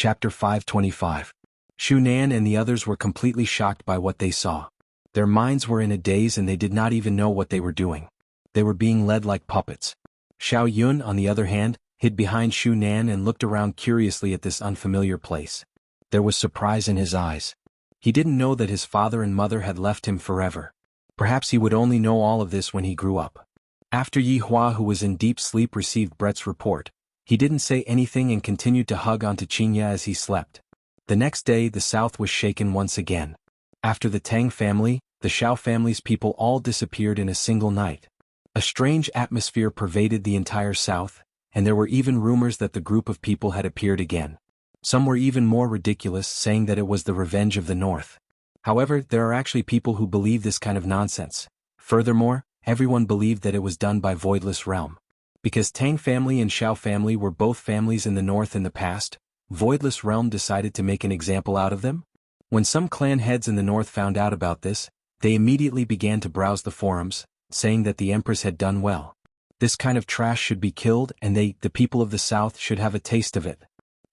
Chapter 525. Shunan and the others were completely shocked by what they saw. Their minds were in a daze and they did not even know what they were doing. They were being led like puppets. Xiao Yun, on the other hand, hid behind Shunan and looked around curiously at this unfamiliar place. There was surprise in his eyes. He didn't know that his father and mother had left him forever. Perhaps he would only know all of this when he grew up. After Yi Hua, who was in deep sleep, received Brett's report, he didn't say anything and continued to hug onto Qinya as he slept. The next day the south was shaken once again. After the Tang family, the Xiao family's people all disappeared in a single night. A strange atmosphere pervaded the entire south, and there were even rumors that the group of people had appeared again. Some were even more ridiculous, saying that it was the revenge of the north. However, there are actually people who believe this kind of nonsense. Furthermore, everyone believed that it was done by Voidless Realm. Because Tang family and Xiao family were both families in the north in the past, Voidless Realm decided to make an example out of them. When some clan heads in the north found out about this, they immediately began to browse the forums, saying that the Empress had done well. This kind of trash should be killed and the people of the south should have a taste of it.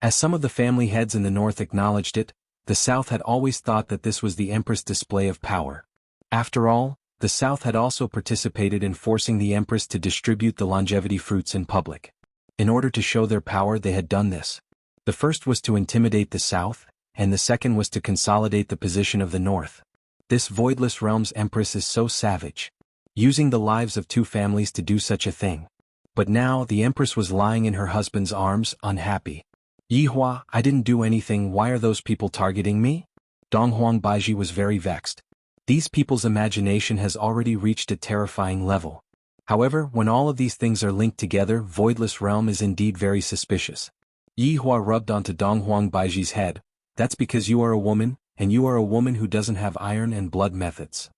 As some of the family heads in the north acknowledged it, the south had always thought that this was the Empress' display of power. After all, the South had also participated in forcing the Empress to distribute the longevity fruits in public. In order to show their power, they had done this. The first was to intimidate the South, and the second was to consolidate the position of the North. This Voidless Realm's Empress is so savage, using the lives of two families to do such a thing. But now the Empress was lying in her husband's arms, unhappy. Yi Hua, I didn't do anything, why are those people targeting me? Donghuang Baiji was very vexed. These people's imagination has already reached a terrifying level. However, when all of these things are linked together, Voidless Realm is indeed very suspicious. Yi Hua rubbed onto Donghuang Baiji's head. That's because you are a woman, and you are a woman who doesn't have iron and blood methods.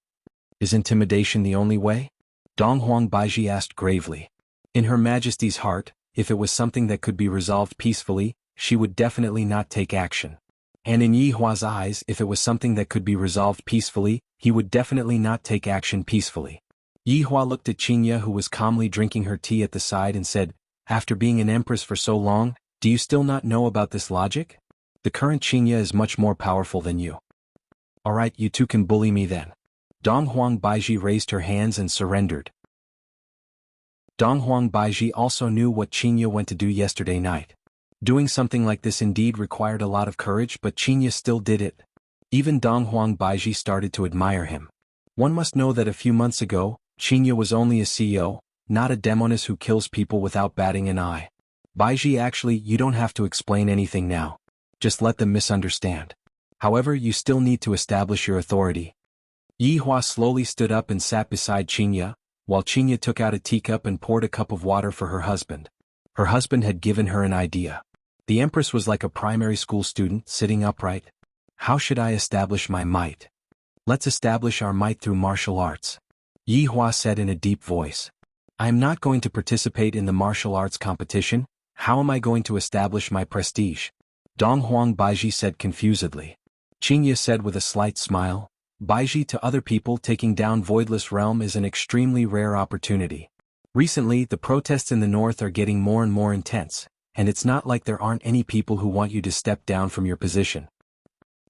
Is intimidation the only way? Donghuang Baiji asked gravely. In Her Majesty's heart, if it was something that could be resolved peacefully, she would definitely not take action. And in Yi Hua's eyes, if it was something that could be resolved peacefully, he would definitely not take action peacefully. Yi Hua looked at Qinya, who was calmly drinking her tea at the side, and said, after being an empress for so long, do you still not know about this logic? The current Qinya is much more powerful than you. Alright, you two can bully me then. Donghuang Baiji raised her hands and surrendered. Donghuang Baiji also knew what Qinya went to do yesterday night. Doing something like this indeed required a lot of courage, but Qinya still did it. Even Donghuang Baiji started to admire him. One must know that a few months ago, Qinya was only a CEO, not a demoness who kills people without batting an eye. Baiji, actually, you don't have to explain anything now. Just let them misunderstand. However, you still need to establish your authority. Yi Hua slowly stood up and sat beside Qinya, while Qinya took out a teacup and poured a cup of water for her husband. Her husband had given her an idea. The Empress was like a primary school student, sitting upright. How should I establish my might? Let's establish our might through martial arts. Yi Hua said in a deep voice. I am not going to participate in the martial arts competition. How am I going to establish my prestige? Donghuang Baiji said confusedly. Qinya said with a slight smile, Baiji, to other people, taking down Voidless Realm is an extremely rare opportunity. Recently, the protests in the north are getting more and more intense, and it's not like there aren't any people who want you to step down from your position.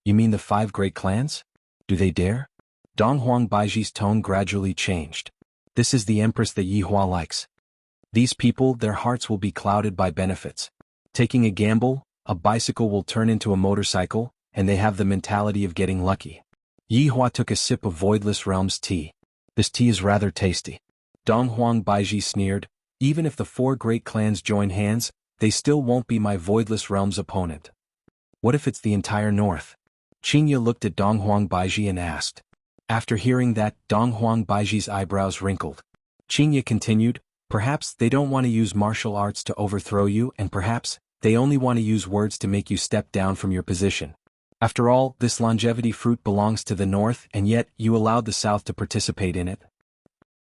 You mean the 5 great clans? Do they dare? Donghuang Baiji's tone gradually changed. This is the Empress that Yi Hua likes. These people, their hearts will be clouded by benefits. Taking a gamble, a bicycle will turn into a motorcycle, and they have the mentality of getting lucky. Yi Hua took a sip of Voidless Realm's tea. This tea is rather tasty. Donghuang Baiji sneered, even if the 4 great clans join hands, they still won't be my Voidless Realm's opponent. What if it's the entire north? Qinya looked at Donghuang Baiji and asked. After hearing that, Donghuang Baiji's eyebrows wrinkled. Qinya continued, perhaps they don't want to use martial arts to overthrow you, and perhaps they only want to use words to make you step down from your position. After all, this longevity fruit belongs to the north, and yet you allowed the south to participate in it.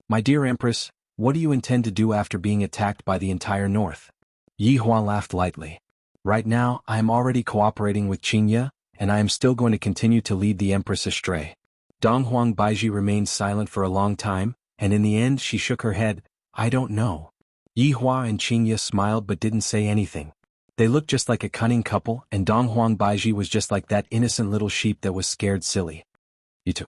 My dear Empress, what do you intend to do after being attacked by the entire north? Yi Hua laughed lightly. Right now, I am already cooperating with Qinya, and I am still going to continue to lead the Empress astray. Donghuang Baiji remained silent for a long time, and in the end she shook her head. I don't know. Yi Hua and Qinya smiled but didn't say anything. They looked just like a cunning couple, and Dong Huang Baiji was just like that innocent little sheep that was scared silly. You two.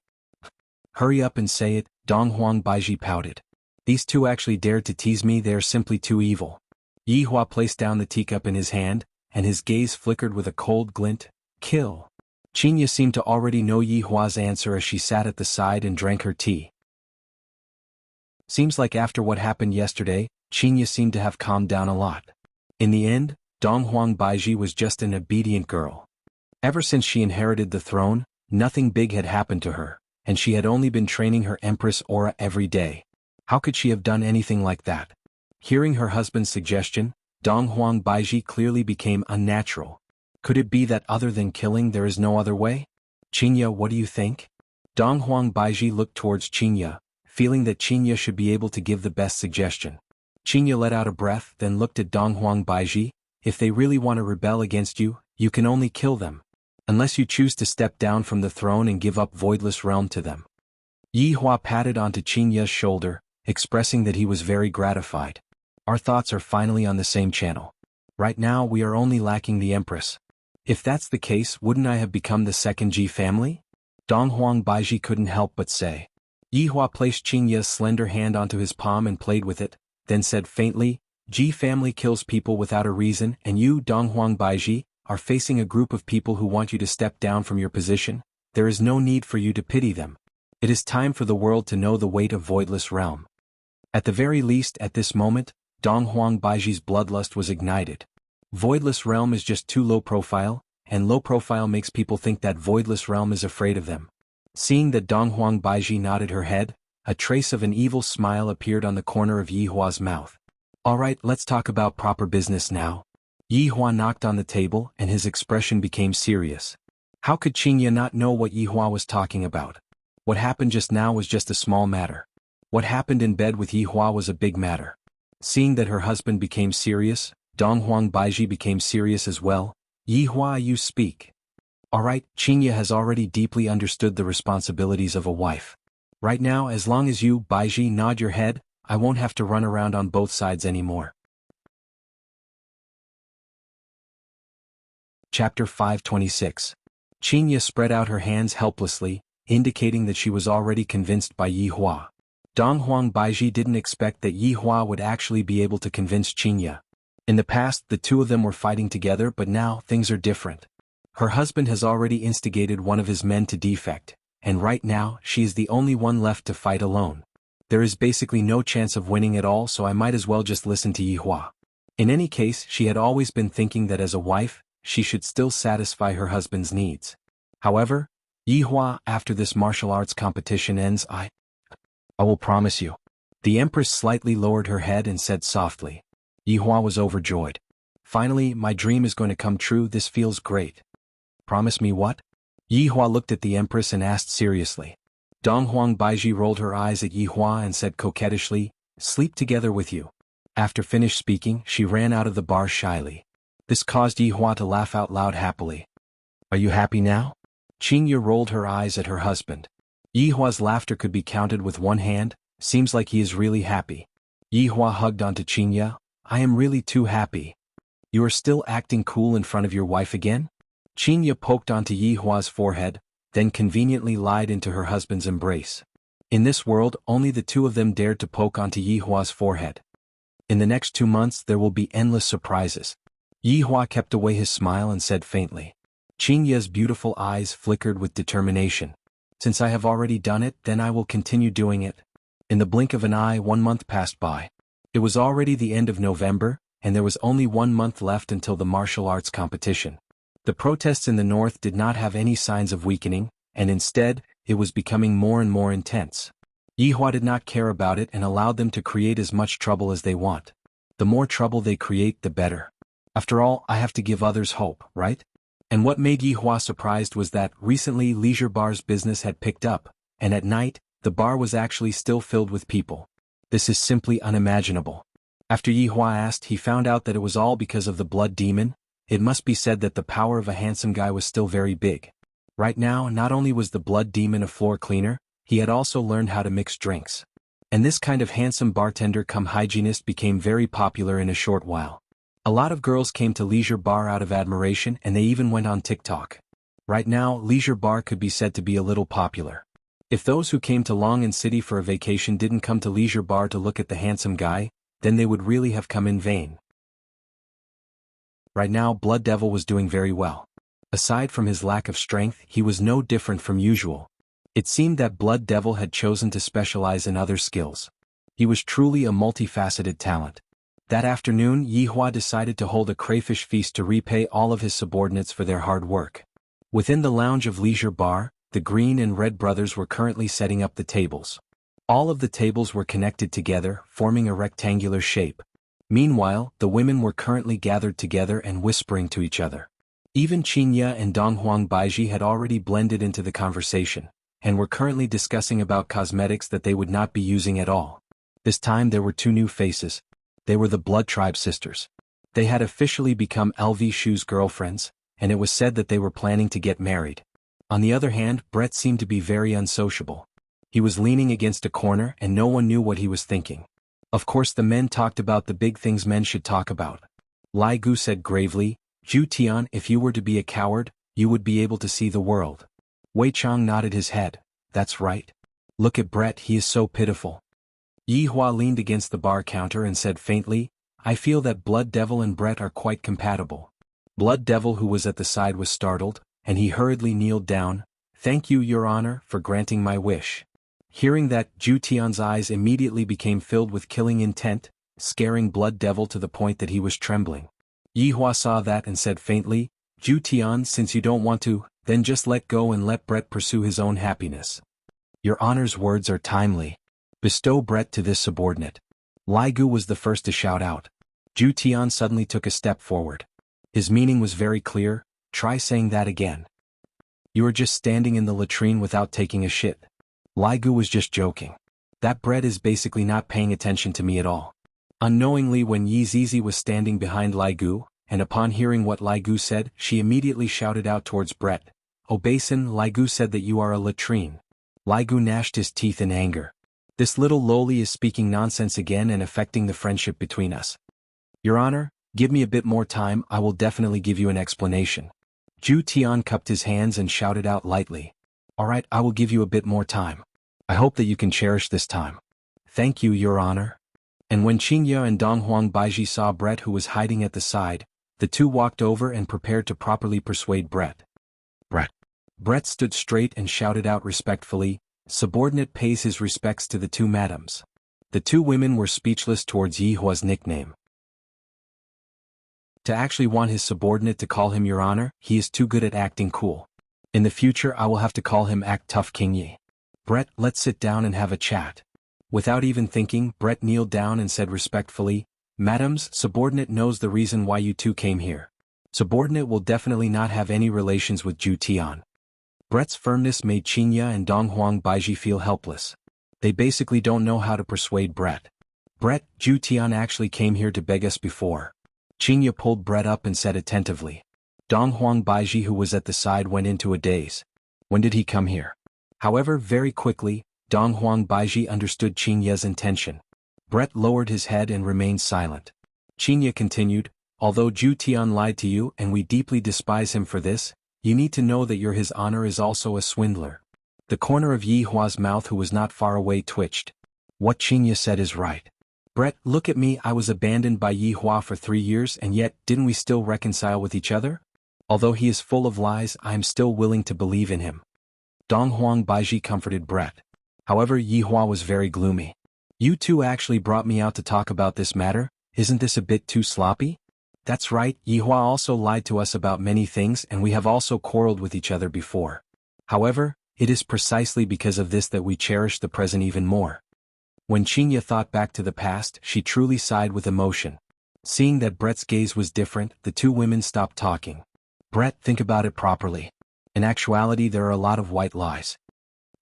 Hurry up and say it, Dong Huang Baiji pouted. These two actually dared to tease me, they are simply too evil. Yi Hua placed down the teacup in his hand, and his gaze flickered with a cold glint. Kill. Qinya seemed to already know Yi Hua's answer as she sat at the side and drank her tea. Seems like after what happened yesterday, Qinya seemed to have calmed down a lot. In the end, Dong Huang Baiji was just an obedient girl. Ever since she inherited the throne, nothing big had happened to her, and she had only been training her Empress aura every day. How could she have done anything like that? Hearing her husband's suggestion, Dong Huang Baiji clearly became unnatural. Could it be that other than killing there is no other way? Qinya, what do you think? Dong Huang Baiji looked towards Qinya, feeling that Qinya should be able to give the best suggestion. Qinya let out a breath, then looked at Dong Huang Baiji. If they really want to rebel against you, you can only kill them. Unless you choose to step down from the throne and give up Voidless Realm to them. Yi Hua patted onto Qinya's shoulder, expressing that he was very gratified. Our thoughts are finally on the same channel. Right now we are only lacking the Empress. If that's the case, wouldn't I have become the second Ji family? Dong Huang Baiji couldn't help but say. Yi Hua placed Qinya's slender hand onto his palm and played with it, then said faintly, Ji family kills people without a reason, and you, Dong Huang Baiji, are facing a group of people who want you to step down from your position. There is no need for you to pity them. It is time for the world to know the weight of Voidless Realm. At the very least, at this moment, Dong Huang Baiji's bloodlust was ignited. Voidless Realm is just too low profile, and low profile makes people think that Voidless Realm is afraid of them. Seeing that Dong Huang Baiji nodded her head, a trace of an evil smile appeared on the corner of Yi Hua's mouth. Alright, let's talk about proper business now. Yi Hua knocked on the table, and his expression became serious. How could Qinya not know what Yi Hua was talking about? What happened just now was just a small matter. What happened in bed with Yi Hua was a big matter. Seeing that her husband became serious, Dong Huang Baiji became serious as well. Yi Hua, you speak. Alright, Qinya has already deeply understood the responsibilities of a wife. Right now, as long as you, Baiji, nod your head, I won't have to run around on both sides anymore. Chapter 526. Qinya spread out her hands helplessly, indicating that she was already convinced by Yi Hua. Dong Huang Baiji didn't expect that Yi Hua would actually be able to convince Qinya. In the past, the two of them were fighting together, but now, things are different. Her husband has already instigated one of his men to defect, and right now, she is the only one left to fight alone. There is basically no chance of winning at all, so I might as well just listen to Yi Hua. In any case, she had always been thinking that as a wife, she should still satisfy her husband's needs. However, Yi Hua, after this martial arts competition ends, I will promise you. The Empress slightly lowered her head and said softly. Yi Hua was overjoyed. Finally, my dream is going to come true, this feels great. Promise me what? Yi Hua looked at the Empress and asked seriously. Dong Huang Baiji rolled her eyes at Yi Hua and said coquettishly, sleep together with you. After finished speaking, she ran out of the bar shyly. This caused Yi Hua to laugh out loud happily. Are you happy now? Qinya rolled her eyes at her husband. Yi Hua's laughter could be counted with one hand, seems like he is really happy. Yi Hua hugged onto Qinya. I am really too happy. You are still acting cool in front of your wife again? Qinya poked onto Yi Hua's forehead, then conveniently lied into her husband's embrace. In this world, only the two of them dared to poke onto Yi Hua's forehead. In the next 2 months there will be endless surprises. Yi Hua kept away his smile and said faintly. Qinya's beautiful eyes flickered with determination. Since I have already done it, then I will continue doing it. In the blink of an eye, 1 month passed by. It was already the end of November, and there was only 1 month left until the martial arts competition. The protests in the north did not have any signs of weakening, and instead, it was becoming more and more intense. Yi Hua did not care about it and allowed them to create as much trouble as they want. The more trouble they create, the better. After all, I have to give others hope, right? And what made Yi Hua surprised was that, recently leisure bar's business had picked up, and at night, the bar was actually still filled with people. This is simply unimaginable. After Yi Hua asked, he found out that it was all because of the blood demon. It must be said that the power of a handsome guy was still very big. Right now, not only was the blood demon a floor cleaner, he had also learned how to mix drinks. And this kind of handsome bartender cum hygienist became very popular in a short while. A lot of girls came to Leisure Bar out of admiration and they even went on TikTok. Right now, Leisure Bar could be said to be a little popular. If those who came to Long City for a vacation didn't come to Leisure Bar to look at the handsome guy, then they would really have come in vain. Right now, Blood Devil was doing very well. Aside from his lack of strength, he was no different from usual. It seemed that Blood Devil had chosen to specialize in other skills. He was truly a multifaceted talent. That afternoon, Yi Hua decided to hold a crayfish feast to repay all of his subordinates for their hard work. Within the lounge of Leisure Bar, the Green and Red brothers were currently setting up the tables. All of the tables were connected together, forming a rectangular shape. Meanwhile, the women were currently gathered together and whispering to each other. Even Qingye and Donghuang Baiji had already blended into the conversation, and were currently discussing about cosmetics that they would not be using at all. This time there were two new faces. They were the Blood Tribe sisters. They had officially become LV Shu's girlfriends, and it was said that they were planning to get married. On the other hand, Brett seemed to be very unsociable. He was leaning against a corner and no one knew what he was thinking. Of course the men talked about the big things men should talk about. Lai Gu said gravely, "Zhu Tian, if you were to be a coward, you would be able to see the world." Wei Chang nodded his head. "That's right. Look at Brett, he is so pitiful." Yi Hua leaned against the bar counter and said faintly, "I feel that Blood Devil and Brett are quite compatible." Blood Devil, who was at the side, was startled, and he hurriedly kneeled down. "Thank you, Your Honor, for granting my wish." Hearing that, Zhu Tian's eyes immediately became filled with killing intent, scaring Blood Devil to the point that he was trembling. Yi Hua saw that and said faintly, "Zhu Tian, since you don't want to, then just let go and let Brett pursue his own happiness." "Your Honor's words are timely. Bestow Brett to this subordinate." Lai Gu was the first to shout out. Zhu Tian suddenly took a step forward. His meaning was very clear. "Try saying that again." "You are just standing in the latrine without taking a shit." Lai Gu was just joking. That Brett is basically not paying attention to me at all. Unknowingly, when Yi Zizi was standing behind Lai Gu, and upon hearing what Lai Gu said, she immediately shouted out towards Brett, "Oh Basin, Lai Gu said that you are a latrine." Lai Gu gnashed his teeth in anger. This little loli is speaking nonsense again and affecting the friendship between us. "Your Honor, give me a bit more time, I will definitely give you an explanation." Zhu Tian cupped his hands and shouted out lightly, "Alright, I will give you a bit more time. I hope that you can cherish this time." "Thank you, Your Honor." And when Qingye and Donghuang Baiji saw Brett, who was hiding at the side, the two walked over and prepared to properly persuade Brett. Brett stood straight and shouted out respectfully, "Subordinate pays his respects to the two madams." The two women were speechless towards Yi Hua's nickname. To actually want his subordinate to call him Your Honor, he is too good at acting cool. In the future I will have to call him Act Tough Qingye. "Brett, let's sit down and have a chat." Without even thinking, Brett kneeled down and said respectfully, "Madams, subordinate knows the reason why you two came here. Subordinate will definitely not have any relations with Zhu Tian." Brett's firmness made Qingye and Donghuang Baiji feel helpless. They basically don't know how to persuade Brett. "Brett, Zhu Tian actually came here to beg us before." Qingye pulled Brett up and said attentively. Donghuang Baiji, who was at the side, went into a daze. When did he come here? However, very quickly, Donghuang Baiji understood Qingye's intention. Brett lowered his head and remained silent. Qingye continued, "Although Zhu Tian lied to you and we deeply despise him for this, you need to know that His Honor is also a swindler." The corner of Yi Hua's mouth, who was not far away, twitched. What Qingye said is right. "Brett, look at me, I was abandoned by Yi Hua for 3 years and yet, didn't we still reconcile with each other? Although he is full of lies, I am still willing to believe in him." Donghuang Baiji comforted Brett. However, Yi Hua was very gloomy. "You two actually brought me out to talk about this matter, isn't this a bit too sloppy?" "That's right, Yi Hua also lied to us about many things and we have also quarreled with each other before. However, it is precisely because of this that we cherish the present even more." When Qingye thought back to the past, she truly sighed with emotion. Seeing that Brett's gaze was different, the two women stopped talking. "Brett, think about it properly. In actuality, there are a lot of white lies."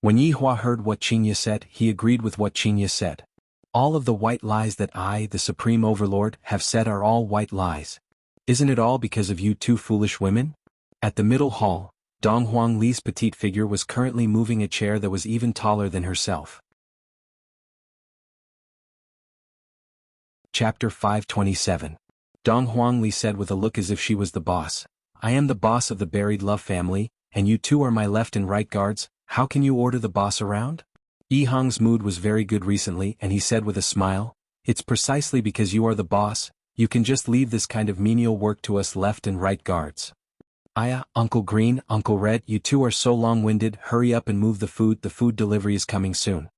When Yi Hua heard what Qingye said, he agreed with what Qingye said. "All of the white lies that I, the Supreme Overlord, have said are all white lies. Isn't it all because of you two foolish women?" At the middle hall, Donghuang Li's petite figure was currently moving a chair that was even taller than herself. Chapter 527. Dong Huangli said with a look as if she was the boss. I am the boss of the buried love family, and you two are my left and right guards. How can you order the boss around? Yi Hong's mood was very good recently, and he said with a smile, it's precisely because you are the boss, you can just leave this kind of menial work to us left and right guards. Aya, Uncle Green, Uncle Red, you two are so long-winded, hurry up and move the food delivery is coming soon.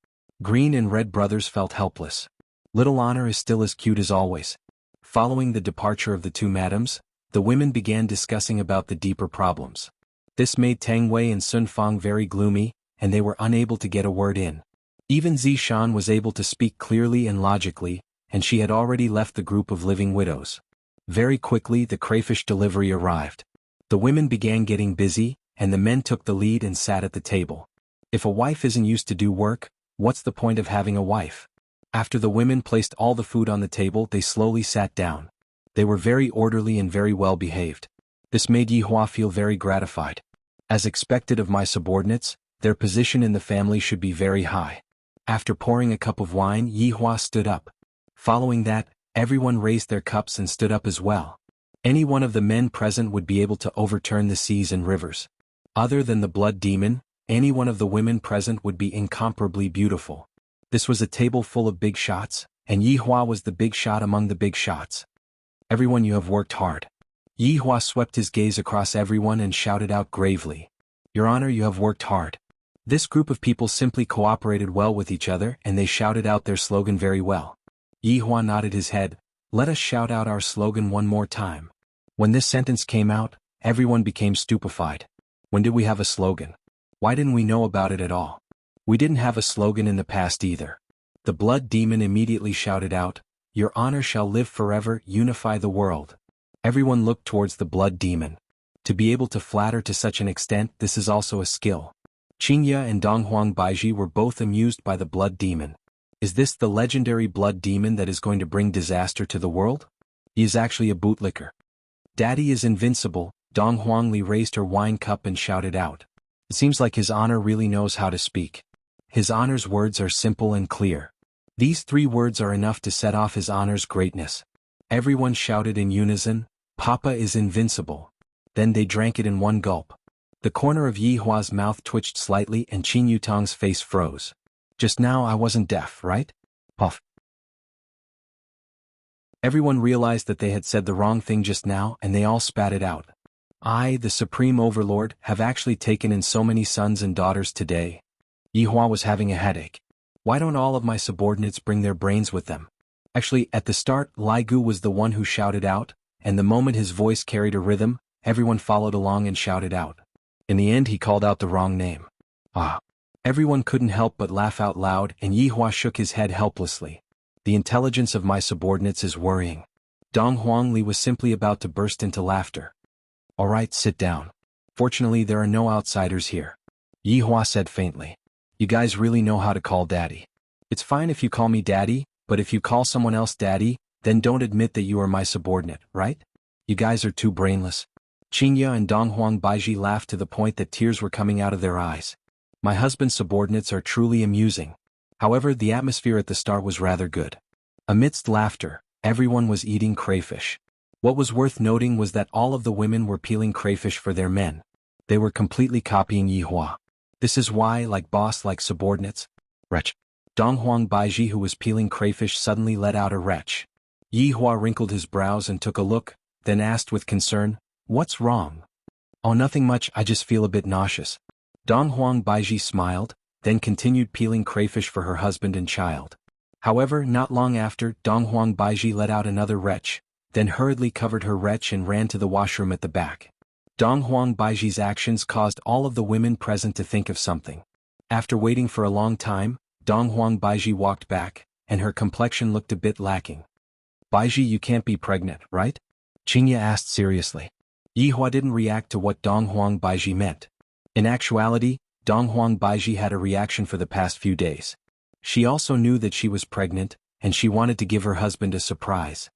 Green and Red brothers felt helpless. Little Honor is still as cute as always. Following the departure of the two madams, the women began discussing about the deeper problems. This made Tang Wei and Sun Fang very gloomy, and they were unable to get a word in. Even Zishan was able to speak clearly and logically, and she had already left the group of living widows. Very quickly the crayfish delivery arrived. The women began getting busy, and the men took the lead and sat at the table. If a wife isn't used to do work, what's the point of having a wife? After the women placed all the food on the table, they slowly sat down. They were very orderly and very well behaved. This made Yi Hua feel very gratified. As expected of my subordinates, their position in the family should be very high. After pouring a cup of wine, Yi Hua stood up. Following that, everyone raised their cups and stood up as well. Any one of the men present would be able to overturn the seas and rivers. Other than the blood demon, any one of the women present would be incomparably beautiful. This was a table full of big shots, and Yi Hua was the big shot among the big shots. Everyone, you have worked hard. Yi Hua swept his gaze across everyone and shouted out gravely. Your Honor, you have worked hard. This group of people simply cooperated well with each other, and they shouted out their slogan very well. Yi Hua nodded his head. Let us shout out our slogan one more time. When this sentence came out, everyone became stupefied. When did we have a slogan? Why didn't we know about it at all? We didn't have a slogan in the past either. The blood demon immediately shouted out, Your Honor shall live forever, unify the world. Everyone looked towards the blood demon. To be able to flatter to such an extent, this is also a skill. Qingya and Donghuang Baiji were both amused by the blood demon. Is this the legendary blood demon that is going to bring disaster to the world? He is actually a bootlicker. Daddy is invincible. Dong Huangli raised her wine cup and shouted out. It seems like His Honor really knows how to speak. His Honor's words are simple and clear. These 3 words are enough to set off His Honor's greatness. Everyone shouted in unison, Papa is invincible. Then they drank it in one gulp. The corner of Yi Hua's mouth twitched slightly and Qin Yutang's face froze. Just now I wasn't deaf, right? Puff. Everyone realized that they had said the wrong thing just now, and they all spat it out. I, the Supreme Overlord, have actually taken in so many sons and daughters today. Yi Hua was having a headache. Why don't all of my subordinates bring their brains with them? Actually, at the start, Lai Gu was the one who shouted out, and the moment his voice carried a rhythm, everyone followed along and shouted out. In the end, he called out the wrong name. Ah. Everyone couldn't help but laugh out loud, and Yi Hua shook his head helplessly. The intelligence of my subordinates is worrying. Dong Huangli was simply about to burst into laughter. All right, sit down. Fortunately, there are no outsiders here. Yi Hua said faintly. You guys really know how to call Daddy. It's fine if you call me Daddy, but if you call someone else Daddy, then don't admit that you are my subordinate, right? You guys are too brainless. Qingya and Donghuang Baiji laughed to the point that tears were coming out of their eyes. My husband's subordinates are truly amusing. However, the atmosphere at the start was rather good. Amidst laughter, everyone was eating crayfish. What was worth noting was that all of the women were peeling crayfish for their men. They were completely copying Yi Hua. This is why, like boss, like subordinates. Retch. Donghuang Baiji, who was peeling crayfish, suddenly let out a retch. Yi Hua wrinkled his brows and took a look, then asked with concern, What's wrong? Oh, nothing much, I just feel a bit nauseous. Donghuang Baiji smiled, then continued peeling crayfish for her husband and child. However, not long after, Donghuang Baiji let out another retch, then hurriedly covered her retch and ran to the washroom at the back. Donghuang Baiji's actions caused all of the women present to think of something. After waiting for a long time, Donghuang Baiji walked back, and her complexion looked a bit lacking. Baiji, you can't be pregnant, right? Qingya asked seriously. Yi Hua didn't react to what Donghuang Baiji meant. In actuality, Donghuang Baiji had a reaction for the past few days. She also knew that she was pregnant, and she wanted to give her husband a surprise.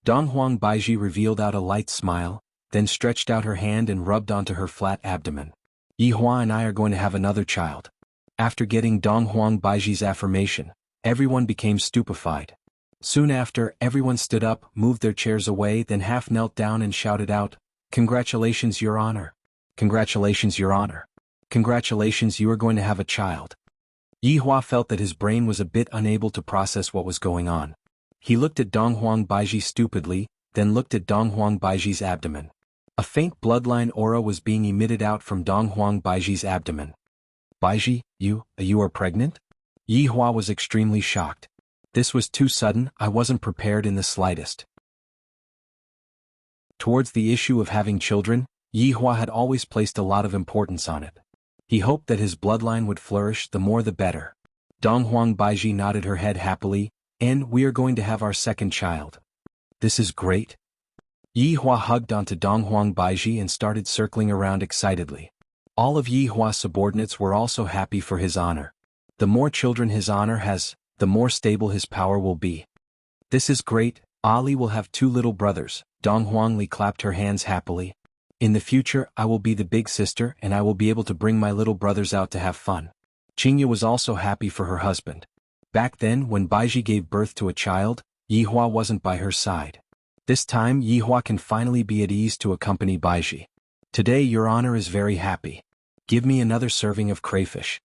Donghuang Baiji revealed out a light smile, then stretched out her hand and rubbed onto her flat abdomen. Yi Hua and I are going to have another child. After getting Donghuang Baiji's affirmation, everyone became stupefied. Soon after, everyone stood up, moved their chairs away, then half knelt down and shouted out, "Congratulations, Your Honor! Congratulations, Your Honor! Congratulations, you are going to have a child." Yi Hua felt that his brain was a bit unable to process what was going on. He looked at Dong Huang Baiji stupidly, then looked at Dong Huang Baiji's abdomen. A faint bloodline aura was being emitted out from Dong Huang Baiji's abdomen. "Baiji, you are pregnant?" Yi Hua was extremely shocked. This was too sudden, I wasn't prepared in the slightest. Towards the issue of having children, Yi Hua had always placed a lot of importance on it. He hoped that his bloodline would flourish, the more the better. Dong Huang Baiji nodded her head happily, "And we are going to have our second child." "This is great." Yi Hua hugged onto Dong Huang Baiji and started circling around excitedly. All of Yi Hua's subordinates were also happy for his honor. The more children his honor has, the more stable his power will be. "This is great, Ali will have 2 little brothers." Dong Huangli clapped her hands happily. "In the future I will be the big sister and I will be able to bring my little brothers out to have fun." Qingya was also happy for her husband. Back then, when Baiji gave birth to a child, Yi Hua wasn't by her side. This time Yi Hua can finally be at ease to accompany Baiji. "Today Your Honor is very happy. Give me another serving of crayfish."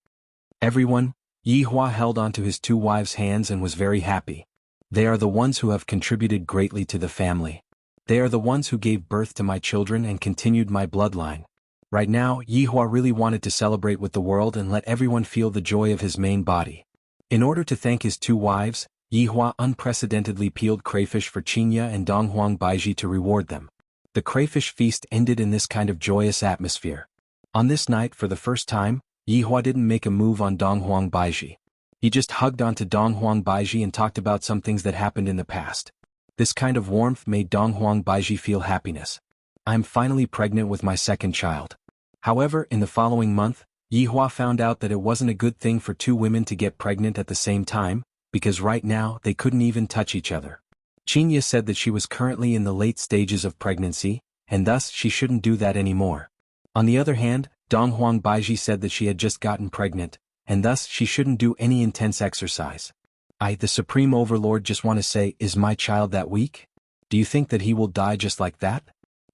Everyone, Yi Hua held onto his 2 wives' hands and was very happy. They are the ones who have contributed greatly to the family. They are the ones who gave birth to my children and continued my bloodline. Right now, Yi Hua really wanted to celebrate with the world and let everyone feel the joy of his main body. In order to thank his 2 wives, Yi Hua unprecedentedly peeled crayfish for Qingya and Dong Huang Baiji to reward them. The crayfish feast ended in this kind of joyous atmosphere. On this night, for the first time, Yi Hua didn't make a move on Dong Huang Baiji. He just hugged onto Dong Huang Baiji and talked about some things that happened in the past. This kind of warmth made Dong Huang Baiji feel happiness. "I'm finally pregnant with my second child." However, in the following month, Yi Hua found out that it wasn't a good thing for 2 women to get pregnant at the same time, because right now they couldn't even touch each other. Qingya said that she was currently in the late stages of pregnancy, and thus she shouldn't do that anymore. On the other hand, Dong Huang Baiji said that she had just gotten pregnant, and thus she shouldn't do any intense exercise. "I, the Supreme Overlord, just want to say, is my child that weak? Do you think that he will die just like that?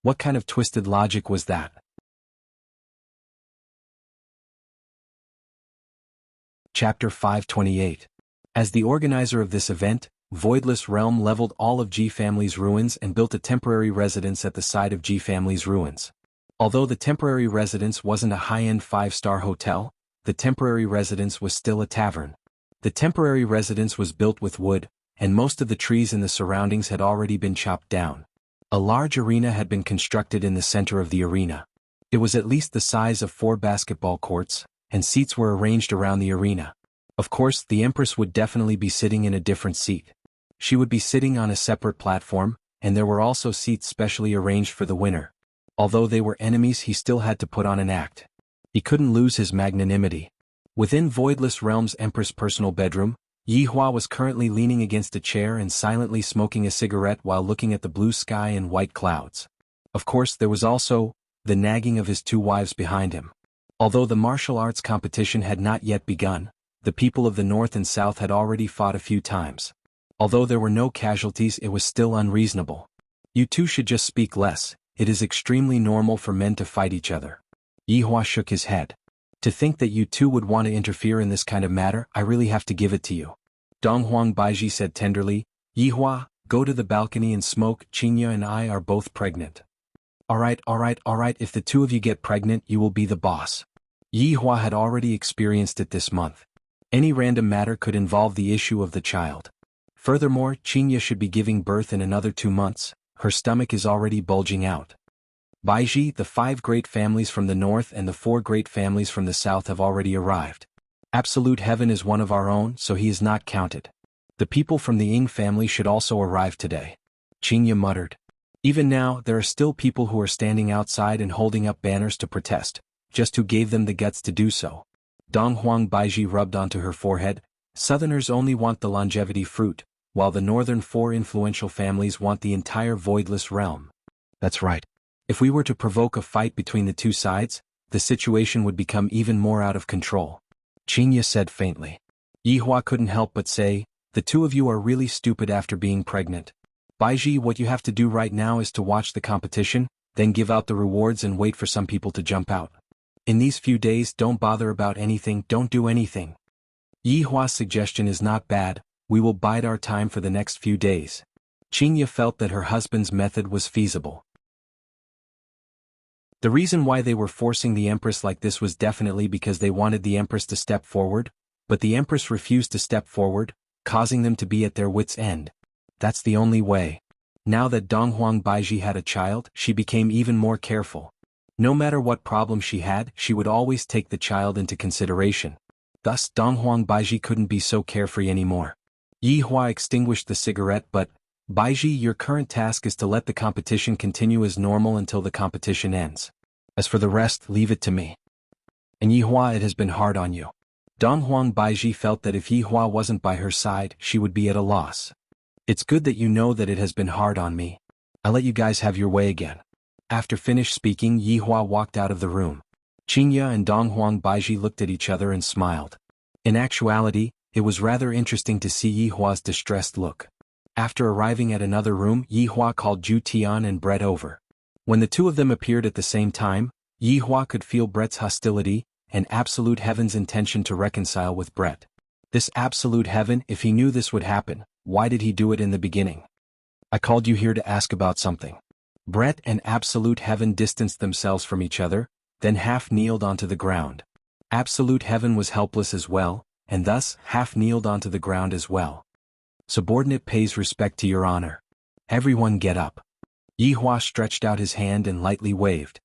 What kind of twisted logic was that?" Chapter 528. As the organizer of this event, Voidless Realm leveled all of Ji family's ruins and built a temporary residence at the side of Ji family's ruins. Although the temporary residence wasn't a high-end 5-star hotel, the temporary residence was still a tavern. The temporary residence was built with wood, and most of the trees in the surroundings had already been chopped down. A large arena had been constructed in the center of the arena. It was at least the size of 4 basketball courts, and seats were arranged around the arena. Of course, the Empress would definitely be sitting in a different seat. She would be sitting on a separate platform, and there were also seats specially arranged for the winner. Although they were enemies, he still had to put on an act. He couldn't lose his magnanimity. Within Voidless Realm's Empress' personal bedroom, Yi Hua was currently leaning against a chair and silently smoking a cigarette while looking at the blue sky and white clouds. Of course, there was also the nagging of his 2 wives behind him. Although the martial arts competition had not yet begun, the people of the North and South had already fought a few times. Although there were no casualties, it was still unreasonable. "You 2 should just speak less. It is extremely normal for men to fight each other." Yi Hua shook his head. "To think that you 2 would want to interfere in this kind of matter, I really have to give it to you." Dong Huang Baiji said tenderly, "Yi Hua, go to the balcony and smoke. Qingya and I are both pregnant." All right, if the 2 of you get pregnant, you will be the boss." Yi Hua had already experienced it this month. Any random matter could involve the issue of the child. Furthermore, Qingya should be giving birth in another 2 months. Her stomach is already bulging out. "Baiji, the 5 great families from the north and the 4 great families from the south have already arrived. Absolute Heaven is one of our own, so he is not counted. The people from the Ying family should also arrive today." Qingya muttered. Even now, there are still people who are standing outside and holding up banners to protest. Just who gave them the guts to do so? Dong Huang Baiji rubbed onto her forehead. "Southerners only want the longevity fruit, while the northern 4 influential families want the entire Voidless Realm." That's right. If we were to provoke a fight between the 2 sides, the situation would become even more out of control. Qingya said faintly. Yi Hua couldn't help but say, The two of you are really stupid after being pregnant. Baiji, what you have to do right now is to watch the competition, then give out the rewards and wait for some people to jump out. In these few days, don't bother about anything, don't do anything. Yi Hua's suggestion is not bad, we will bide our time for the next few days. Qingya felt that her husband's method was feasible. The reason why they were forcing the Empress like this was definitely because they wanted the Empress to step forward, but the Empress refused to step forward, causing them to be at their wits' end. That's the only way. Now that Donghuang Baiji had a child, she became even more careful. No matter what problem she had, she would always take the child into consideration. Thus, Donghuang Baiji couldn't be so carefree anymore. Yi Hua extinguished the cigarette but, Baiji, your current task is to let the competition continue as normal until the competition ends. As for the rest, leave it to me. And Yi Hua, it has been hard on you. Donghuang Baiji felt that if Yi Hua wasn't by her side, she would be at a loss. It's good that you know that it has been hard on me. I'll let you guys have your way again. After finished speaking, Yi Hua walked out of the room. Qingya and Donghuang Baiji looked at each other and smiled. In actuality, it was rather interesting to see Yi Hua's distressed look. After arriving at another room, Yi Hua called Zhu Tian and Brett over. When the two of them appeared at the same time, Yi Hua could feel Brett's hostility, and Absolute Heaven's intention to reconcile with Brett. This Absolute Heaven, if he knew this would happen, why did he do it in the beginning? I called you here to ask about something. Brett and Absolute Heaven distanced themselves from each other, then half-kneeled onto the ground. Absolute Heaven was helpless as well, and thus half-kneeled onto the ground as well. Subordinate pays respect to your honor. Everyone get up. Yi Hua stretched out his hand and lightly waved.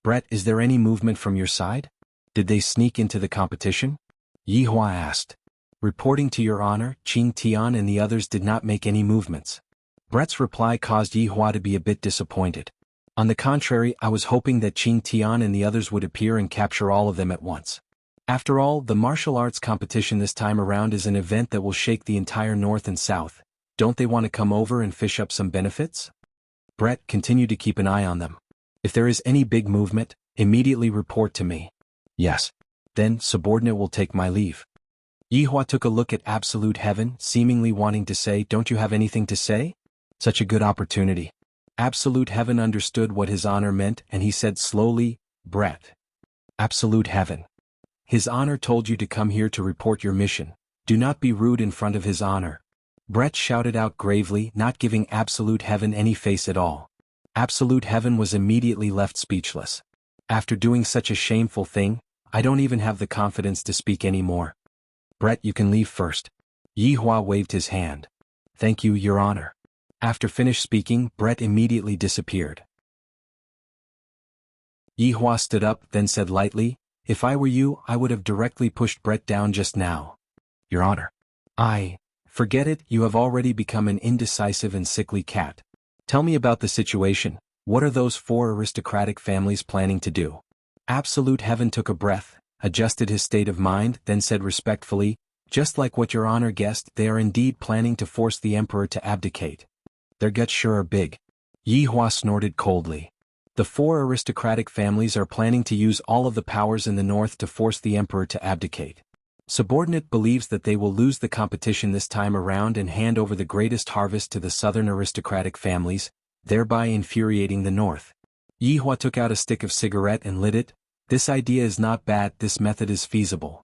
Brett, is there any movement from your side? Did they sneak into the competition? Yi Hua asked. Reporting to your honor, Qing Tian and the others did not make any movements. Brett's reply caused Yi Hua to be a bit disappointed. On the contrary, I was hoping that Qing Tian and the others would appear and capture all of them at once. After all, the martial arts competition this time around is an event that will shake the entire North and South. Don't they want to come over and fish up some benefits? Brett, continue to keep an eye on them. If there is any big movement, immediately report to me. Yes. Then, subordinate will take my leave. Yi Hua took a look at Absolute Heaven, seemingly wanting to say, don't you have anything to say? Such a good opportunity. Absolute Heaven understood what his honor meant and he said slowly, Brett. Absolute Heaven. His honor told you to come here to report your mission. Do not be rude in front of his honor. Brett shouted out gravely, not giving Absolute Heaven any face at all. Absolute Heaven was immediately left speechless. After doing such a shameful thing, I don't even have the confidence to speak anymore. Brett, you can leave first. Yi Hua waved his hand. Thank you, your honor. After finished speaking, Brett immediately disappeared. Yi Hua stood up, then said lightly, if I were you, I would have directly pushed Brett down just now. Your honor. Forget it, you have already become an indecisive and sickly cat. Tell me about the situation, what are those 4 aristocratic families planning to do? Absolute Heaven took a breath, adjusted his state of mind, then said respectfully, just like what your honor guessed, they are indeed planning to force the emperor to abdicate. Their guts sure are big. Yi Hua snorted coldly. The 4 aristocratic families are planning to use all of the powers in the north to force the emperor to abdicate. Subordinate believes that they will lose the competition this time around and hand over the greatest harvest to the southern aristocratic families, thereby infuriating the north. Yi Hua took out a stick of cigarette and lit it. This idea is not bad, this method is feasible.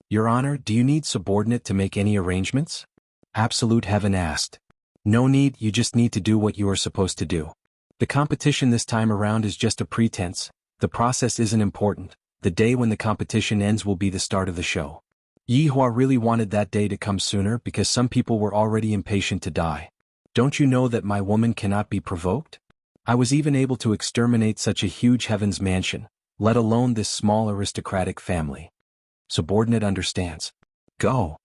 Your honor, do you need subordinate to make any arrangements? Absolute Heaven asked. No need, you just need to do what you are supposed to do. The competition this time around is just a pretense, the process isn't important, the day when the competition ends will be the start of the show. Yi Hua really wanted that day to come sooner because some people were already impatient to die. Don't you know that my woman cannot be provoked? I was even able to exterminate such a huge heaven's mansion, let alone this small aristocratic family. Subordinate understands. Go.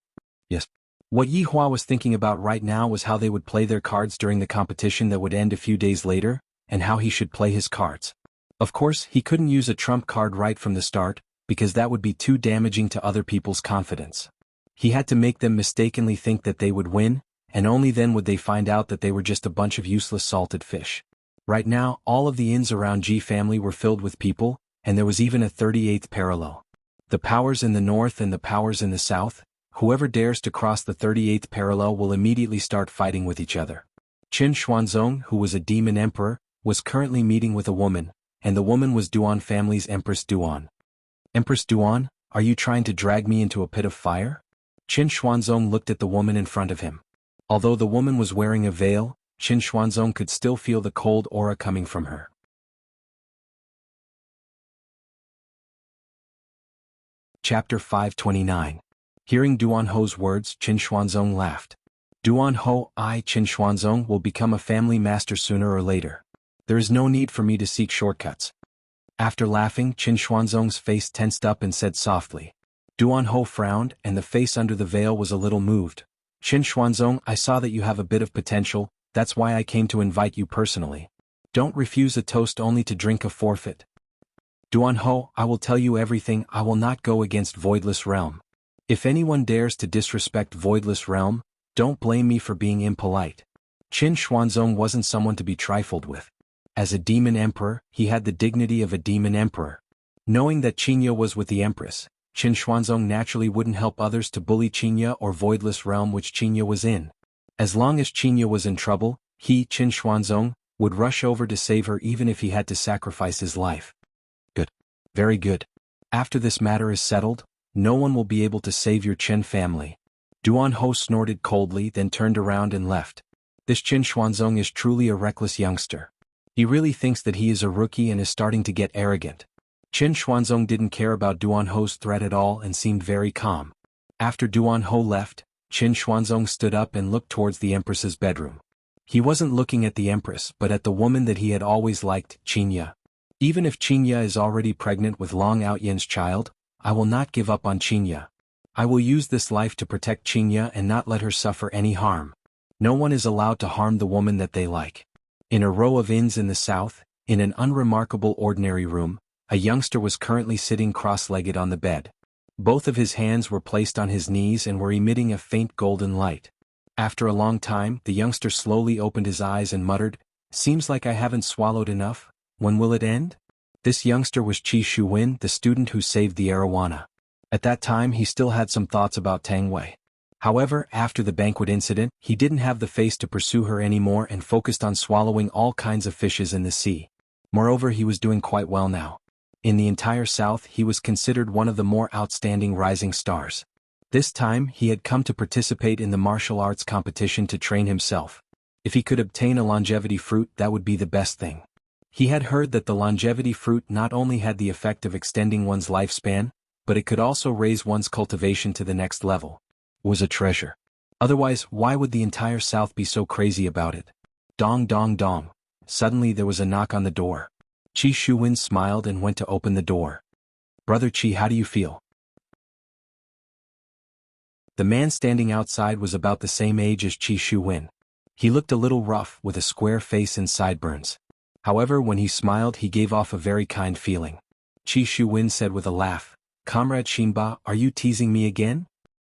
Yes. What Yi Hua was thinking about right now was how they would play their cards during the competition that would end a few days later, and how he should play his cards. Of course, he couldn't use a trump card right from the start, because that would be too damaging to other people's confidence. He had to make them mistakenly think that they would win, and only then would they find out that they were just a bunch of useless salted fish. Right now, all of the inns around Ji family were filled with people, and there was even a 38th parallel. The powers in the north and the powers in the south, whoever dares to cross the 38th parallel will immediately start fighting with each other. Qin Xuanzong, who was a demon emperor, was currently meeting with a woman, and the woman was Duan family's Empress Duan. Empress Duan, are you trying to drag me into a pit of fire? Qin Xuanzong looked at the woman in front of him. Although the woman was wearing a veil, Qin Xuanzong could still feel the cold aura coming from her. Chapter 529. Hearing Duan Ho's words, Qin Xuanzong laughed. Duan Ho, I, Qin Xuanzong, will become a family master sooner or later. There is no need for me to seek shortcuts. After laughing, Qin Xuanzong's face tensed up and said softly. Duan Ho frowned, and the face under the veil was a little moved. Qin Xuanzong, I saw that you have a bit of potential, that's why I came to invite you personally. Don't refuse a toast only to drink a forfeit. Duan Ho, I will tell you everything, I will not go against Voidless Realm. If anyone dares to disrespect Voidless Realm, don't blame me for being impolite. Qin Xuanzong wasn't someone to be trifled with. As a demon emperor, he had the dignity of a demon emperor. Knowing that Qinya was with the Empress, Qin Xuanzong naturally wouldn't help others to bully Qinya or Voidless Realm which Qinya was in. As long as Qinya was in trouble, he, Qin Xuanzong, would rush over to save her even if he had to sacrifice his life. Good. Very good. After this matter is settled, no one will be able to save your Qin family. Duan Ho snorted coldly, then turned around and left. This Qin Xuanzong is truly a reckless youngster. He really thinks that he is a rookie and is starting to get arrogant. Qin Xuanzong didn't care about Duan Ho's threat at all and seemed very calm. After Duan Ho left, Qin Xuanzong stood up and looked towards the Empress's bedroom. He wasn't looking at the Empress but at the woman that he had always liked, Qinya. Even if Qinya is already pregnant with Long Outyan's child, I will not give up on Qinya. I will use this life to protect Qinya and not let her suffer any harm. No one is allowed to harm the woman that they like. In a row of inns in the south, in an unremarkable ordinary room, a youngster was currently sitting cross-legged on the bed. Both of his hands were placed on his knees and were emitting a faint golden light. After a long time, the youngster slowly opened his eyes and muttered, "Seems like I haven't swallowed enough. When will it end?" This youngster was Qi Shuwen, the student who saved the Arowana. At that time he still had some thoughts about Tang Wei. However, after the banquet incident, he didn't have the face to pursue her anymore and focused on swallowing all kinds of fishes in the sea. Moreover, he was doing quite well now. In the entire South, he was considered one of the more outstanding rising stars. This time, he had come to participate in the martial arts competition to train himself. If he could obtain a longevity fruit, that would be the best thing. He had heard that the longevity fruit not only had the effect of extending one's lifespan, but it could also raise one's cultivation to the next level. It was a treasure. Otherwise, why would the entire South be so crazy about it? Dong dong dong. Suddenly there was a knock on the door. Qi Shuwen smiled and went to open the door. "Brother Qi, how do you feel?" The man standing outside was about the same age as Qi Shuwen. He looked a little rough, with a square face and sideburns. However, when he smiled he gave off a very kind feeling. Qi Shuwen said with a laugh, "Comrade Xinba, are you teasing me again?"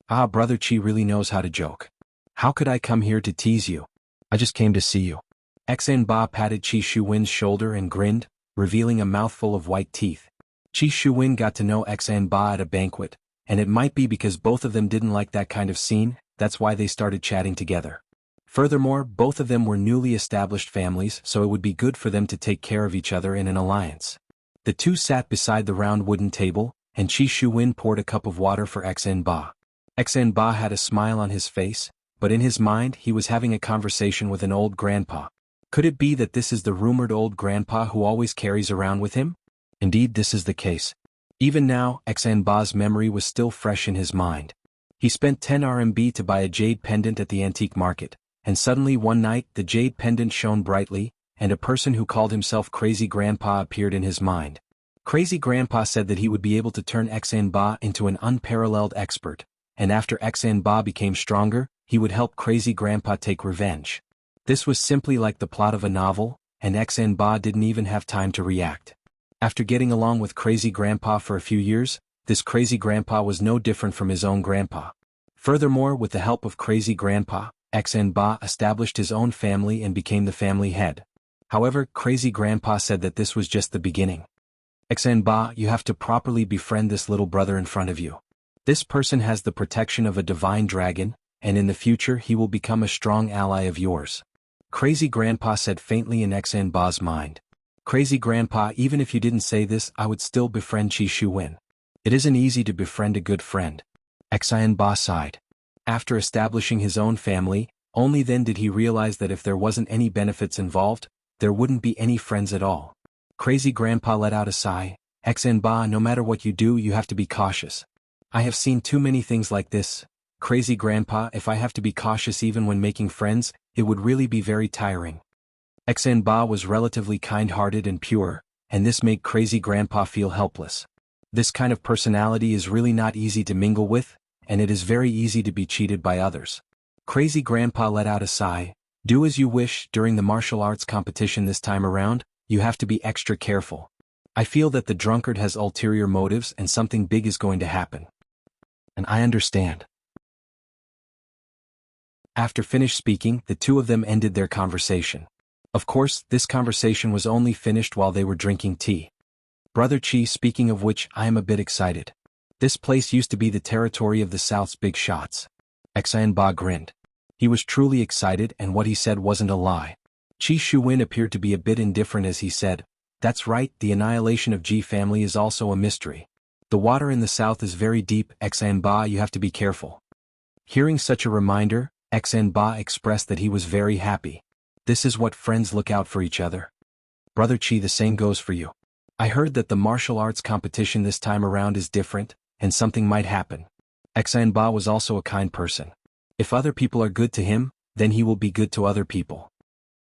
"Ah, Brother Qi really knows how to joke. How could I come here to tease you? I just came to see you." Xinba patted Qi Shuwen's shoulder and grinned, revealing a mouthful of white teeth. Qi Shuwen got to know Xinba at a banquet, and it might be because both of them didn't like that kind of scene, that's why they started chatting together. Furthermore, both of them were newly established families, so it would be good for them to take care of each other in an alliance. The two sat beside the round wooden table, and Qi Shuwen poured a cup of water for Xinba. Xinba had a smile on his face, but in his mind he was having a conversation with an old grandpa. Could it be that this is the rumored old grandpa who always carries around with him? Indeed, this is the case. Even now, Xinba's memory was still fresh in his mind. He spent 10 RMB to buy a jade pendant at the antique market, and suddenly one night the jade pendant shone brightly, and a person who called himself Crazy Grandpa appeared in his mind. Crazy Grandpa said that he would be able to turn Xinba into an unparalleled expert, and after Xinba became stronger, he would help Crazy Grandpa take revenge. This was simply like the plot of a novel, and Xinba didn't even have time to react. After getting along with Crazy Grandpa for a few years, this Crazy Grandpa was no different from his own grandpa. Furthermore, with the help of Crazy Grandpa, Xinba established his own family and became the family head. However, Crazy Grandpa said that this was just the beginning. "Xinba, you have to properly befriend this little brother in front of you. This person has the protection of a divine dragon, and in the future he will become a strong ally of yours. Crazy Grandpa said faintly in Xanba's mind. Crazy Grandpa, even if you didn't say this, I would still befriend Qi Shuwen. It isn't easy to befriend a good friend. Xanba sighed. After establishing his own family, only then did he realize that if there wasn't any benefits involved, there wouldn't be any friends at all. Crazy Grandpa let out a sigh. Xanba, no matter what you do, you have to be cautious. I have seen too many things like this. Crazy Grandpa, if I have to be cautious even when making friends, it would really be very tiring. Xanba was relatively kind-hearted and pure, and this made Crazy Grandpa feel helpless. This kind of personality is really not easy to mingle with, and it is very easy to be cheated by others. Crazy Grandpa let out a sigh. Do as you wish. During the martial arts competition this time around, you have to be extra careful. I feel that the drunkard has ulterior motives and something big is going to happen. And I understand. After finished speaking, the two of them ended their conversation. Of course, this conversation was only finished while they were drinking tea. Brother Qi, speaking of which, I am a bit excited. This place used to be the territory of the South's big shots. Xanba grinned. He was truly excited, and what he said wasn't a lie. Qi Shuwen appeared to be a bit indifferent as he said, "That's right, the annihilation of Ji family is also a mystery. The water in the south is very deep, Xanba, you have to be careful." Hearing such a reminder, Xanba expressed that he was very happy. This is what friends look out for each other. Brother Qi, the same goes for you. I heard that the martial arts competition this time around is different, and something might happen. Xanba was also a kind person. If other people are good to him, then he will be good to other people.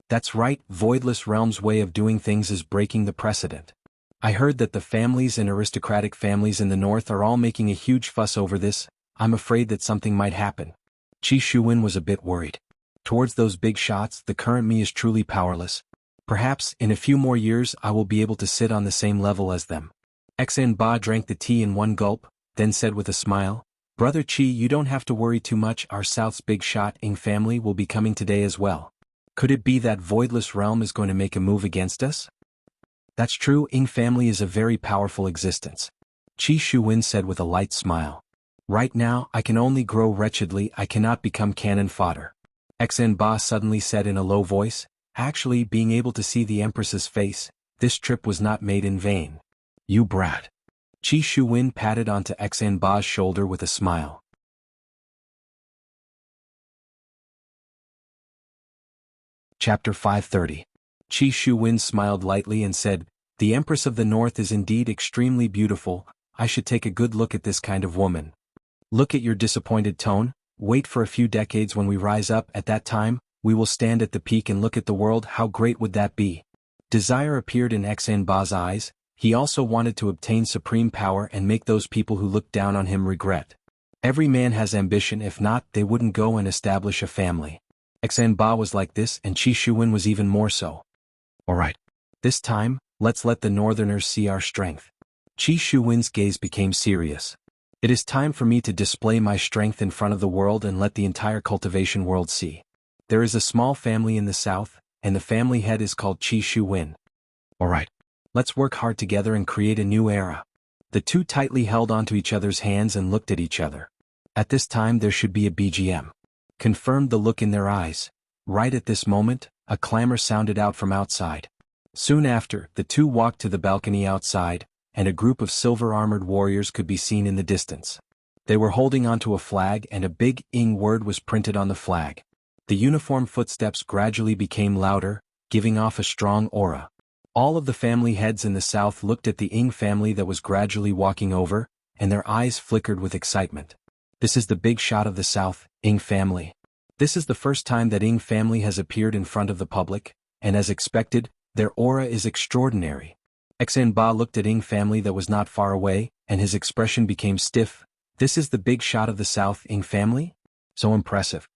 That's right, Voidless Realm's way of doing things is breaking the precedent. I heard that the families and aristocratic families in the north are all making a huge fuss over this. I'm afraid that something might happen. Qi Shuwen was a bit worried. Towards those big shots, the current me is truly powerless. Perhaps, in a few more years, I will be able to sit on the same level as them. Xanba drank the tea in one gulp, then said with a smile, Brother Qi, you don't have to worry too much. Our South's big shot Ing family will be coming today as well. Could it be that Voidless Realm is going to make a move against us? That's true, Ing family is a very powerful existence. Qi Shuwen said with a light smile. Right now, I can only grow wretchedly, I cannot become cannon fodder. Xanba suddenly said in a low voice, actually, being able to see the Empress's face, this trip was not made in vain. You brat. Qi Shuwen patted onto Xanba's shoulder with a smile. Chapter 530. Qi Shuwen smiled lightly and said, The Empress of the North is indeed extremely beautiful, I should take a good look at this kind of woman. Look at your disappointed tone, wait for a few decades when we rise up, at that time, we will stand at the peak and look at the world, how great would that be? Desire appeared in Xanba's eyes, he also wanted to obtain supreme power and make those people who looked down on him regret. Every man has ambition, if not, they wouldn't go and establish a family. Xanba was like this and Qi Shuwen was even more so. Alright. This time, let's let the Northerners see our strength. Qi Shuwen's gaze became serious. It is time for me to display my strength in front of the world and let the entire cultivation world see. There is a small family in the south, and the family head is called Qi Shuwen. Alright. Let's work hard together and create a new era. The two tightly held onto each other's hands and looked at each other. At this time there should be a BGM. Confirmed the look in their eyes. Right at this moment, a clamor sounded out from outside. Soon after, the two walked to the balcony outside, and a group of silver-armored warriors could be seen in the distance. They were holding onto a flag and a big Ing word was printed on the flag. The uniform footsteps gradually became louder, giving off a strong aura. All of the family heads in the south looked at the Ing family that was gradually walking over, and their eyes flickered with excitement. This is the big shot of the south, Ing family. This is the first time that Ing family has appeared in front of the public, and as expected, their aura is extraordinary. Xanba looked at Ing family that was not far away, and his expression became stiff. This is the big shot of the south, Ing family? So impressive.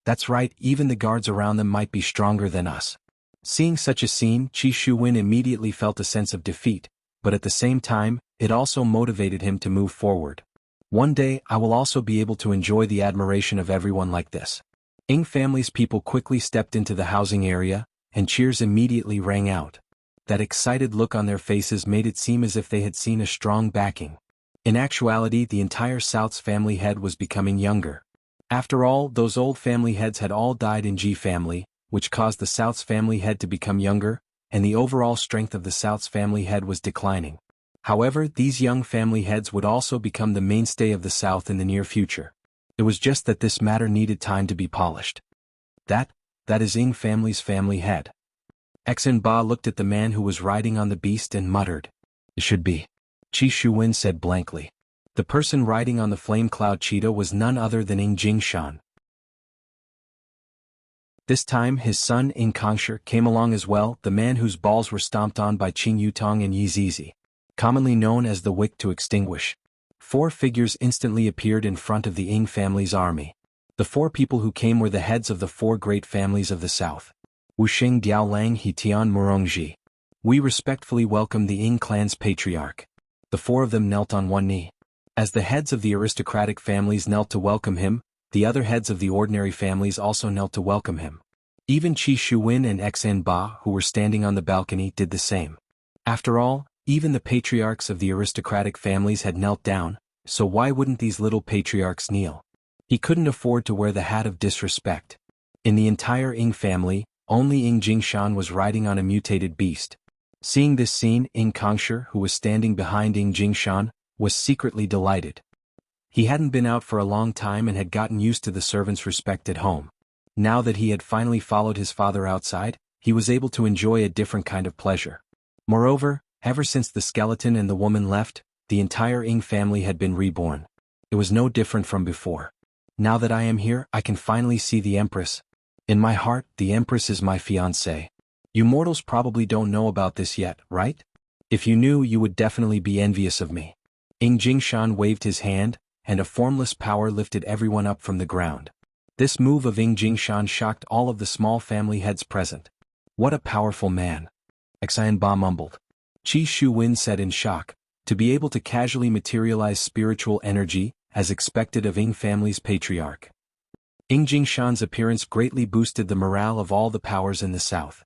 That's right, even the guards around them might be stronger than us. Seeing such a scene, Qi Shuwen immediately felt a sense of defeat, but at the same time, it also motivated him to move forward. One day, I will also be able to enjoy the admiration of everyone like this. Ing family's people quickly stepped into the housing area, and cheers immediately rang out. That excited look on their faces made it seem as if they had seen a strong backing. In actuality, the entire South's family head was becoming younger. After all, those old family heads had all died in Ji family, which caused the South's family head to become younger, and the overall strength of the South's family head was declining. However, these young family heads would also become the mainstay of the South in the near future. It was just that this matter needed time to be polished. That is Ying family's family head. Xen Ba looked at the man who was riding on the beast and muttered, "It should be." Qi Shuwen said blankly. The person riding on the flame cloud cheetah was none other than Ying Jingshan. This time his son Ying Kongsher came along as well, the man whose balls were stomped on by Qing Yutong and Yi Zizi, commonly known as the Wick to Extinguish. 4 figures instantly appeared in front of the Ying family's army. The 4 people who came were the heads of the 4 great families of the South. Wuxing Diaolang Hitian Murongji. We respectfully welcome the Ying clan's patriarch. The 4 of them knelt on one knee. As the heads of the aristocratic families knelt to welcome him, the other heads of the ordinary families also knelt to welcome him. Even Qi Shuwen and Xen Ba, who were standing on the balcony, did the same. After all, even the patriarchs of the aristocratic families had knelt down, so why wouldn't these little patriarchs kneel? He couldn't afford to wear the hat of disrespect. In the entire Ying family, only Ying Jingshan was riding on a mutated beast. Seeing this scene, Ying Kongsher, who was standing behind Ying Jingshan, was secretly delighted. He hadn't been out for a long time and had gotten used to the servants' respect at home. Now that he had finally followed his father outside, he was able to enjoy a different kind of pleasure. Moreover, ever since the skeleton and the woman left, the entire Ying family had been reborn. It was no different from before. Now that I am here, I can finally see the Empress. In my heart, the Empress is my fiancée. You mortals probably don't know about this yet, right? If you knew, you would definitely be envious of me. Ying Jingshan waved his hand, and a formless power lifted everyone up from the ground. This move of Ying Jingshan shocked all of the small family heads present. What a powerful man. Xan Ba mumbled. Qi Shuwen said in shock, to be able to casually materialize spiritual energy, as expected of Ying family's patriarch. Ying Jingshan's appearance greatly boosted the morale of all the powers in the south.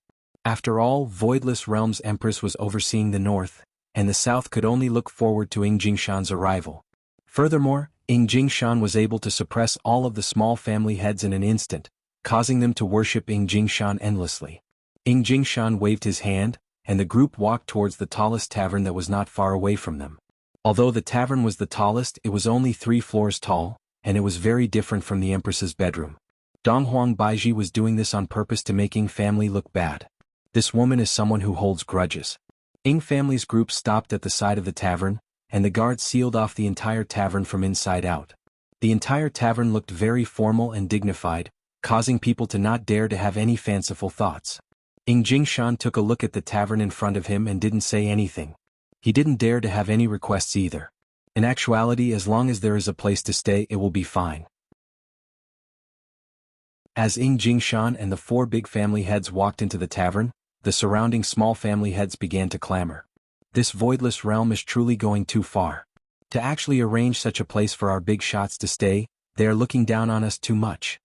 After all, Voidless Realm's Empress was overseeing the north, and the south could only look forward to Ying Jingshan's arrival. Furthermore, Ying Jingshan was able to suppress all of the small family heads in an instant, causing them to worship Ying Jingshan endlessly. Ying Jingshan waved his hand, and the group walked towards the tallest tavern that was not far away from them. Although the tavern was the tallest, it was only 3 floors tall, and it was very different from the Empress's bedroom. Donghuang Baiji was doing this on purpose to make Ying family look bad. This woman is someone who holds grudges. Ying family's group stopped at the side of the tavern, and the guards sealed off the entire tavern from inside out. The entire tavern looked very formal and dignified, causing people to not dare to have any fanciful thoughts. Ying Jingshan took a look at the tavern in front of him and didn't say anything. He didn't dare to have any requests either. In actuality, as long as there is a place to stay, it will be fine. As Ying Jingshan and the 4 big family heads walked into the tavern, the surrounding small family heads began to clamor. This voidless realm is truly going too far. To actually arrange such a place for our big shots to stay, they are looking down on us too much.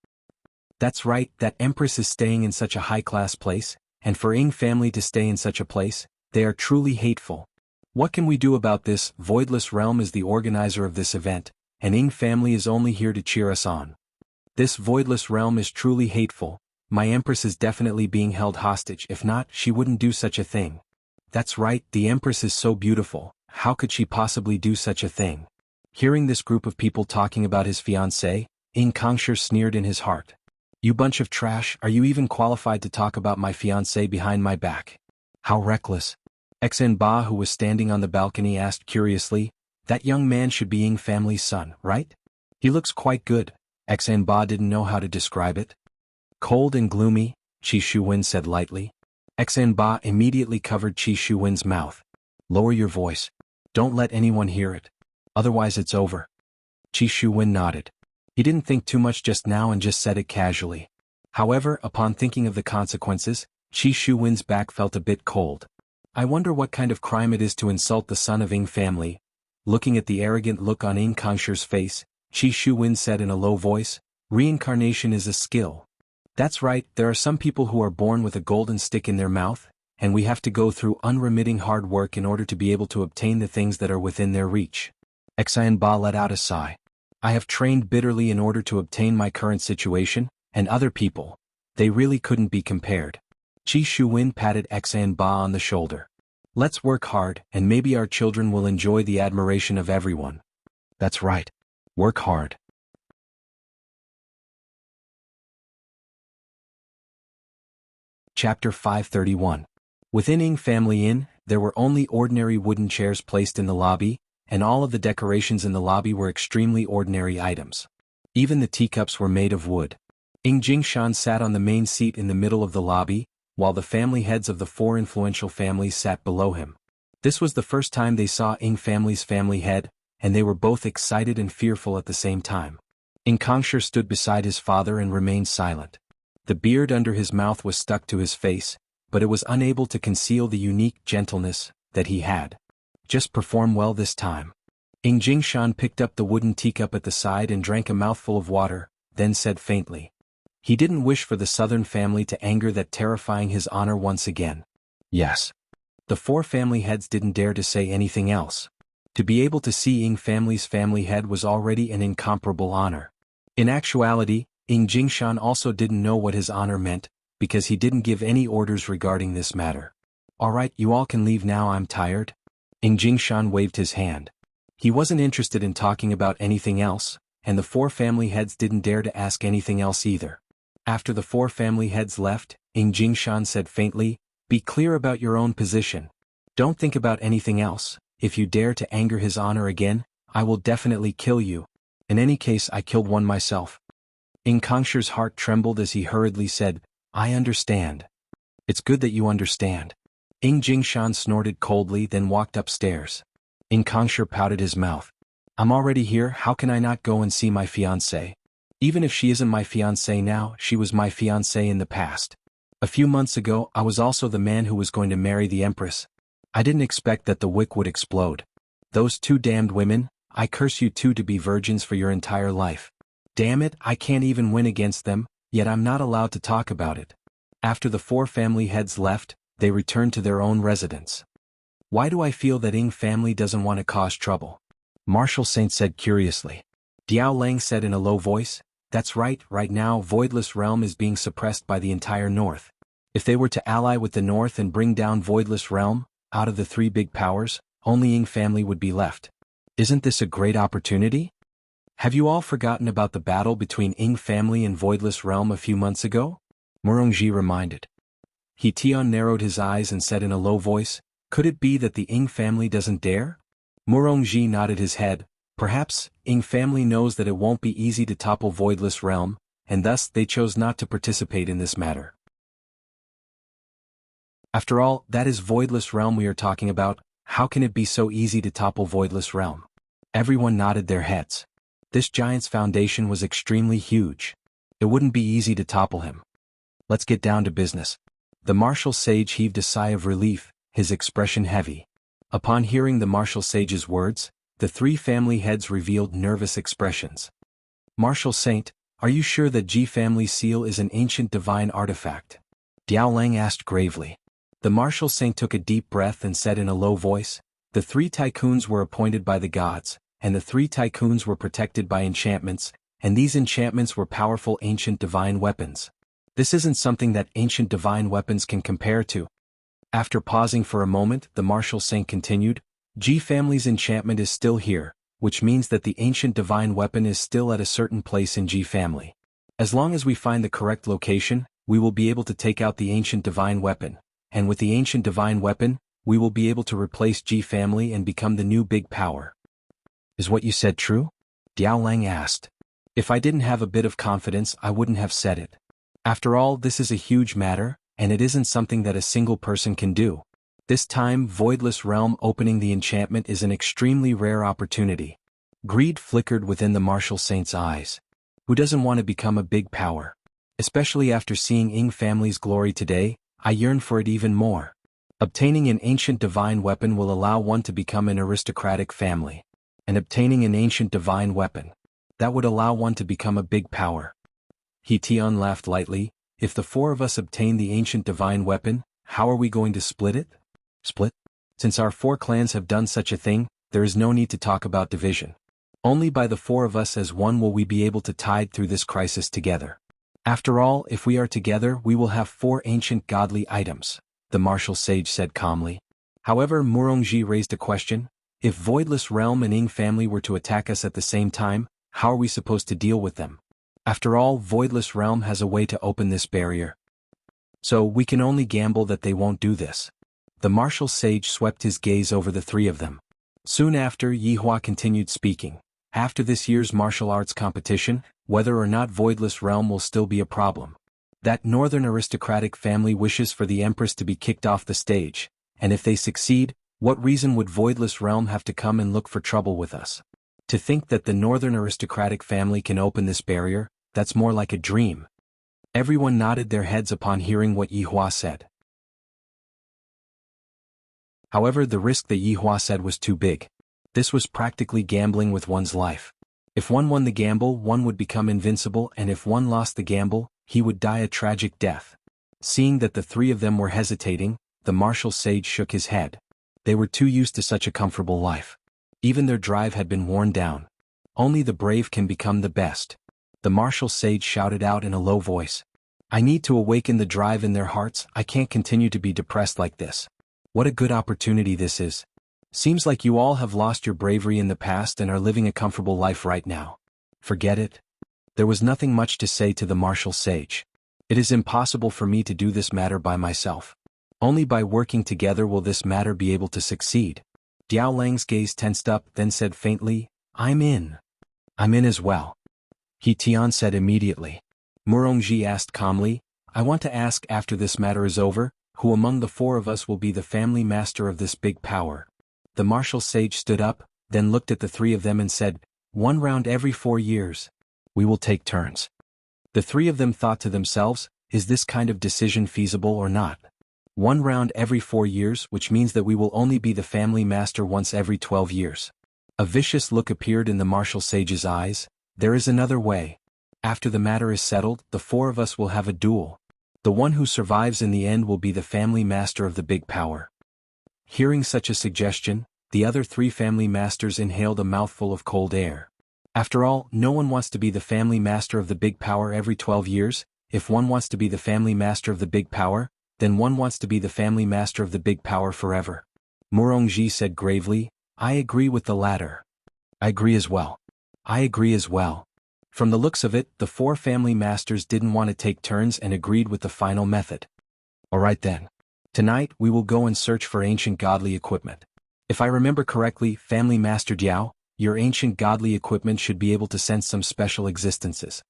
That's right, that Empress is staying in such a high-class place, and for Ying family to stay in such a place, they are truly hateful. What can we do about this? Voidless Realm is the organizer of this event, and Ying family is only here to cheer us on. This Voidless Realm is truly hateful. My Empress is definitely being held hostage. If not, she wouldn't do such a thing. That's right, the Empress is so beautiful. How could she possibly do such a thing? Hearing this group of people talking about his fiancée, Ying Kongsher sneered in his heart. You bunch of trash, are you even qualified to talk about my fiancée behind my back? How reckless. Xen Ba, who was standing on the balcony, asked curiously, that young man should be Ying family's son, right? He looks quite good. Xen Ba didn't know how to describe it. Cold and gloomy, Qi Shuwen said lightly. Xen Ba immediately covered Qi Shuwen's mouth. Lower your voice. Don't let anyone hear it. Otherwise it's over. Qi Shuwen nodded. He didn't think too much just now and just said it casually. However, upon thinking of the consequences, Qi Shuwen's back felt a bit cold. I wonder what kind of crime it is to insult the son of Ying family. Looking at the arrogant look on Ying Kongsher's face, Qi Shuwen said in a low voice, reincarnation is a skill. That's right, there are some people who are born with a golden stick in their mouth, and we have to go through unremitting hard work in order to be able to obtain the things that are within their reach. Xianba let out a sigh. I have trained bitterly in order to obtain my current situation, and other people. They really couldn't be compared. Qi Shuwen patted Xianba on the shoulder. Let's work hard, and maybe our children will enjoy the admiration of everyone. That's right. Work hard. Chapter 531. Within Ing Family Inn, there were only ordinary wooden chairs placed in the lobby, and all of the decorations in the lobby were extremely ordinary items. Even the teacups were made of wood. Ing Jingshan sat on the main seat in the middle of the lobby, while the family heads of the four influential families sat below him. This was the first time they saw Ing family's family head, and they were both excited and fearful at the same time. Ing Kongshi stood beside his father and remained silent. The beard under his mouth was stuck to his face, but it was unable to conceal the unique gentleness that he had. Just perform well this time. Ing Jingshan picked up the wooden teacup at the side and drank a mouthful of water, then said faintly. He didn't wish for the southern family to anger that terrifying his honor once again. Yes. The four family heads didn't dare to say anything else. To be able to see Ing family's family head was already an incomparable honor. In actuality, Ing Jingshan also didn't know what his honor meant, because he didn't give any orders regarding this matter. Alright, you all can leave now, I'm tired. Ing Jingshan waved his hand. He wasn't interested in talking about anything else, and the four family heads didn't dare to ask anything else either. After the four family heads left, Ing Jingshan said faintly, be clear about your own position. Don't think about anything else. If you dare to anger his honor again, I will definitely kill you. In any case, I killed one myself. Ing Kongshi's heart trembled as he hurriedly said, I understand. It's good that you understand. Ing Jingshan snorted coldly, then walked upstairs. Ing Kongshi pouted his mouth. I'm already here, how can I not go and see my fiancée? Even if she isn't my fiancée now, she was my fiancée in the past. A few months ago, I was also the man who was going to marry the Empress. I didn't expect that the wick would explode. Those two damned women, I curse you two to be virgins for your entire life. Damn it, I can't even win against them, yet I'm not allowed to talk about it. After the four family heads left, they returned to their own residence. Why do I feel that Ing family doesn't want to cause trouble? Marshal Saint said curiously. Diao Lang said in a low voice, that's right now Voidless Realm is being suppressed by the entire North. If they were to ally with the North and bring down Voidless Realm, out of the three big powers, only Ing family would be left. Isn't this a great opportunity? Have you all forgotten about the battle between Ing family and Voidless Realm a few months ago? Murongji reminded. He Tian narrowed his eyes and said in a low voice, could it be that the Ing family doesn't dare? Murongji nodded his head. Perhaps, Ing family knows that it won't be easy to topple Voidless Realm, and thus they chose not to participate in this matter. After all, that is Voidless Realm we are talking about. How can it be so easy to topple Voidless Realm? Everyone nodded their heads. This giant's foundation was extremely huge. It wouldn't be easy to topple him. Let's get down to business. The martial sage heaved a sigh of relief, his expression heavy. Upon hearing the martial sage's words, the three family heads revealed nervous expressions. Martial Saint, are you sure that Ji family seal is an ancient divine artifact? Diao Lang asked gravely. The martial saint took a deep breath and said in a low voice, the three tycoons were appointed by the gods, and the three tycoons were protected by enchantments, and these enchantments were powerful ancient divine weapons. This isn't something that ancient divine weapons can compare to. After pausing for a moment, the martial saint continued, Ji family's enchantment is still here, which means that the ancient divine weapon is still at a certain place in Ji family. As long as we find the correct location, we will be able to take out the ancient divine weapon, and with the ancient divine weapon, we will be able to replace Ji family and become the new big power. Is what you said true? Diao Lang asked. If I didn't have a bit of confidence, I wouldn't have said it. After all, this is a huge matter, and it isn't something that a single person can do. This time, Voidless Realm opening the enchantment is an extremely rare opportunity. Greed flickered within the martial saint's eyes. Who doesn't want to become a big power? Especially after seeing Ing family's glory today, I yearn for it even more. Obtaining an ancient divine weapon will allow one to become an aristocratic family. And obtaining an ancient divine weapon, that would allow one to become a big power. He Tian laughed lightly. If the four of us obtain the ancient divine weapon, how are we going to split it? Split? Since our four clans have done such a thing, there is no need to talk about division. Only by the four of us as one will we be able to tide through this crisis together. After all, if we are together we will have 4 ancient godly items, the martial sage said calmly. However, Murongji raised a question. If Voidless Realm and Ying family were to attack us at the same time, how are we supposed to deal with them? After all, Voidless Realm has a way to open this barrier. So we can only gamble that they won't do this. The martial sage swept his gaze over the 3 of them. Soon after, Yihua continued speaking. After this year's martial arts competition, whether or not Voidless Realm will still be a problem. That northern aristocratic family wishes for the Empress to be kicked off the stage, and if they succeed, what reason would Voidless Realm have to come and look for trouble with us? To think that the northern aristocratic family can open this barrier, that's more like a dream. Everyone nodded their heads upon hearing what Yihua said. However, the risk that Yihua said was too big. This was practically gambling with one's life. If one won the gamble, one would become invincible, and if one lost the gamble, he would die a tragic death. Seeing that the 3 of them were hesitating, the martial sage shook his head. They were too used to such a comfortable life. Even their drive had been worn down. Only the brave can become the best. The martial sage shouted out in a low voice. I need to awaken the drive in their hearts. I can't continue to be depressed like this. What a good opportunity this is. Seems like you all have lost your bravery in the past and are living a comfortable life right now. Forget it. There was nothing much to say to the martial sage. It is impossible for me to do this matter by myself. Only by working together will this matter be able to succeed. Diao Lang's gaze tensed up, then said faintly, I'm in. I'm in as well. He Tian said immediately. Murongji asked calmly, I want to ask after this matter is over, who among the 4 of us will be the family master of this big power? The martial sage stood up, then looked at the 3 of them and said, 1 round every 4 years. We will take turns. The 3 of them thought to themselves, is this kind of decision feasible or not? 1 round every 4 years, which means that we will only be the family master once every 12 years. A vicious look appeared in the martial sage's eyes. There is another way. After the matter is settled, the 4 of us will have a duel. The one who survives in the end will be the family master of the big power. Hearing such a suggestion, the other 3 family masters inhaled a mouthful of cold air. After all, no one wants to be the family master of the big power every 12 years. If one wants to be the family master of the big power, then one wants to be the family master of the big power forever. Murongji said gravely, I agree with the latter. I agree as well. I agree as well. From the looks of it, the 4 family masters didn't want to take turns and agreed with the final method. Alright then. Tonight we will go and search for ancient godly equipment. If I remember correctly, Family Master Diao, your ancient godly equipment should be able to sense some special existences.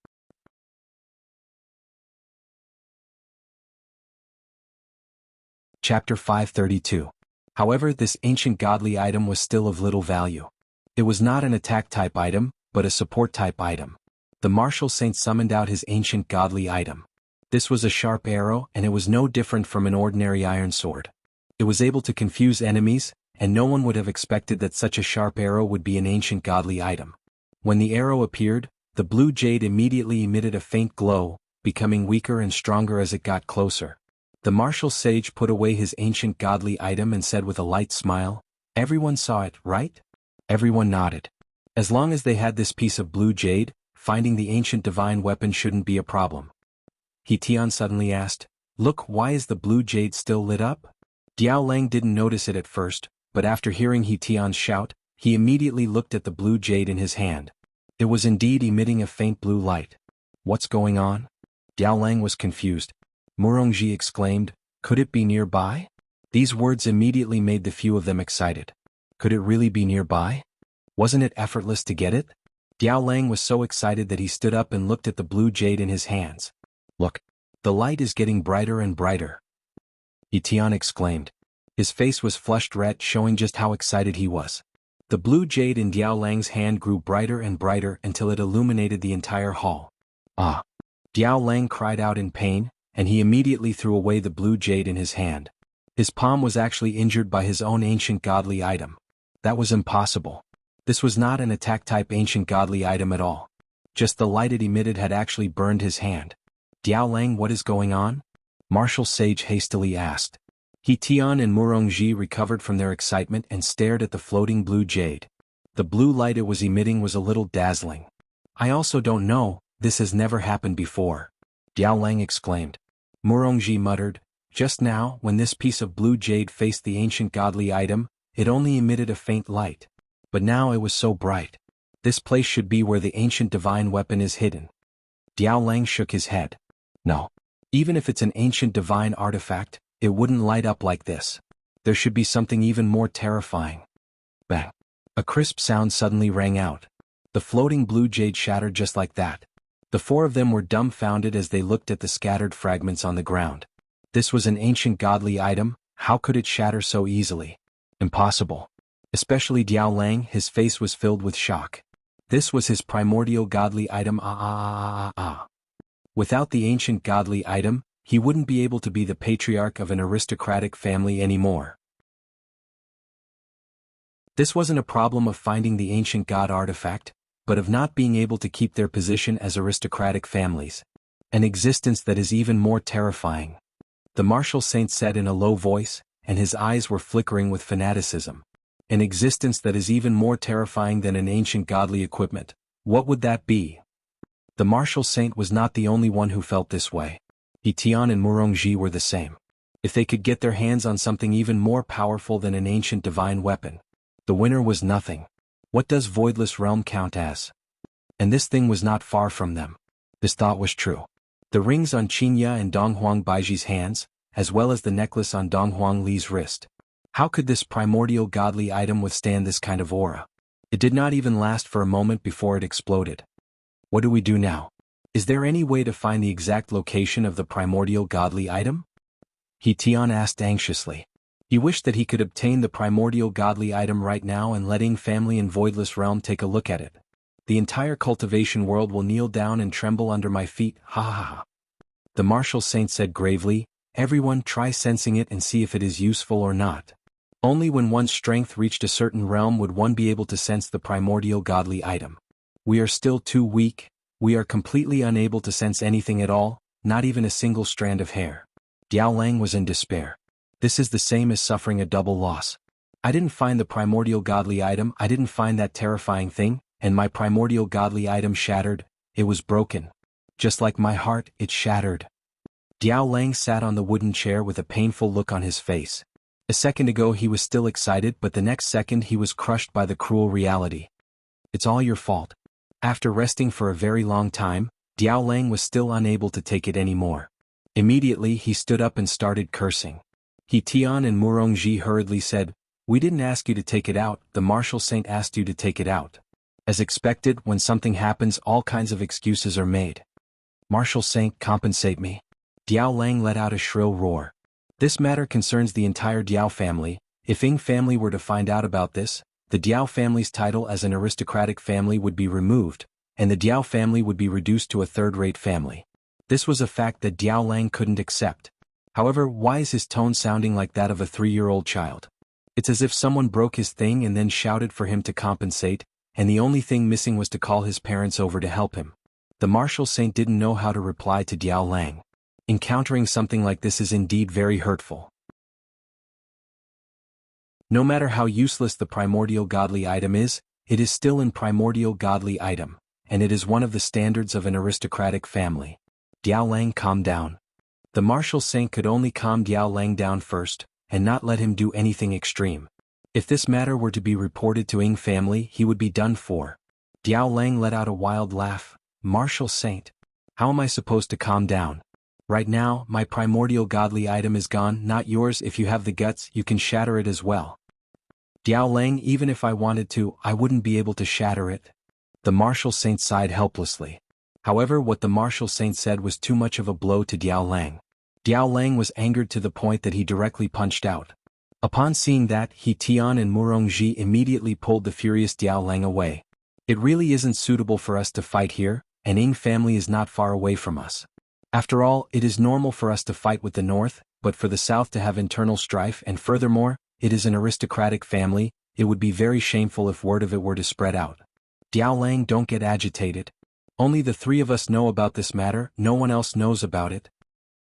Chapter 532. However, this ancient godly item was still of little value. It was not an attack-type item, but a support-type item. The martial saint summoned out his ancient godly item. This was a sharp arrow, and it was no different from an ordinary iron sword. It was able to confuse enemies, and no one would have expected that such a sharp arrow would be an ancient godly item. When the arrow appeared, the blue jade immediately emitted a faint glow, becoming weaker and stronger as it got closer. The martial sage put away his ancient godly item and said with a light smile, Everyone saw it, right? Everyone nodded. As long as they had this piece of blue jade, finding the ancient divine weapon shouldn't be a problem. He Tian suddenly asked, Look, why is the blue jade still lit up? Diao Lang didn't notice it at first, but after hearing He Tian's shout, he immediately looked at the blue jade in his hand. It was indeed emitting a faint blue light. What's going on? Diao Lang was confused. Murongji exclaimed, Could it be nearby? These words immediately made the few of them excited. Could it really be nearby? Wasn't it effortless to get it? Diao Lang was so excited that he stood up and looked at the blue jade in his hands. Look, the light is getting brighter and brighter. He Tian exclaimed. His face was flushed red, showing just how excited he was. The blue jade in Diao Lang's hand grew brighter and brighter until it illuminated the entire hall. Ah! Diao Lang cried out in pain, and he immediately threw away the blue jade in his hand. His palm was actually injured by his own ancient godly item. That was impossible. This was not an attack-type ancient godly item at all. Just the light it emitted had actually burned his hand. Diao Lang, what is going on? Martial Sage hastily asked. He Tian and Murongji recovered from their excitement and stared at the floating blue jade. The blue light it was emitting was a little dazzling. I also don't know, this has never happened before, Diao Lang exclaimed. Murongji muttered, just now, when this piece of blue jade faced the ancient godly item, it only emitted a faint light. But now it was so bright. This place should be where the ancient divine weapon is hidden. Diao Lang shook his head. No. Even if it's an ancient divine artifact, it wouldn't light up like this. There should be something even more terrifying. Bang. A crisp sound suddenly rang out. The floating blue jade shattered just like that. The four of them were dumbfounded as they looked at the scattered fragments on the ground. This was an ancient godly item, how could it shatter so easily? Impossible. Especially Diao Lang, his face was filled with shock. This was his primordial godly item. Without the ancient godly item, he wouldn't be able to be the patriarch of an aristocratic family anymore. This wasn't a problem of finding the ancient god artifact, but of not being able to keep their position as aristocratic families. An existence that is even more terrifying. The martial saint said in a low voice, and his eyes were flickering with fanaticism. An existence that is even more terrifying than an ancient godly equipment. What would that be? The martial saint was not the only one who felt this way. He Tian and Murongji were the same. If they could get their hands on something even more powerful than an ancient divine weapon, the winner was nothing. What does Voidless Realm count as? And this thing was not far from them. This thought was true. The rings on Qingya and Donghuang Baiji's hands, as well as the necklace on Donghuang Li's wrist. How could this primordial godly item withstand this kind of aura? It did not even last for a moment before it exploded. What do we do now? Is there any way to find the exact location of the primordial godly item? He Tian asked anxiously. He wished that he could obtain the primordial godly item right now and let Ying family and Voidless Realm take a look at it. The entire cultivation world will kneel down and tremble under my feet, ha ha ha. The martial saint said gravely, everyone try sensing it and see if it is useful or not. Only when one's strength reached a certain realm would one be able to sense the primordial godly item. We are still too weak, we are completely unable to sense anything at all, not even a single strand of hair. Diao Lang was in despair. This is the same as suffering a double loss. I didn't find the primordial godly item, I didn't find that terrifying thing, and my primordial godly item shattered, it was broken. Just like my heart, it shattered. Diao Lang sat on the wooden chair with a painful look on his face. A second ago he was still excited, but the next second he was crushed by the cruel reality. It's all your fault. After resting for a very long time, Diao Lang was still unable to take it anymore. Immediately he stood up and started cursing. He Tian and Murongji hurriedly said, we didn't ask you to take it out, the martial saint asked you to take it out. As expected, when something happens all kinds of excuses are made. Martial saint, compensate me. Diao Lang let out a shrill roar. This matter concerns the entire Diao family. If Ying family were to find out about this, the Diao family's title as an aristocratic family would be removed, and the Diao family would be reduced to a third-rate family. This was a fact that Diao Lang couldn't accept. However, why is his tone sounding like that of a 3-year-old child? It's as if someone broke his thing and then shouted for him to compensate, and the only thing missing was to call his parents over to help him. The martial saint didn't know how to reply to Diao Lang. Encountering something like this is indeed very hurtful. No matter how useless the primordial godly item is, it is still an primordial godly item, and it is one of the standards of an aristocratic family. Diao Lang calmed down. The martial saint could only calm Diao Lang down first, and not let him do anything extreme. If this matter were to be reported to Ying family, he would be done for. Diao Lang let out a wild laugh. Martial saint. How am I supposed to calm down? Right now, my primordial godly item is gone, not yours. If you have the guts, you can shatter it as well. Diao Lang, even if I wanted to, I wouldn't be able to shatter it. The martial saint sighed helplessly. However, what the martial saint said was too much of a blow to Diao Lang. Diao Lang was angered to the point that he directly punched out. Upon seeing that, He Tian and Murongji immediately pulled the furious Diao Lang away. It really isn't suitable for us to fight here, and Ying family is not far away from us. After all, it is normal for us to fight with the north, but for the south to have internal strife, and furthermore, it is an aristocratic family, it would be very shameful if word of it were to spread out. Diao Lang, don't get agitated. Only the three of us know about this matter, no one else knows about it.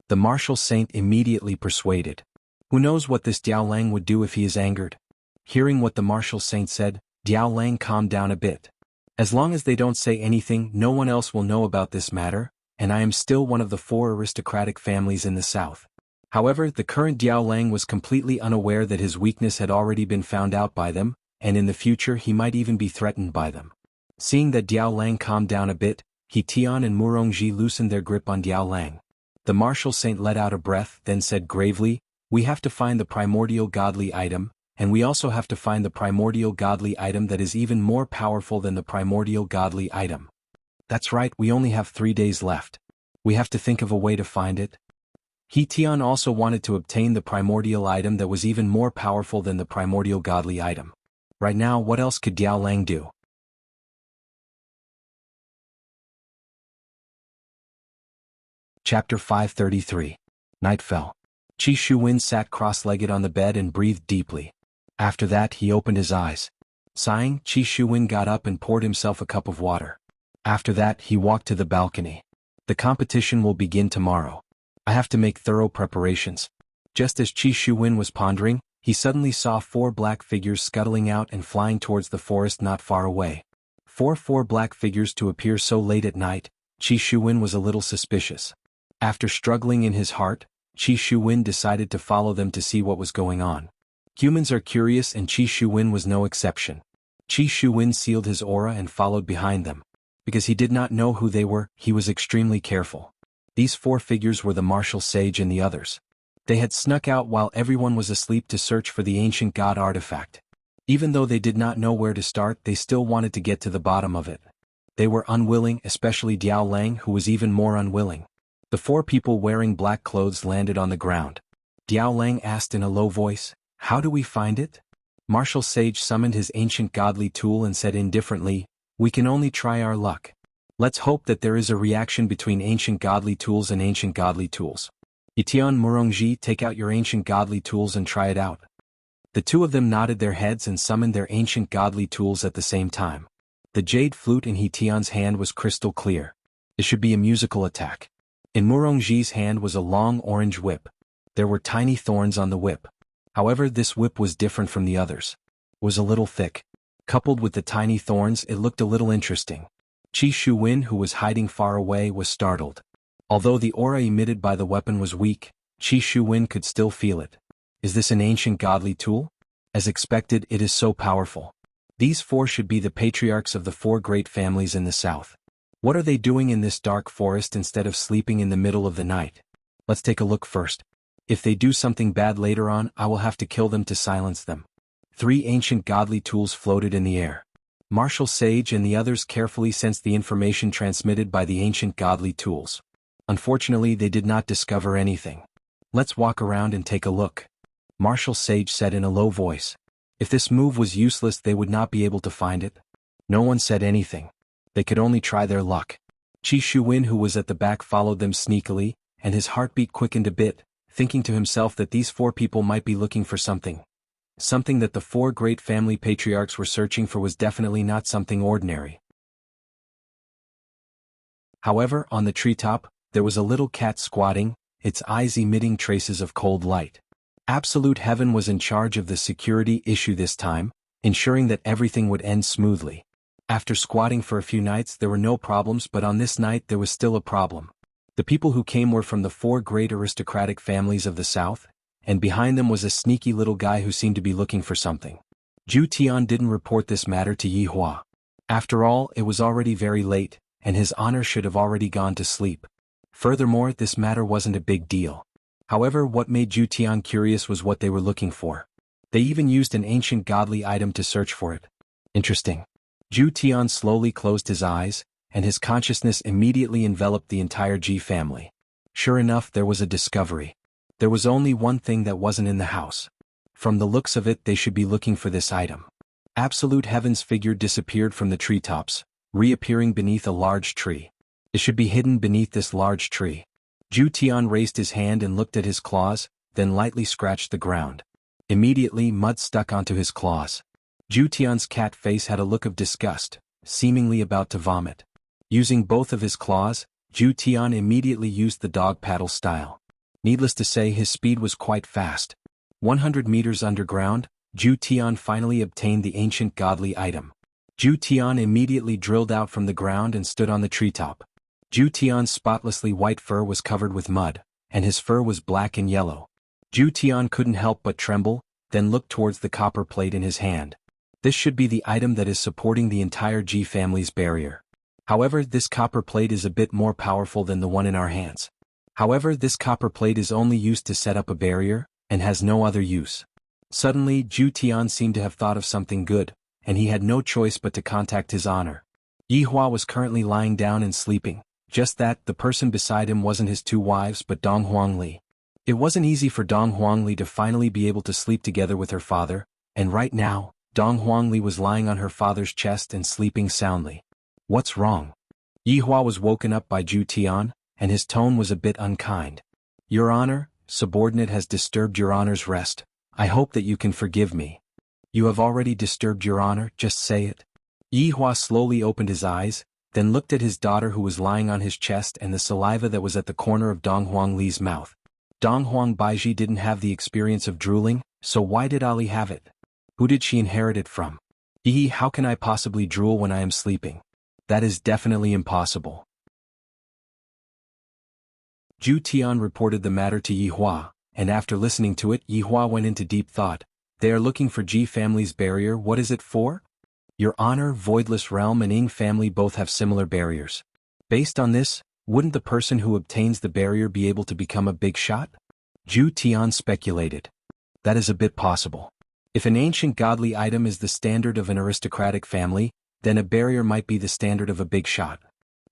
The martial saint immediately persuaded. Who knows what this Diao Lang would do if he is angered? Hearing what the martial saint said, Diao Lang calmed down a bit. As long as they don't say anything, no one else will know about this matter, and I am still one of the 4 aristocratic families in the south. However, the current Diao Lang was completely unaware that his weakness had already been found out by them, and in the future he might even be threatened by them. Seeing that Diao Lang calmed down a bit, He Tian and Murongji loosened their grip on Diao Lang. The martial saint let out a breath, then said gravely, "We have to find the primordial godly item, and we also have to find the primordial godly item that is even more powerful than the primordial godly item." That's right, we only have 3 days left. We have to think of a way to find it. He Tian also wanted to obtain the primordial item that was even more powerful than the primordial godly item. Right now, what else could Diao Lang do? Chapter 533. Night fell. Qi Shuwen sat cross-legged on the bed and breathed deeply. After that he opened his eyes. Sighing, Qi Shuwen got up and poured himself a cup of water. After that he walked to the balcony. The competition will begin tomorrow. I have to make thorough preparations. Just as Qi Shuwen was pondering, he suddenly saw 4 black figures scuttling out and flying towards the forest not far away. Four black figures to appear so late at night, Qi Shuwen was a little suspicious. After struggling in his heart, Qi Shuwen decided to follow them to see what was going on. Humans are curious and Qi Shuwen was no exception. Qi Shuwen sealed his aura and followed behind them. Because he did not know who they were, he was extremely careful. These 4 figures were the martial sage and the others. They had snuck out while everyone was asleep to search for the ancient god artifact. Even though they did not know where to start, they still wanted to get to the bottom of it. They were unwilling, especially Diao Lang, who was even more unwilling. The 4 people wearing black clothes landed on the ground. Diao Lang asked in a low voice, "How do we find it?" Martial Sage summoned his ancient godly tool and said indifferently, "We can only try our luck. Let's hope that there is a reaction between ancient godly tools and ancient godly tools. Yitian Murongji, take out your ancient godly tools and try it out." The 2 of them nodded their heads and summoned their ancient godly tools at the same time. The jade flute in Hitian's hand was crystal clear. It should be a musical attack. In Murongji's hand was a long orange whip. There were tiny thorns on the whip. However, this whip was different from the others. It was a little thick. Coupled with the tiny thorns, it looked a little interesting. Qi Shuwen, who was hiding far away, was startled. Although the aura emitted by the weapon was weak, Qi Shuwen could still feel it. Is this an ancient godly tool? As expected, it is so powerful. These 4 should be the patriarchs of the 4 great families in the south. What are they doing in this dark forest instead of sleeping in the middle of the night? Let's take a look first. If they do something bad later on, I will have to kill them to silence them. 3 ancient godly tools floated in the air. Martial Sage and the others carefully sensed the information transmitted by the ancient godly tools. Unfortunately, they did not discover anything. "Let's walk around and take a look," Martial Sage said in a low voice. If this move was useless, they would not be able to find it. No one said anything. They could only try their luck. Qi Shuwen, who was at the back, followed them sneakily, and his heartbeat quickened a bit, thinking to himself that these 4 people might be looking for something. Something that the 4 great family patriarchs were searching for was definitely not something ordinary. However, on the treetop, there was a little cat squatting, its eyes emitting traces of cold light. Absolute Heaven was in charge of the security issue this time, ensuring that everything would end smoothly. After squatting for a few nights, there were no problems, but on this night there was still a problem. The people who came were from the 4 great aristocratic families of the south, and behind them was a sneaky little guy who seemed to be looking for something. Zhu Tian didn't report this matter to Yi Hua. After all, it was already very late, and his honor should have already gone to sleep. Furthermore, this matter wasn't a big deal. However, what made Zhu Tian curious was what they were looking for. They even used an ancient godly item to search for it. Interesting. Zhu Tian slowly closed his eyes, and his consciousness immediately enveloped the entire Ji family. Sure enough, there was a discovery. There was only one thing that wasn't in the house. From the looks of it, they should be looking for this item. Absolute Heaven's figure disappeared from the treetops, reappearing beneath a large tree. It should be hidden beneath this large tree. Zhu Tian raised his hand and looked at his claws, then lightly scratched the ground. Immediately, mud stuck onto his claws. Zhu Tian's cat face had a look of disgust, seemingly about to vomit. Using both of his claws, Zhu Tian immediately used the dog paddle style. Needless to say, his speed was quite fast. 100 meters underground, Zhu Tian finally obtained the ancient godly item. Zhu Tian immediately drilled out from the ground and stood on the treetop. Zhu Tian's spotlessly white fur was covered with mud, and his fur was black and yellow. Zhu Tian couldn't help but tremble, then looked towards the copper plate in his hand. This should be the item that is supporting the entire Ji family's barrier. However, this copper plate is a bit more powerful than the one in our hands. However, this copper plate is only used to set up a barrier, and has no other use. Suddenly, Zhu Tian seemed to have thought of something good, and he had no choice but to contact his honor. Yi Hua was currently lying down and sleeping. Just that, the person beside him wasn't his two wives but Dong Huangli. It wasn't easy for Dong Huangli to finally be able to sleep together with her father, and right now, Dong Huangli was lying on her father's chest and sleeping soundly. What's wrong? Yi Hua was woken up by Zhu Tian, and his tone was a bit unkind. Your Honor, subordinate has disturbed your Honor's rest. I hope that you can forgive me. You have already disturbed your Honor, just say it. Yi Hua slowly opened his eyes, then looked at his daughter who was lying on his chest and the saliva that was at the corner of Dong Huangli's mouth. Dong Huang Baiji didn't have the experience of drooling, so why did Ali have it? Who did she inherit it from? How can I possibly drool when I am sleeping? That is definitely impossible. Zhu Tian reported the matter to Yi Hua, and after listening to it, Yi Hua went into deep thought. They are looking for Ji family's barrier. What is it for? Your Honor, Voidless Realm and Ying family both have similar barriers. Based on this, wouldn't the person who obtains the barrier be able to become a big shot? Zhu Tian speculated. That is a bit possible. If an ancient godly item is the standard of an aristocratic family, then a barrier might be the standard of a big shot.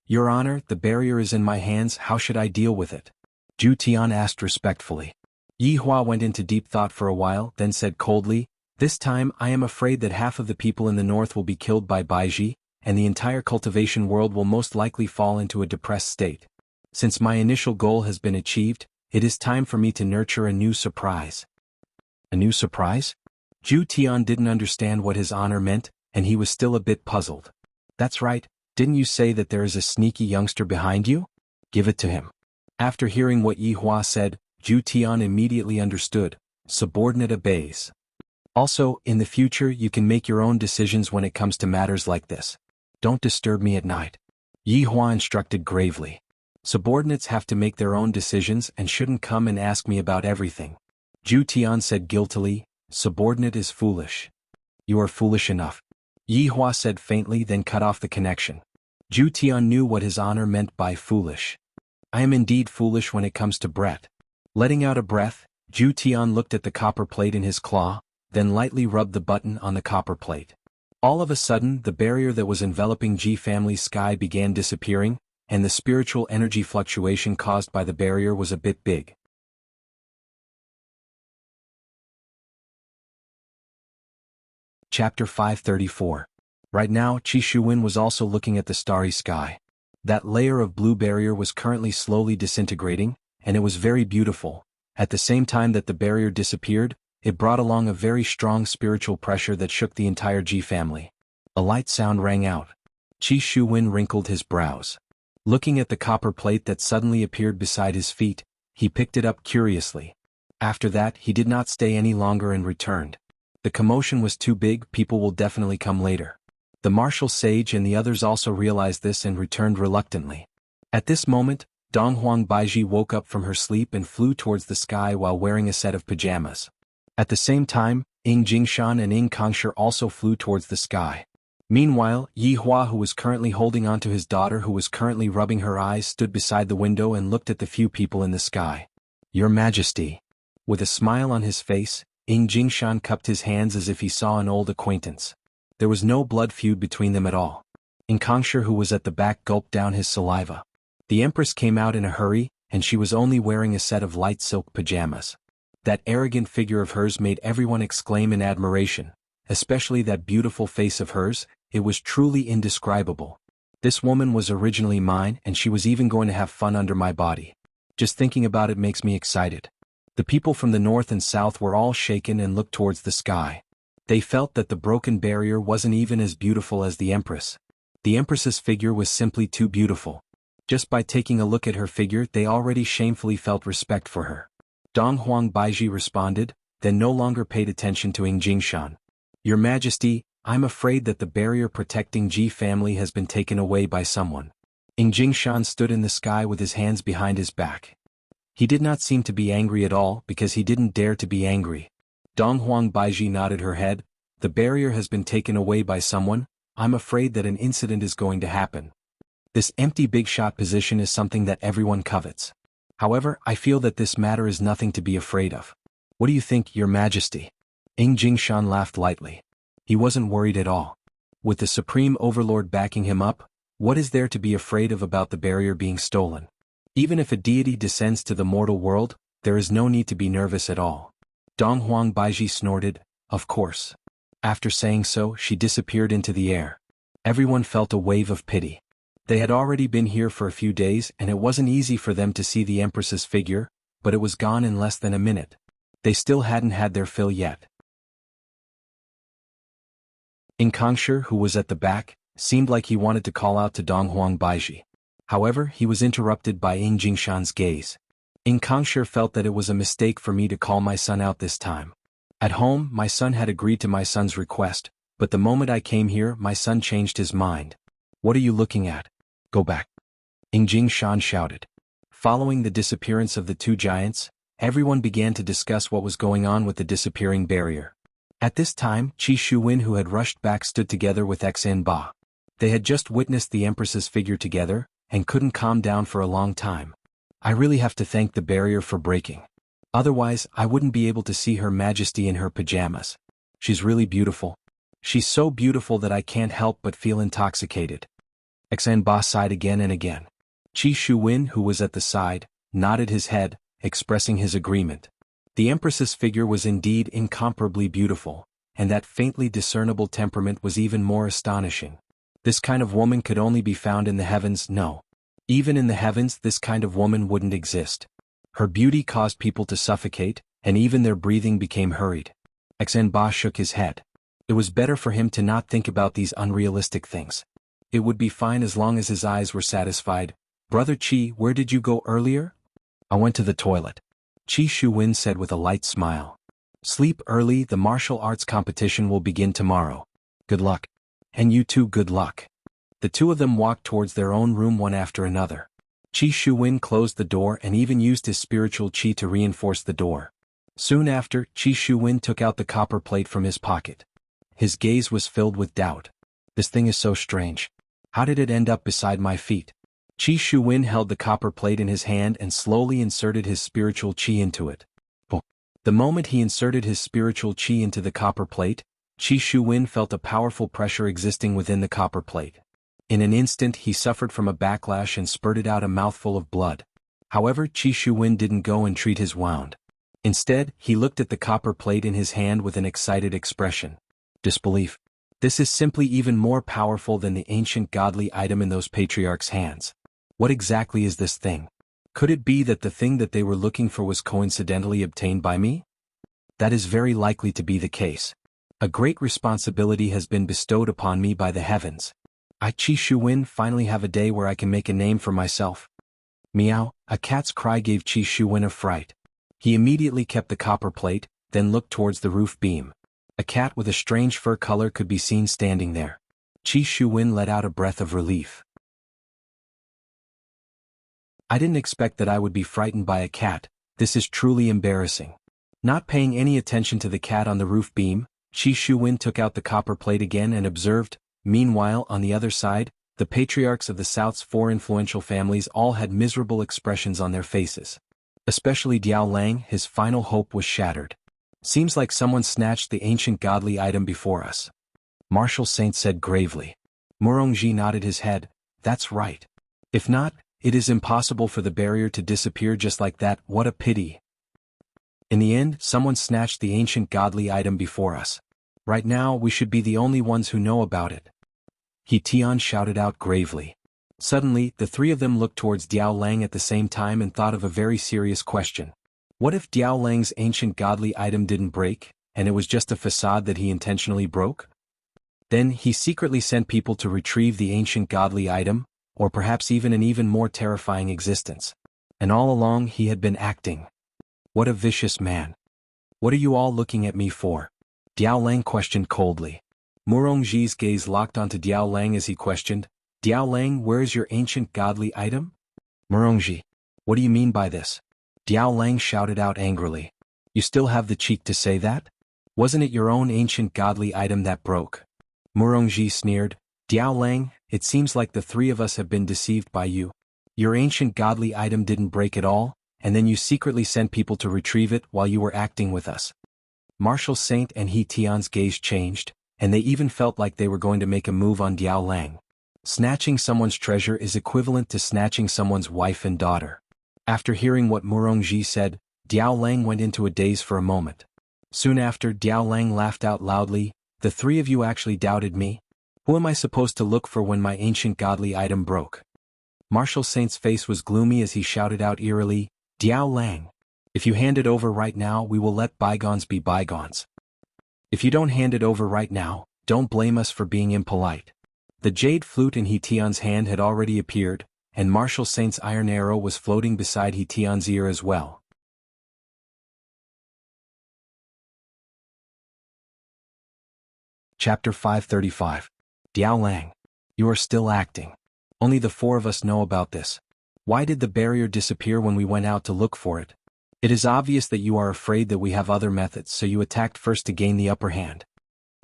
Your Honor, the barrier is in my hands. How should I deal with it? Zhu Tian asked respectfully. Yi Hua went into deep thought for a while, then said coldly, this time I am afraid that half of the people in the north will be killed by Baiji, and the entire cultivation world will most likely fall into a depressed state. Since my initial goal has been achieved, it is time for me to nurture a new surprise. A new surprise? Zhu Tian didn't understand what his honor meant, and he was still a bit puzzled. That's right, didn't you say that there is a sneaky youngster behind you? Give it to him. After hearing what Yi Hua said, Zhu Tian immediately understood. Subordinate obeys. Also, in the future you can make your own decisions when it comes to matters like this. Don't disturb me at night. Yi Hua instructed gravely. Subordinates have to make their own decisions and shouldn't come and ask me about everything. Zhu Tian said guiltily, subordinate is foolish. You are foolish enough. Yi Hua said faintly, then cut off the connection. Zhu Tian knew what his honor meant by foolish. I am indeed foolish when it comes to Brett. Letting out a breath, Zhu Tian looked at the copper plate in his claw, then lightly rubbed the button on the copper plate. All of a sudden, the barrier that was enveloping Ji family's sky began disappearing, and the spiritual energy fluctuation caused by the barrier was a bit big. Chapter 534. Right now, Qi Shuwen was also looking at the starry sky. That layer of blue barrier was currently slowly disintegrating, and it was very beautiful. At the same time that the barrier disappeared, it brought along a very strong spiritual pressure that shook the entire Ji family. A light sound rang out. Qi Shuwen wrinkled his brows. Looking at the copper plate that suddenly appeared beside his feet, he picked it up curiously. After that, he did not stay any longer and returned. The commotion was too big, people will definitely come later. The martial sage and the others also realized this and returned reluctantly. At this moment, Dong Huang Baiji woke up from her sleep and flew towards the sky while wearing a set of pajamas. At the same time, Ying Jingshan and Ying Kangshi also flew towards the sky. Meanwhile, Yi Hua, who was currently holding on to his daughter who was currently rubbing her eyes, stood beside the window and looked at the few people in the sky. Your Majesty. With a smile on his face, Ying Jingshan cupped his hands as if he saw an old acquaintance. There was no blood feud between them at all. Ying Kangshi, who was at the back, gulped down his saliva. The Empress came out in a hurry, and she was only wearing a set of light silk pajamas. That arrogant figure of hers made everyone exclaim in admiration, especially that beautiful face of hers. It was truly indescribable. This woman was originally mine, and she was even going to have fun under my body. Just thinking about it makes me excited. The people from the north and south were all shaken and looked towards the sky. They felt that the broken barrier wasn't even as beautiful as the Empress. The Empress's figure was simply too beautiful. Just by taking a look at her figure, they already shamefully felt respect for her. Dong Huang Baiji responded, then no longer paid attention to Jingshan. Your Majesty, I'm afraid that the barrier protecting Ji family has been taken away by someone. Jingshan stood in the sky with his hands behind his back. He did not seem to be angry at all because he didn't dare to be angry. Donghuang Baiji nodded her head. The barrier has been taken away by someone. I'm afraid that an incident is going to happen. This empty big shot position is something that everyone covets. However, I feel that this matter is nothing to be afraid of. What do you think, Your Majesty? Jingshan laughed lightly. He wasn't worried at all. With the Supreme Overlord backing him up, what is there to be afraid of about the barrier being stolen? Even if a deity descends to the mortal world, there is no need to be nervous at all. Donghuang Baiji snorted, of course. After saying so, she disappeared into the air. Everyone felt a wave of pity. They had already been here for a few days and it wasn't easy for them to see the Empress's figure, but it was gone in less than a minute. They still hadn't had their fill yet. Kangshi, who was at the back, seemed like he wanted to call out to Donghuang Baiji. However, he was interrupted by Jingshan's gaze. Kangshi felt that it was a mistake for me to call my son out this time. At home, my son had agreed to my son's request, but the moment I came here, my son changed his mind. What are you looking at? Go back. Jingshan shouted. Following the disappearance of the two giants, everyone began to discuss what was going on with the disappearing barrier. At this time, Qi Shuwen, who had rushed back, stood together with Xen Ba. They had just witnessed the Empress's figure together, and couldn't calm down for a long time. I really have to thank the barrier for breaking. Otherwise, I wouldn't be able to see Her Majesty in her pajamas. She's really beautiful. She's so beautiful that I can't help but feel intoxicated. Xen Ba sighed again and again. Qi Shuwen, who was at the side, nodded his head, expressing his agreement. The Empress's figure was indeed incomparably beautiful, and that faintly discernible temperament was even more astonishing. This kind of woman could only be found in the heavens. No. Even in the heavens, this kind of woman wouldn't exist. Her beauty caused people to suffocate, and even their breathing became hurried. Xen Ba shook his head. It was better for him to not think about these unrealistic things. It would be fine as long as his eyes were satisfied. Brother Qi, where did you go earlier? I went to the toilet. Qi Shuwen said with a light smile. Sleep early, the martial arts competition will begin tomorrow. Good luck. And you too, good luck. The two of them walked towards their own room one after another. Qi Shuwen closed the door and even used his spiritual qi to reinforce the door. Soon after, Qi Shuwen took out the copper plate from his pocket. His gaze was filled with doubt. This thing is so strange. How did it end up beside my feet? Qi Shuwen held the copper plate in his hand and slowly inserted his spiritual qi into it. The moment he inserted his spiritual qi into the copper plate, Qi Shuwen felt a powerful pressure existing within the copper plate. In an instant he suffered from a backlash and spurted out a mouthful of blood. However, Qi Shuwen didn't go and treat his wound. Instead, he looked at the copper plate in his hand with an excited expression. Disbelief. This is simply even more powerful than the ancient godly item in those patriarchs' hands. What exactly is this thing? Could it be that the thing that they were looking for was coincidentally obtained by me? That is very likely to be the case. A great responsibility has been bestowed upon me by the heavens. I, Qi Shuwen, finally have a day where I can make a name for myself. Meow, a cat's cry gave Qi Shuwen a fright. He immediately kept the copper plate, then looked towards the roof beam. A cat with a strange fur color could be seen standing there. Qi Shuwen let out a breath of relief. I didn't expect that I would be frightened by a cat. This is truly embarrassing. Not paying any attention to the cat on the roof beam, Qi Shuwen took out the copper plate again and observed. Meanwhile, on the other side, the patriarchs of the South's 4 influential families all had miserable expressions on their faces. Especially Diao Lang, his final hope was shattered. Seems like someone snatched the ancient godly item before us. Martial Saint said gravely. Murongji nodded his head. That's right. If not, it is impossible for the barrier to disappear just like that. What a pity. In the end, someone snatched the ancient godly item before us. Right now, we should be the only ones who know about it. He Tian shouted out gravely. Suddenly, the three of them looked towards Diao Lang at the same time and thought of a very serious question. What if Diao Lang's ancient godly item didn't break, and it was just a facade that he intentionally broke? Then he secretly sent people to retrieve the ancient godly item, or perhaps even an even more terrifying existence. And all along he had been acting. What a vicious man. What are you all looking at me for? Diao Lang questioned coldly. Murongji's gaze locked onto Diao Lang as he questioned, Diao Lang, where is your ancient godly item? Murongji, what do you mean by this? Diao Lang shouted out angrily. You still have the cheek to say that? Wasn't it your own ancient godly item that broke? Murongji sneered, Diao Lang, it seems like the three of us have been deceived by you. Your ancient godly item didn't break at all, and then you secretly sent people to retrieve it while you were acting with us. Marshal Saint and He Tian's gaze changed, and they even felt like they were going to make a move on Diao Lang. Snatching someone's treasure is equivalent to snatching someone's wife and daughter. After hearing what Murongji said, Diao Lang went into a daze for a moment. Soon after, Diao Lang laughed out loudly, the three of you actually doubted me? Who am I supposed to look for when my ancient godly item broke? Marshal Saint's face was gloomy as he shouted out eerily, Diao Lang, if you hand it over right now, we will let bygones be bygones. If you don't hand it over right now, don't blame us for being impolite. The jade flute in He Tian's hand had already appeared, and Marshal Saint's iron arrow was floating beside He Tian's ear as well. Chapter 535. Diao Lang. You are still acting. Only the four of us know about this. Why did the barrier disappear when we went out to look for it? It is obvious that you are afraid that we have other methods, so you attacked first to gain the upper hand.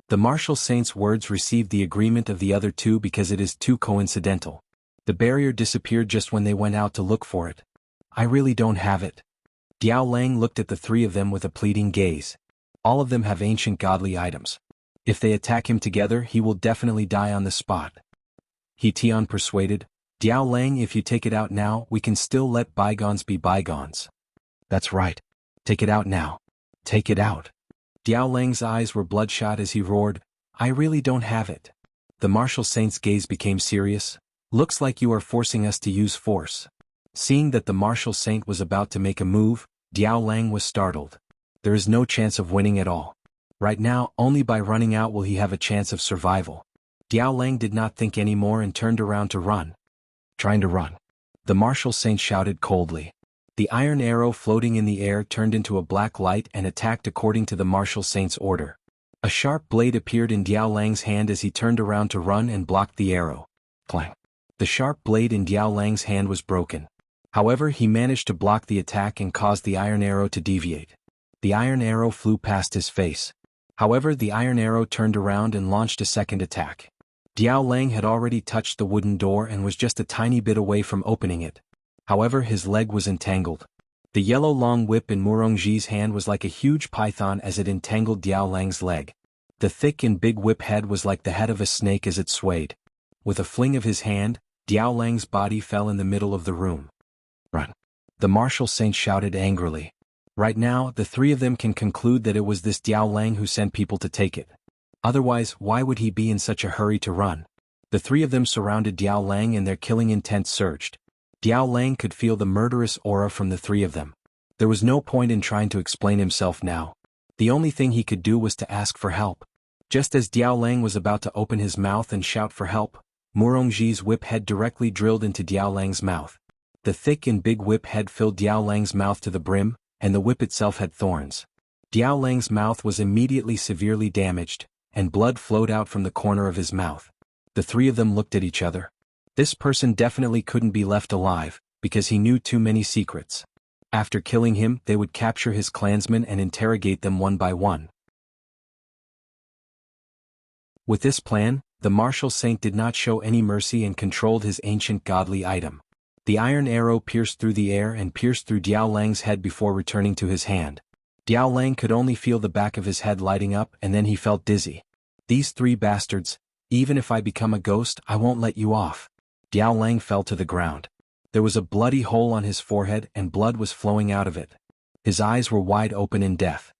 The Marshal Saint's words received the agreement of the other two because it is too coincidental. The barrier disappeared just when they went out to look for it. I really don't have it. Diao Lang looked at the three of them with a pleading gaze. All of them have ancient godly items. If they attack him together, he will definitely die on the spot. He Tian persuaded, Diao Lang, if you take it out now, we can still let bygones be bygones. That's right. Take it out now. Take it out. Diao Lang's eyes were bloodshot as he roared, I really don't have it. The Marshal Saint's gaze became serious. Looks like you are forcing us to use force. Seeing that the Marshal Saint was about to make a move, Diao Lang was startled. There is no chance of winning at all. Right now, only by running out will he have a chance of survival. Diao Lang did not think anymore and turned around to run. Trying to run. The Marshal Saint shouted coldly. The iron arrow floating in the air turned into a black light and attacked according to the Marshal Saint's order. A sharp blade appeared in Diao Lang's hand as he turned around to run and blocked the arrow. Clang. The sharp blade in Diao Lang's hand was broken. However, he managed to block the attack and caused the iron arrow to deviate. The iron arrow flew past his face. However, the iron arrow turned around and launched a second attack. Diao Lang had already touched the wooden door and was just a tiny bit away from opening it. However, his leg was entangled. The yellow long whip in Murongji's hand was like a huge python as it entangled Diao Lang's leg. The thick and big whip head was like the head of a snake as it swayed. With a fling of his hand, Diao Lang's body fell in the middle of the room. Run. The Marshal Saint shouted angrily. Right now, the three of them can conclude that it was this Diao Lang who sent people to take it. Otherwise, why would he be in such a hurry to run? The three of them surrounded Diao Lang and their killing intent surged. Diao Lang could feel the murderous aura from the three of them. There was no point in trying to explain himself now. The only thing he could do was to ask for help. Just as Diao Lang was about to open his mouth and shout for help, Murongji's whip head directly drilled into Diao Lang's mouth. The thick and big whip head filled Diao Lang's mouth to the brim, and the whip itself had thorns. Diao Lang's mouth was immediately severely damaged, and blood flowed out from the corner of his mouth. The three of them looked at each other. This person definitely couldn't be left alive, because he knew too many secrets. After killing him, they would capture his clansmen and interrogate them one by one. With this plan, the Marshal Saint did not show any mercy and controlled his ancient godly item. The iron arrow pierced through the air and pierced through Diao Lang's head before returning to his hand. Diao Lang could only feel the back of his head lighting up and then he felt dizzy. These three bastards, even if I become a ghost, I won't let you off. Diao Lang fell to the ground. There was a bloody hole on his forehead and blood was flowing out of it. His eyes were wide open in death.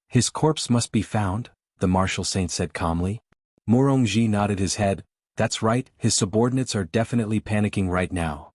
His corpse must be found, the Marshal Saint said calmly. Murongji nodded his head. That's right, his subordinates are definitely panicking right now.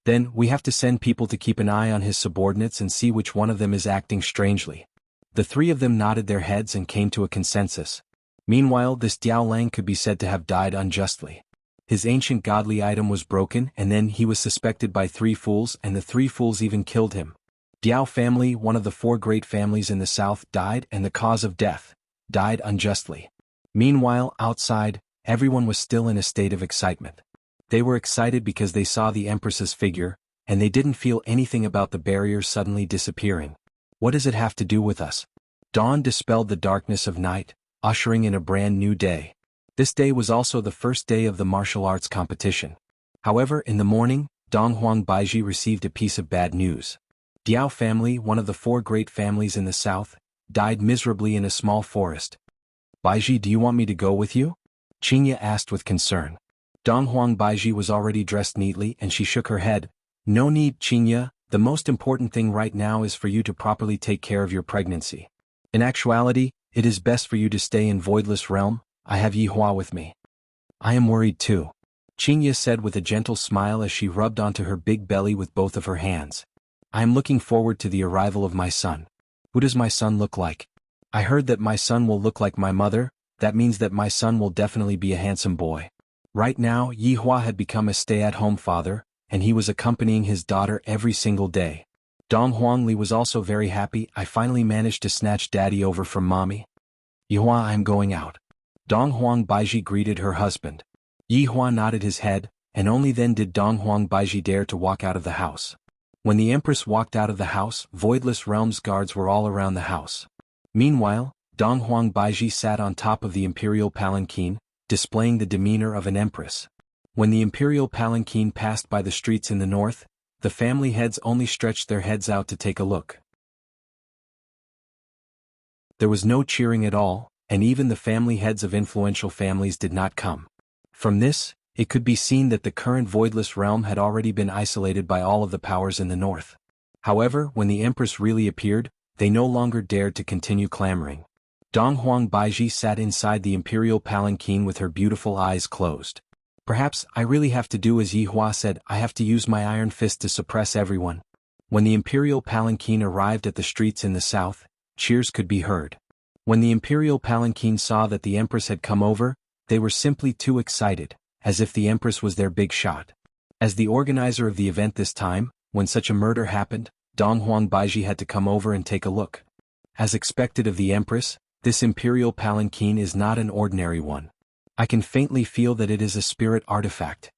Then, we have to send people to keep an eye on his subordinates and see which one of them is acting strangely. The three of them nodded their heads and came to a consensus. Meanwhile, this Diao Lang could be said to have died unjustly. His ancient godly item was broken and then he was suspected by three fools and the three fools even killed him. Diao family, one of the four great families in the south, died, and the cause of death died unjustly. Meanwhile, outside, everyone was still in a state of excitement. They were excited because they saw the Empress's figure, and they didn't feel anything about the barrier suddenly disappearing. What does it have to do with us? Dawn dispelled the darkness of night, ushering in a brand new day. This day was also the first day of the martial arts competition. However, in the morning, Donghuang Baiji received a piece of bad news. Diao family, one of the four great families in the south, died miserably in a small forest. Baiji, do you want me to go with you? Qingya asked with concern. Donghuang Baiji was already dressed neatly and she shook her head. No need, Qingya, the most important thing right now is for you to properly take care of your pregnancy. In actuality, it is best for you to stay in Voidless Realm. I have Yihua with me. I am worried too, Qingya said with a gentle smile as she rubbed onto her big belly with both of her hands. I am looking forward to the arrival of my son. Who does my son look like? I heard that my son will look like my mother. That means that my son will definitely be a handsome boy. Right now, Yihua had become a stay-at-home father, and he was accompanying his daughter every single day. Dong Huangli was also very happy. I finally managed to snatch daddy over from mommy. Yihua, I am going out. Donghuang Baiji greeted her husband. Yihua nodded his head, and only then did Donghuang Baiji dare to walk out of the house. When the Empress walked out of the house, Voidless Realms guards were all around the house. Meanwhile, Donghuang Baiji sat on top of the imperial palanquin, displaying the demeanor of an empress. When the imperial palanquin passed by the streets in the north, the family heads only stretched their heads out to take a look. There was no cheering at all, and even the family heads of influential families did not come. From this, it could be seen that the current Voidless Realm had already been isolated by all of the powers in the north. However, when the Empress really appeared, they no longer dared to continue clamoring. Donghuang Baiji sat inside the imperial palanquin with her beautiful eyes closed. Perhaps I really have to do as Yihua said. I have to use my iron fist to suppress everyone. When the imperial palanquin arrived at the streets in the south, cheers could be heard. When the imperial palanquin saw that the Empress had come over, they were simply too excited, as if the Empress was their big shot. As the organizer of the event this time, when such a murder happened, Donghuang Baiji had to come over and take a look. As expected of the Empress, this imperial palanquin is not an ordinary one. I can faintly feel that it is a spirit artifact.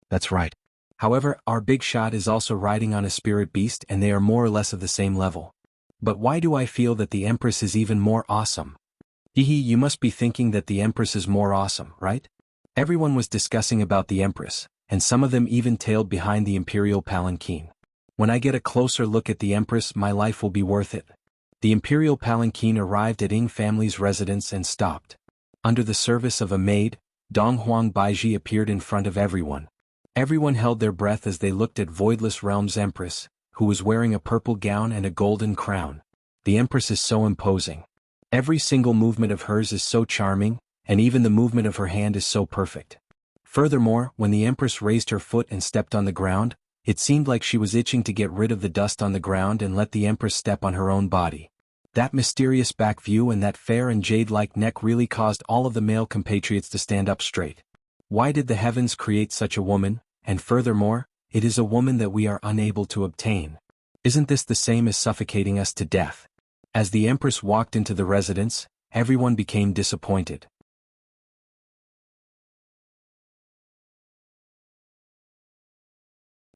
That's right. However, our big shot is also riding on a spirit beast and they are more or less of the same level. But why do I feel that the Empress is even more awesome? Hehe, you must be thinking that the Empress is more awesome, right? Everyone was discussing about the Empress, and some of them even tailed behind the imperial palanquin. When I get a closer look at the Empress, my life will be worth it. The imperial palanquin arrived at Ying family's residence and stopped. Under the service of a maid, Donghuang Baiji appeared in front of everyone. Everyone held their breath as they looked at Voidless Realm's Empress, who was wearing a purple gown and a golden crown. The Empress is so imposing. Every single movement of hers is so charming, and even the movement of her hand is so perfect. Furthermore, when the Empress raised her foot and stepped on the ground, it seemed like she was itching to get rid of the dust on the ground and let the Empress step on her own body. That mysterious back view and that fair and jade-like neck really caused all of the male compatriots to stand up straight. Why did the heavens create such a woman? And furthermore, it is a woman that we are unable to obtain. Isn't this the same as suffocating us to death? As the Empress walked into the residence, everyone became disappointed.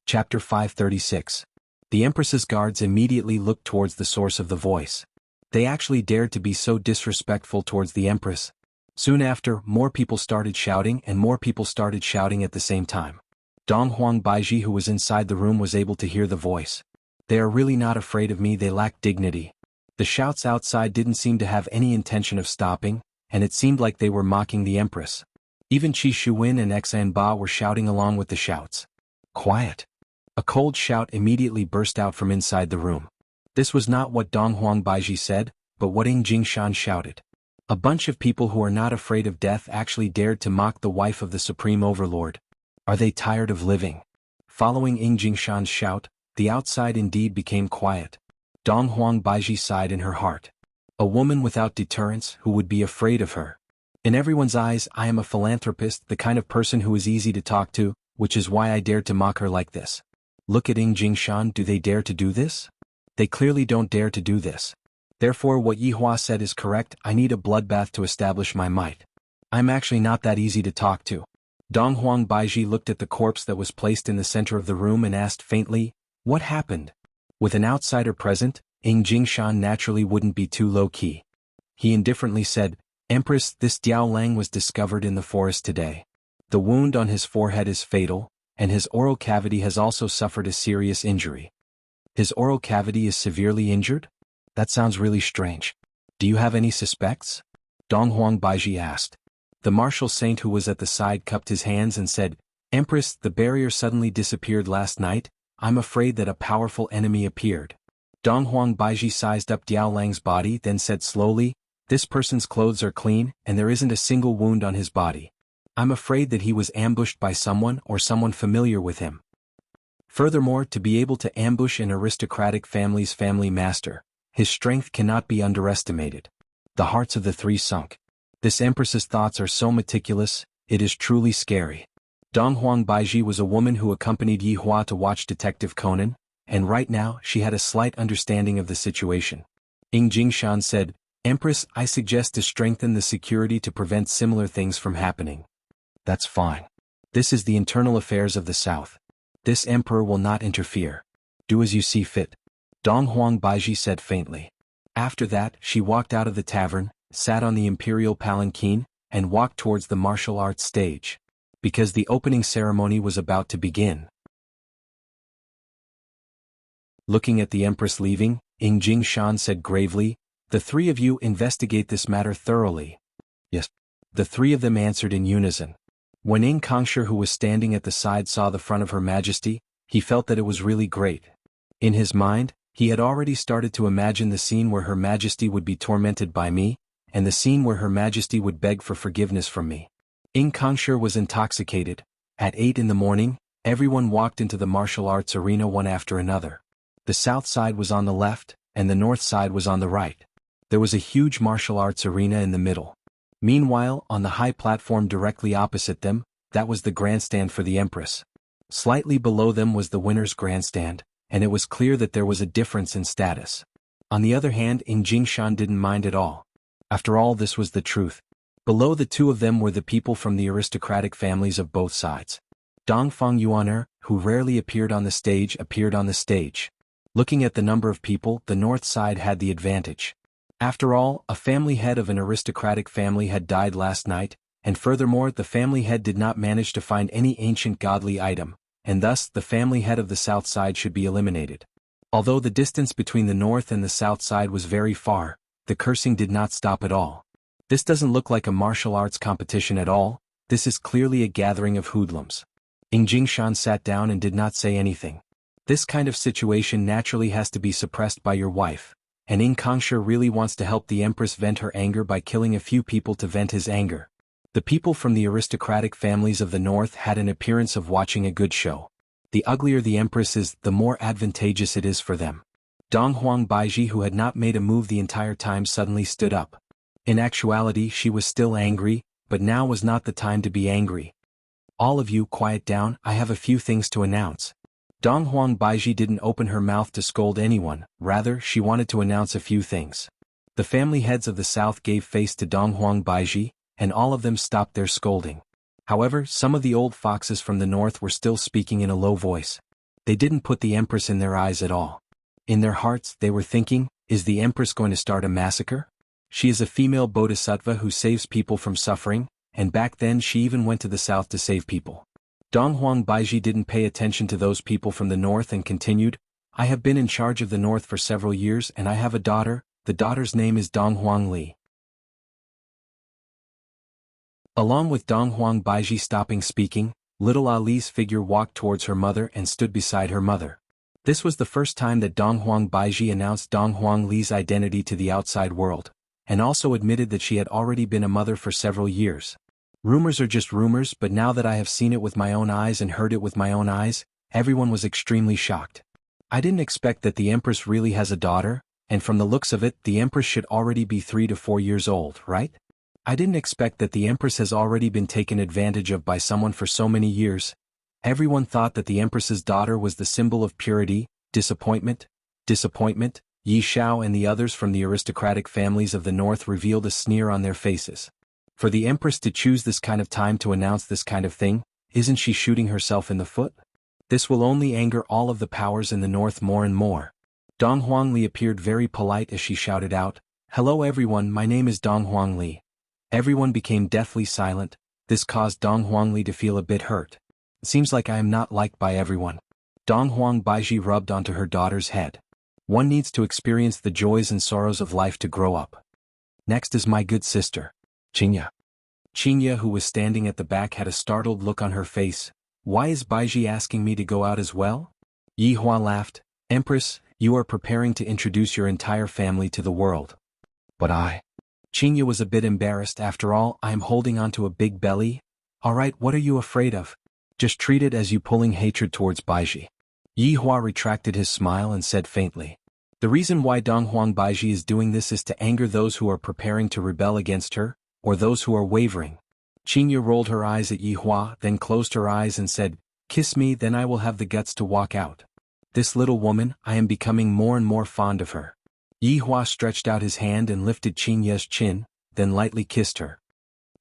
Chapter 536. The Empress's guards immediately looked towards the source of the voice. They actually dared to be so disrespectful towards the Empress. Soon after, more people started shouting and more people started shouting at the same time. Donghuang Baiji, who was inside the room, was able to hear the voice. They are really not afraid of me, they lack dignity. The shouts outside didn't seem to have any intention of stopping, and it seemed like they were mocking the Empress. Even Qi Shuwen and Xan Ba were shouting along with the shouts. Quiet. A cold shout immediately burst out from inside the room. This was not what Donghuang Baiji said, but what Ying Jingshan shouted. A bunch of people who are not afraid of death actually dared to mock the wife of the Supreme Overlord. Are they tired of living? Following Ying Jingshan's shout, the outside indeed became quiet. Donghuang Baiji sighed in her heart. A woman without deterrence who would be afraid of her. In everyone's eyes, I am a philanthropist, the kind of person who is easy to talk to, which is why I dared to mock her like this. Look at Ying Jingshan, do they dare to do this? They clearly don't dare to do this. Therefore what Yihua said is correct, I need a bloodbath to establish my might. I'm actually not that easy to talk to. Donghuang Baiji looked at the corpse that was placed in the center of the room and asked faintly, what happened? With an outsider present, Ying Jingshan naturally wouldn't be too low-key. He indifferently said, Empress, this Diao Lang was discovered in the forest today. The wound on his forehead is fatal, and his oral cavity has also suffered a serious injury. His oral cavity is severely injured? That sounds really strange. Do you have any suspects? Donghuang Baiji asked. The martial saint who was at the side cupped his hands and said, Empress, the barrier suddenly disappeared last night. I'm afraid that a powerful enemy appeared. Donghuang Baiji sized up Diao Lang's body, then said slowly, this person's clothes are clean, and there isn't a single wound on his body. I'm afraid that he was ambushed by someone or someone familiar with him. Furthermore, to be able to ambush an aristocratic family's family master, his strength cannot be underestimated. The hearts of the three sunk. This empress's thoughts are so meticulous, it is truly scary. Donghuang Baiji was a woman who accompanied Yihua to watch Detective Conan, and right now she had a slight understanding of the situation. Ying Jingshan said, Empress, I suggest to strengthen the security to prevent similar things from happening. That's fine. This is the internal affairs of the South. This emperor will not interfere. Do as you see fit. Donghuang Baiji said faintly. After that, she walked out of the tavern, sat on the imperial palanquin, and walked towards the martial arts stage. Because the opening ceremony was about to begin. Looking at the empress leaving, Ying Jingshan said gravely, the three of you investigate this matter thoroughly. Yes. The three of them answered in unison. When Ying Kongshi, who was standing at the side, saw the front of Her Majesty, he felt that it was really great. In his mind, he had already started to imagine the scene where Her Majesty would be tormented by me, and the scene where Her Majesty would beg for forgiveness from me. Ying Kongshi was intoxicated. At 8 in the morning, everyone walked into the martial arts arena one after another. The south side was on the left, and the north side was on the right. There was a huge martial arts arena in the middle. Meanwhile, on the high platform directly opposite them, that was the grandstand for the Empress. Slightly below them was the winner's grandstand, and it was clear that there was a difference in status. On the other hand, Ying Jingshan didn't mind at all. After all, this was the truth. Below the two of them were the people from the aristocratic families of both sides. Dongfang Yuaner, who rarely appeared on the stage. Looking at the number of people, the north side had the advantage. After all, a family head of an aristocratic family had died last night, and furthermore the family head did not manage to find any ancient godly item, and thus the family head of the south side should be eliminated. Although the distance between the north and the south side was very far, the cursing did not stop at all. This doesn't look like a martial arts competition at all, this is clearly a gathering of hoodlums. Ying Jingshan sat down and did not say anything. This kind of situation naturally has to be suppressed by your wife. And Ying Kongshi really wants to help the Empress vent her anger by killing a few people to vent his anger. The people from the aristocratic families of the north had an appearance of watching a good show. The uglier the Empress is, the more advantageous it is for them. Donghuang Baiji, who had not made a move the entire time, suddenly stood up. In actuality, she was still angry, but now was not the time to be angry. All of you quiet down, I have a few things to announce. Donghuang Baiji didn't open her mouth to scold anyone, rather she wanted to announce a few things. The family heads of the south gave face to Donghuang Baiji, and all of them stopped their scolding. However, some of the old foxes from the north were still speaking in a low voice. They didn't put the Empress in their eyes at all. In their hearts, they were thinking, is the Empress going to start a massacre? She is a female bodhisattva who saves people from suffering, and back then she even went to the south to save people. Donghuang Baiji didn't pay attention to those people from the north and continued, I have been in charge of the north for several years and I have a daughter, the daughter's name is Donghuang Li. Along with Donghuang Baiji stopping speaking, little Ali's figure walked towards her mother and stood beside her mother. This was the first time that Donghuang Baiji announced Donghuang Li's identity to the outside world, and also admitted that she had already been a mother for several years. Rumors are just rumors, but now that I have seen it with my own eyes and heard it with my own eyes, everyone was extremely shocked. I didn't expect that the Empress really has a daughter, and from the looks of it, the Empress should already be 3 to 4 years old, right? I didn't expect that the Empress has already been taken advantage of by someone for so many years. Everyone thought that the Empress's daughter was the symbol of purity, disappointment, disappointment. Yi Shao and the others from the aristocratic families of the north revealed a sneer on their faces. For the Empress to choose this kind of time to announce this kind of thing, isn't she shooting herself in the foot? This will only anger all of the powers in the north more and more. Dong Huangli appeared very polite as she shouted out, "Hello everyone, my name is Dong Huangli." Everyone became deathly silent. This caused Dong Huangli to feel a bit hurt. It seems like I am not liked by everyone. Dong Huang Baiji rubbed onto her daughter's head. One needs to experience the joys and sorrows of life to grow up. Next is my good sister, Qingya. Qingya, who was standing at the back, had a startled look on her face. Why is Baiji asking me to go out as well? Yi Hua laughed. Empress, you are preparing to introduce your entire family to the world. But Qingya was a bit embarrassed. After all, I am holding onto a big belly. Alright, what are you afraid of? Just treat it as you pulling hatred towards Baiji. Yi Hua retracted his smile and said faintly. The reason why Dong Huang Baiji is doing this is to anger those who are preparing to rebel against her, or those who are wavering. Qingya rolled her eyes at Yi Hua, then closed her eyes and said, "Kiss me, then I will have the guts to walk out." This little woman, I am becoming more and more fond of her. Yi Hua stretched out his hand and lifted Qingya's chin, then lightly kissed her.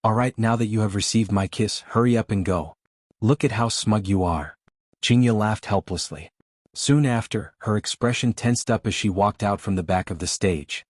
Alright, now that you have received my kiss, hurry up and go. Look at how smug you are. Qingya laughed helplessly. Soon after, her expression tensed up as she walked out from the back of the stage.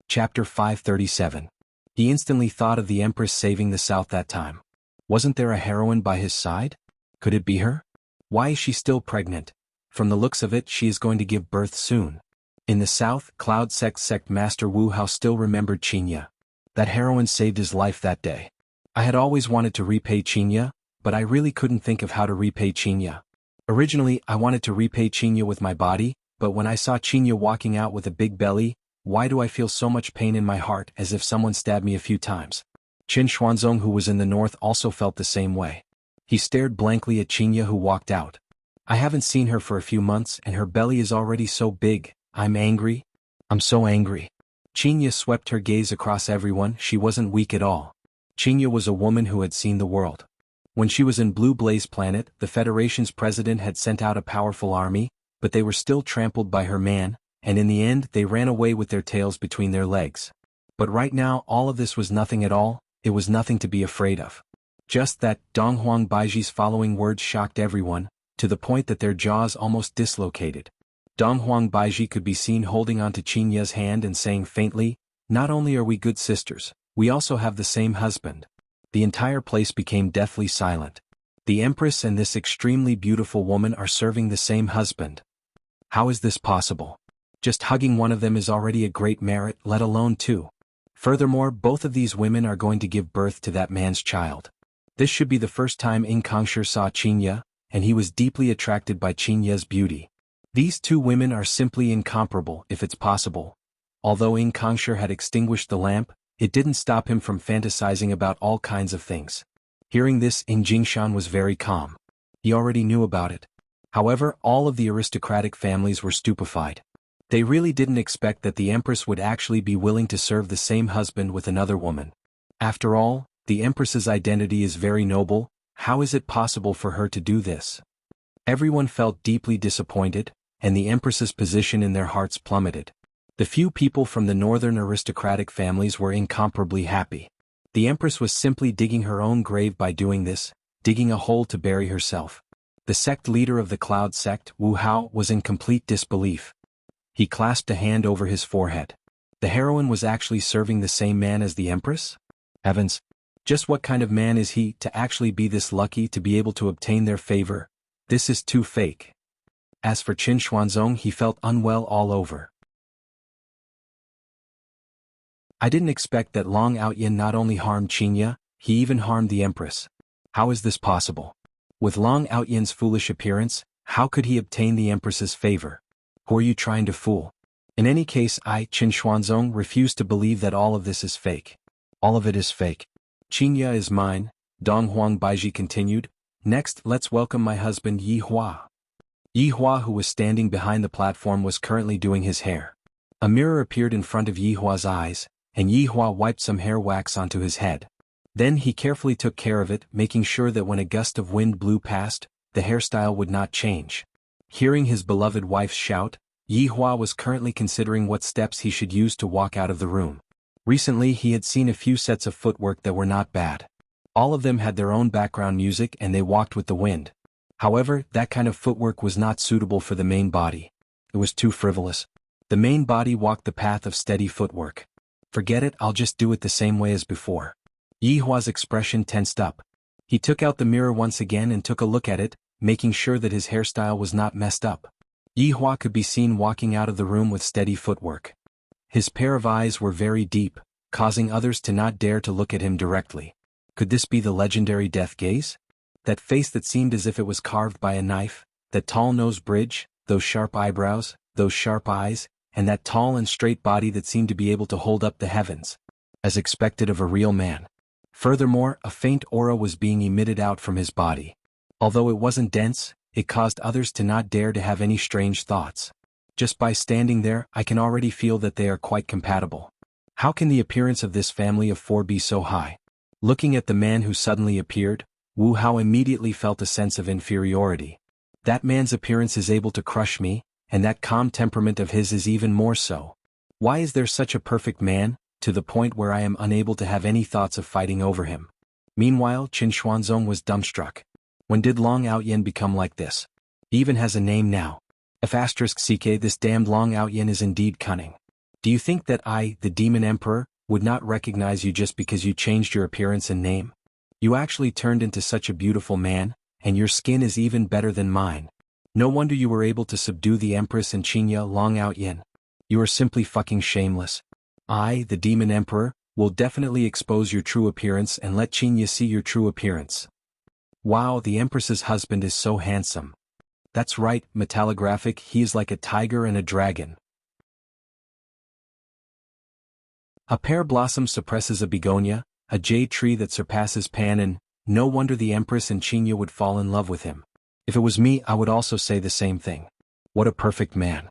Chapter 537. He instantly thought of the Empress saving the South that time. Wasn't there a heroine by his side? Could it be her? Why is she still pregnant? From the looks of it, she is going to give birth soon. In the South, Cloud Sect Master Wu Hao still remembered Qingya. That heroine saved his life that day. I had always wanted to repay Qingya, but I really couldn't think of how to repay Qingya. Originally, I wanted to repay Qingya with my body, but when I saw Qingya walking out with a big belly, why do I feel so much pain in my heart, as if someone stabbed me a few times? Qin Xuanzong, who was in the north, also felt the same way. He stared blankly at Qingya, who walked out. I haven't seen her for a few months and her belly is already so big. I'm angry. I'm so angry. Qingya swept her gaze across everyone. She wasn't weak at all. Qingya was a woman who had seen the world. When she was in Blue Blaze Planet, the Federation's president had sent out a powerful army, but they were still trampled by her man, and in the end they ran away with their tails between their legs. But right now all of this was nothing at all. It was nothing to be afraid of. Just that, Dong Huang Baiji's following words shocked everyone, to the point that their jaws almost dislocated. Dong Huang Baiji could be seen holding onto Qingya's hand and saying faintly, "Not only are we good sisters, we also have the same husband." The entire place became deathly silent. The Empress and this extremely beautiful woman are serving the same husband. How is this possible? Just hugging one of them is already a great merit, let alone two. Furthermore, both of these women are going to give birth to that man's child. This should be the first time In Kangshi saw Qingya, and he was deeply attracted by Qingya's beauty. These two women are simply incomparable, if it's possible. Although In Kangshi had extinguished the lamp, it didn't stop him from fantasizing about all kinds of things. Hearing this, In Jingshan was very calm. He already knew about it. However, all of the aristocratic families were stupefied. They really didn't expect that the Empress would actually be willing to serve the same husband with another woman. After all, the Empress's identity is very noble. How is it possible for her to do this? Everyone felt deeply disappointed, and the Empress's position in their hearts plummeted. The few people from the northern aristocratic families were incomparably happy. The Empress was simply digging her own grave by doing this, digging a hole to bury herself. The sect leader of the Cloud sect, Wu Hao, was in complete disbelief. He clasped a hand over his forehead. The heroine was actually serving the same man as the Empress? Heavens! Just what kind of man is he to actually be this lucky to be able to obtain their favor? This is too fake. As for Qin Xuanzong, he felt unwell all over. I didn't expect that Long Outyin not only harmed Qingya, he even harmed the Empress. How is this possible? With Long Outyin's foolish appearance, how could he obtain the Empress's favor? Who are you trying to fool? In any case, I, Qin Xuanzong, refuse to believe that all of this is fake. All of it is fake. Qingya is mine, Dong Huang Baiji continued. Next, let's welcome my husband Yi Hua. Yi Hua, who was standing behind the platform, was currently doing his hair. A mirror appeared in front of Yi Hua's eyes, and Yi Hua wiped some hair wax onto his head. Then he carefully took care of it, making sure that when a gust of wind blew past, the hairstyle would not change. Hearing his beloved wife's shout, Yi Hua was currently considering what steps he should use to walk out of the room. Recently he had seen a few sets of footwork that were not bad. All of them had their own background music and they walked with the wind. However, that kind of footwork was not suitable for the main body. It was too frivolous. The main body walked the path of steady footwork. Forget it, I'll just do it the same way as before. Yi Hua's expression tensed up. He took out the mirror once again and took a look at it, making sure that his hairstyle was not messed up. Yi Hua could be seen walking out of the room with steady footwork. His pair of eyes were very deep, causing others to not dare to look at him directly. Could this be the legendary death gaze? That face that seemed as if it was carved by a knife, that tall nose bridge, those sharp eyebrows, those sharp eyes, and that tall and straight body that seemed to be able to hold up the heavens. As expected of a real man. Furthermore, a faint aura was being emitted out from his body. Although it wasn't dense, it caused others to not dare to have any strange thoughts. Just by standing there, I can already feel that they are quite compatible. How can the appearance of this family of four be so high? Looking at the man who suddenly appeared, Wu Hao immediately felt a sense of inferiority. That man's appearance is able to crush me, and that calm temperament of his is even more so. Why is there such a perfect man, to the point where I am unable to have any thoughts of fighting over him? Meanwhile, Qin Xuanzong was dumbstruck. When did Long Outyen become like this? He even has a name now. F*ck, this damned Long Outyen is indeed cunning. Do you think that I, the Demon Emperor, would not recognize you just because you changed your appearance and name? You actually turned into such a beautiful man, and your skin is even better than mine. No wonder you were able to subdue the Empress and Qinya Long Outyen. You are simply fucking shameless. I, the Demon Emperor, will definitely expose your true appearance and let Qinya see your true appearance. Wow, the Empress's husband is so handsome. That's right, metallographic, he is like a tiger and a dragon. A pear blossom suppresses a begonia, a jade tree that surpasses Pan, and no wonder the Empress and Qinya would fall in love with him. If it was me, I would also say the same thing. What a perfect man.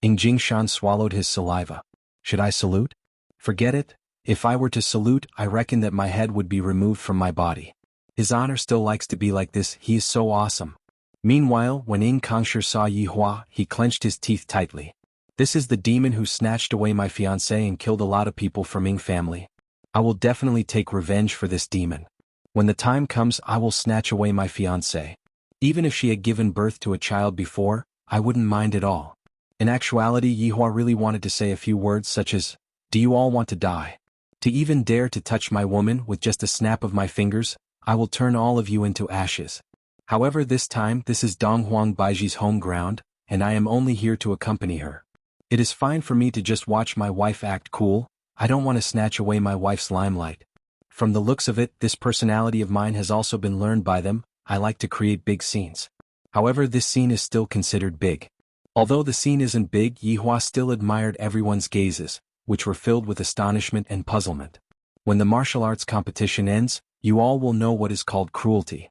Ing Jingshan swallowed his saliva. Should I salute? Forget it. If I were to salute, I reckon that my head would be removed from my body. His honor still likes to be like this, he is so awesome. Meanwhile, when Ing Kangshi saw Yi Hua, he clenched his teeth tightly. This is the demon who snatched away my fiancé and killed a lot of people from Ing family. I will definitely take revenge for this demon. When the time comes, I will snatch away my fiancé. Even if she had given birth to a child before, I wouldn't mind at all. In actuality, Yi Hua really wanted to say a few words such as, "Do you all want to die? To even dare to touch my woman with just a snap of my fingers, I will turn all of you into ashes." However, this time, this is Donghuang Baiji's home ground, and I am only here to accompany her. It is fine for me to just watch my wife act cool, I don't want to snatch away my wife's limelight. From the looks of it, this personality of mine has also been learned by them, I like to create big scenes. However, this scene is still considered big. Although the scene isn't big, Yi Hua still admired everyone's gazes, which were filled with astonishment and puzzlement. When the martial arts competition ends, you all will know what is called cruelty.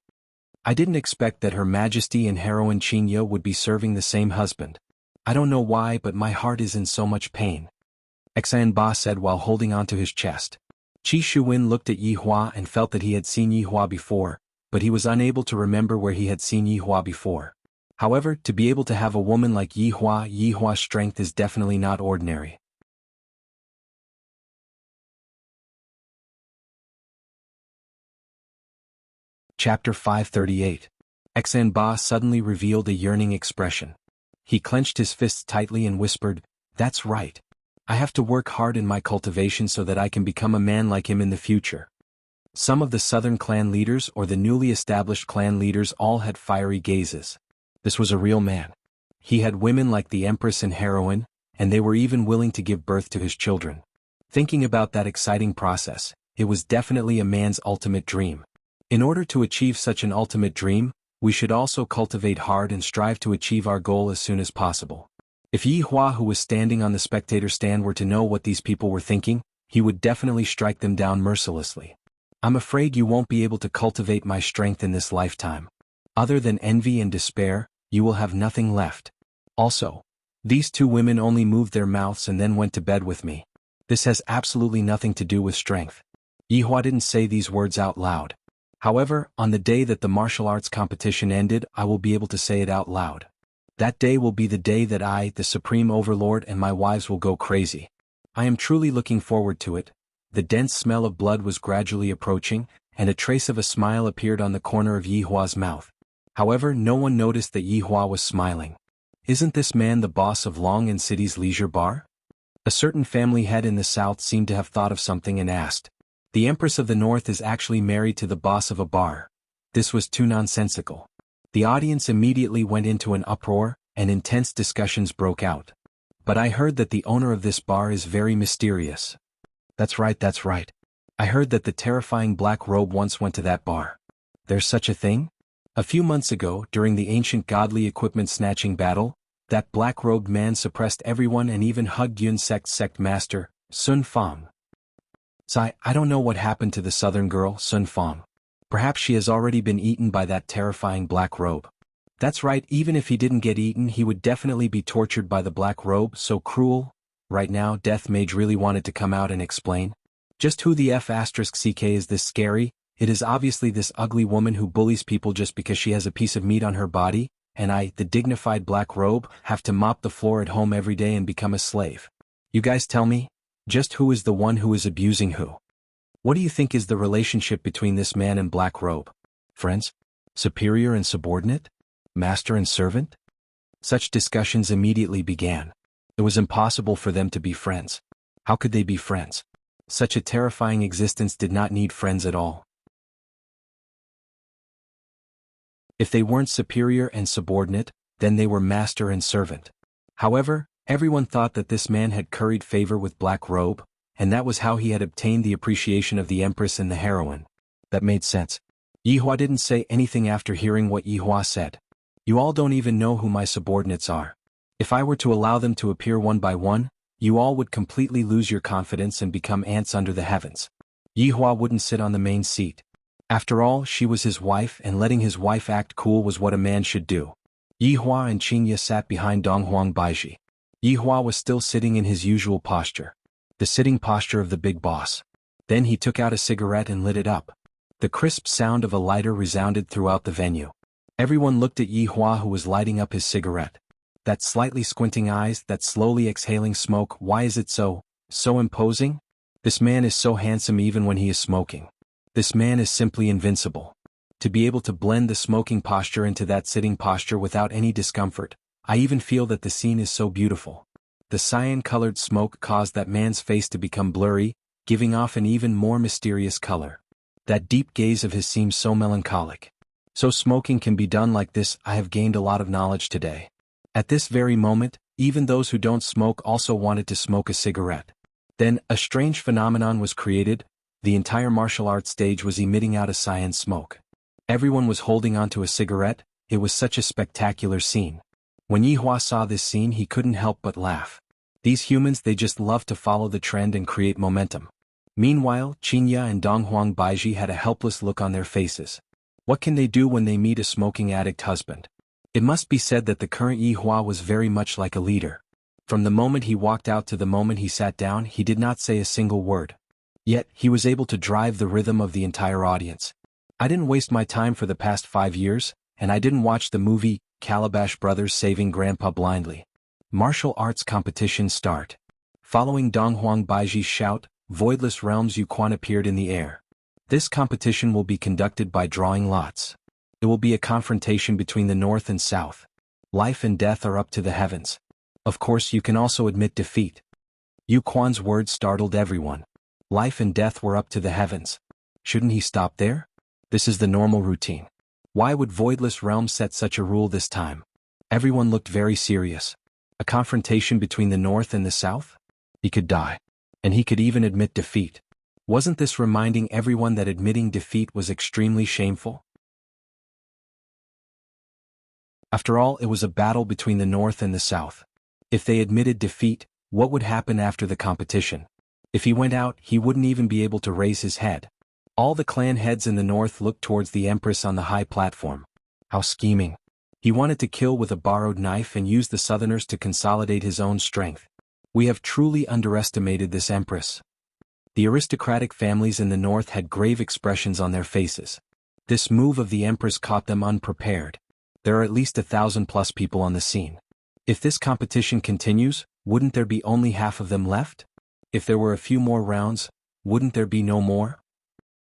I didn't expect that Her Majesty and heroine Qinya would be serving the same husband. I don't know why, but my heart is in so much pain. Xan Ba said while holding onto his chest. Qi Shuwen looked at Yi Hua and felt that he had seen Yi Hua before, but he was unable to remember where he had seen Yi Hua before. However, to be able to have a woman like Yi Hua's strength is definitely not ordinary. Chapter 538. Xan Ba suddenly revealed a yearning expression. He clenched his fists tightly and whispered, "That's right. I have to work hard in my cultivation so that I can become a man like him in the future." Some of the southern clan leaders or the newly established clan leaders all had fiery gazes. This was a real man. He had women like the Empress and heroine, and they were even willing to give birth to his children. Thinking about that exciting process, it was definitely a man's ultimate dream. In order to achieve such an ultimate dream, we should also cultivate hard and strive to achieve our goal as soon as possible. If Yi Hua, who was standing on the spectator stand, were to know what these people were thinking, he would definitely strike them down mercilessly. I'm afraid you won't be able to cultivate my strength in this lifetime. Other than envy and despair, you will have nothing left. Also, these two women only moved their mouths and then went to bed with me. This has absolutely nothing to do with strength. Yihua didn't say these words out loud. However, on the day that the martial arts competition ended, I will be able to say it out loud. That day will be the day that I, the Supreme Overlord, and my wives will go crazy. I am truly looking forward to it. The dense smell of blood was gradually approaching, and a trace of a smile appeared on the corner of Yihua's mouth. However, no one noticed that Yihua was smiling. Isn't this man the boss of Long and City's leisure bar? A certain family head in the south seemed to have thought of something and asked. The Empress of the North is actually married to the boss of a bar. This was too nonsensical. The audience immediately went into an uproar, and intense discussions broke out. But I heard that the owner of this bar is very mysterious. That's right. I heard that the terrifying Black Robe once went to that bar. There's such a thing? A few months ago, during the ancient godly equipment snatching battle, that black-robed man suppressed everyone and even hugged Yun sect master, Sun Fang. I don't know what happened to the southern girl, Sun Fang. Perhaps she has already been eaten by that terrifying black robe. That's right, even if he didn't get eaten, he would definitely be tortured by the black robe, so cruel. Right now, Death Mage really wanted to come out and explain. Just who the F***ck is this scary? It is obviously this ugly woman who bullies people just because she has a piece of meat on her body, and I, the dignified black robe, have to mop the floor at home every day and become a slave. You guys tell me? Just who is the one who is abusing who? What do you think is the relationship between this man and Black Robe? Friends? Superior and subordinate? Master and servant? Such discussions immediately began. It was impossible for them to be friends. How could they be friends? Such a terrifying existence did not need friends at all. If they weren't superior and subordinate, then they were master and servant. However, everyone thought that this man had curried favor with Black Robe, and that was how he had obtained the appreciation of the Empress and the heroine. That made sense. Yihua didn't say anything after hearing what Yihua said. You all don't even know who my subordinates are. If I were to allow them to appear one by one, you all would completely lose your confidence and become ants under the heavens. Yihua wouldn't sit on the main seat. After all, she was his wife, and letting his wife act cool was what a man should do. Yihua and Qingye sat behind Donghuang Baiji. Yihua was still sitting in his usual posture. The sitting posture of the big boss. Then he took out a cigarette and lit it up. The crisp sound of a lighter resounded throughout the venue. Everyone looked at Yihua, who was lighting up his cigarette. That slightly squinting eyes, that slowly exhaling smoke, why is it so imposing? This man is so handsome even when he is smoking. This man is simply invincible. To be able to blend the smoking posture into that sitting posture without any discomfort, I even feel that the scene is so beautiful. The cyan-colored smoke caused that man's face to become blurry, giving off an even more mysterious color. That deep gaze of his seems so melancholic. So smoking can be done like this. I have gained a lot of knowledge today. At this very moment, even those who don't smoke also wanted to smoke a cigarette. Then, a strange phenomenon was created. The entire martial arts stage was emitting out a cyan smoke. Everyone was holding onto a cigarette. It was such a spectacular scene. When Yihua saw this scene, he couldn't help but laugh. These humans, they just love to follow the trend and create momentum. Meanwhile, Qingye and Donghuang Baiji had a helpless look on their faces. What can they do when they meet a smoking addict husband? It must be said that the current Yihua was very much like a leader. From the moment he walked out to the moment he sat down, he did not say a single word. Yet, he was able to drive the rhythm of the entire audience. I didn't waste my time for the past 5 years, and I didn't watch the movie Calabash Brothers Saving Grandpa blindly. Martial arts competition start. Following Donghuang Baiji's shout, Voidless Realms Yuquan appeared in the air. This competition will be conducted by drawing lots. It will be a confrontation between the north and south. Life and death are up to the heavens. Of course, you can also admit defeat. Yuquan's words startled everyone. Life and death were up to the heavens. Shouldn't he stop there? This is the normal routine. Why would Voidless Realms set such a rule this time? Everyone looked very serious. A confrontation between the north and the south? He could die. And he could even admit defeat. Wasn't this reminding everyone that admitting defeat was extremely shameful? After all, it was a battle between the north and the south. If they admitted defeat, what would happen after the competition? If he went out, he wouldn't even be able to raise his head. All the clan heads in the north looked towards the Empress on the high platform. How scheming. He wanted to kill with a borrowed knife and use the southerners to consolidate his own strength. We have truly underestimated this Empress. The aristocratic families in the north had grave expressions on their faces. This move of the empress caught them unprepared. There are at least 1,000+ people on the scene. If this competition continues, wouldn't there be only half of them left? If there were a few more rounds, wouldn't there be no more?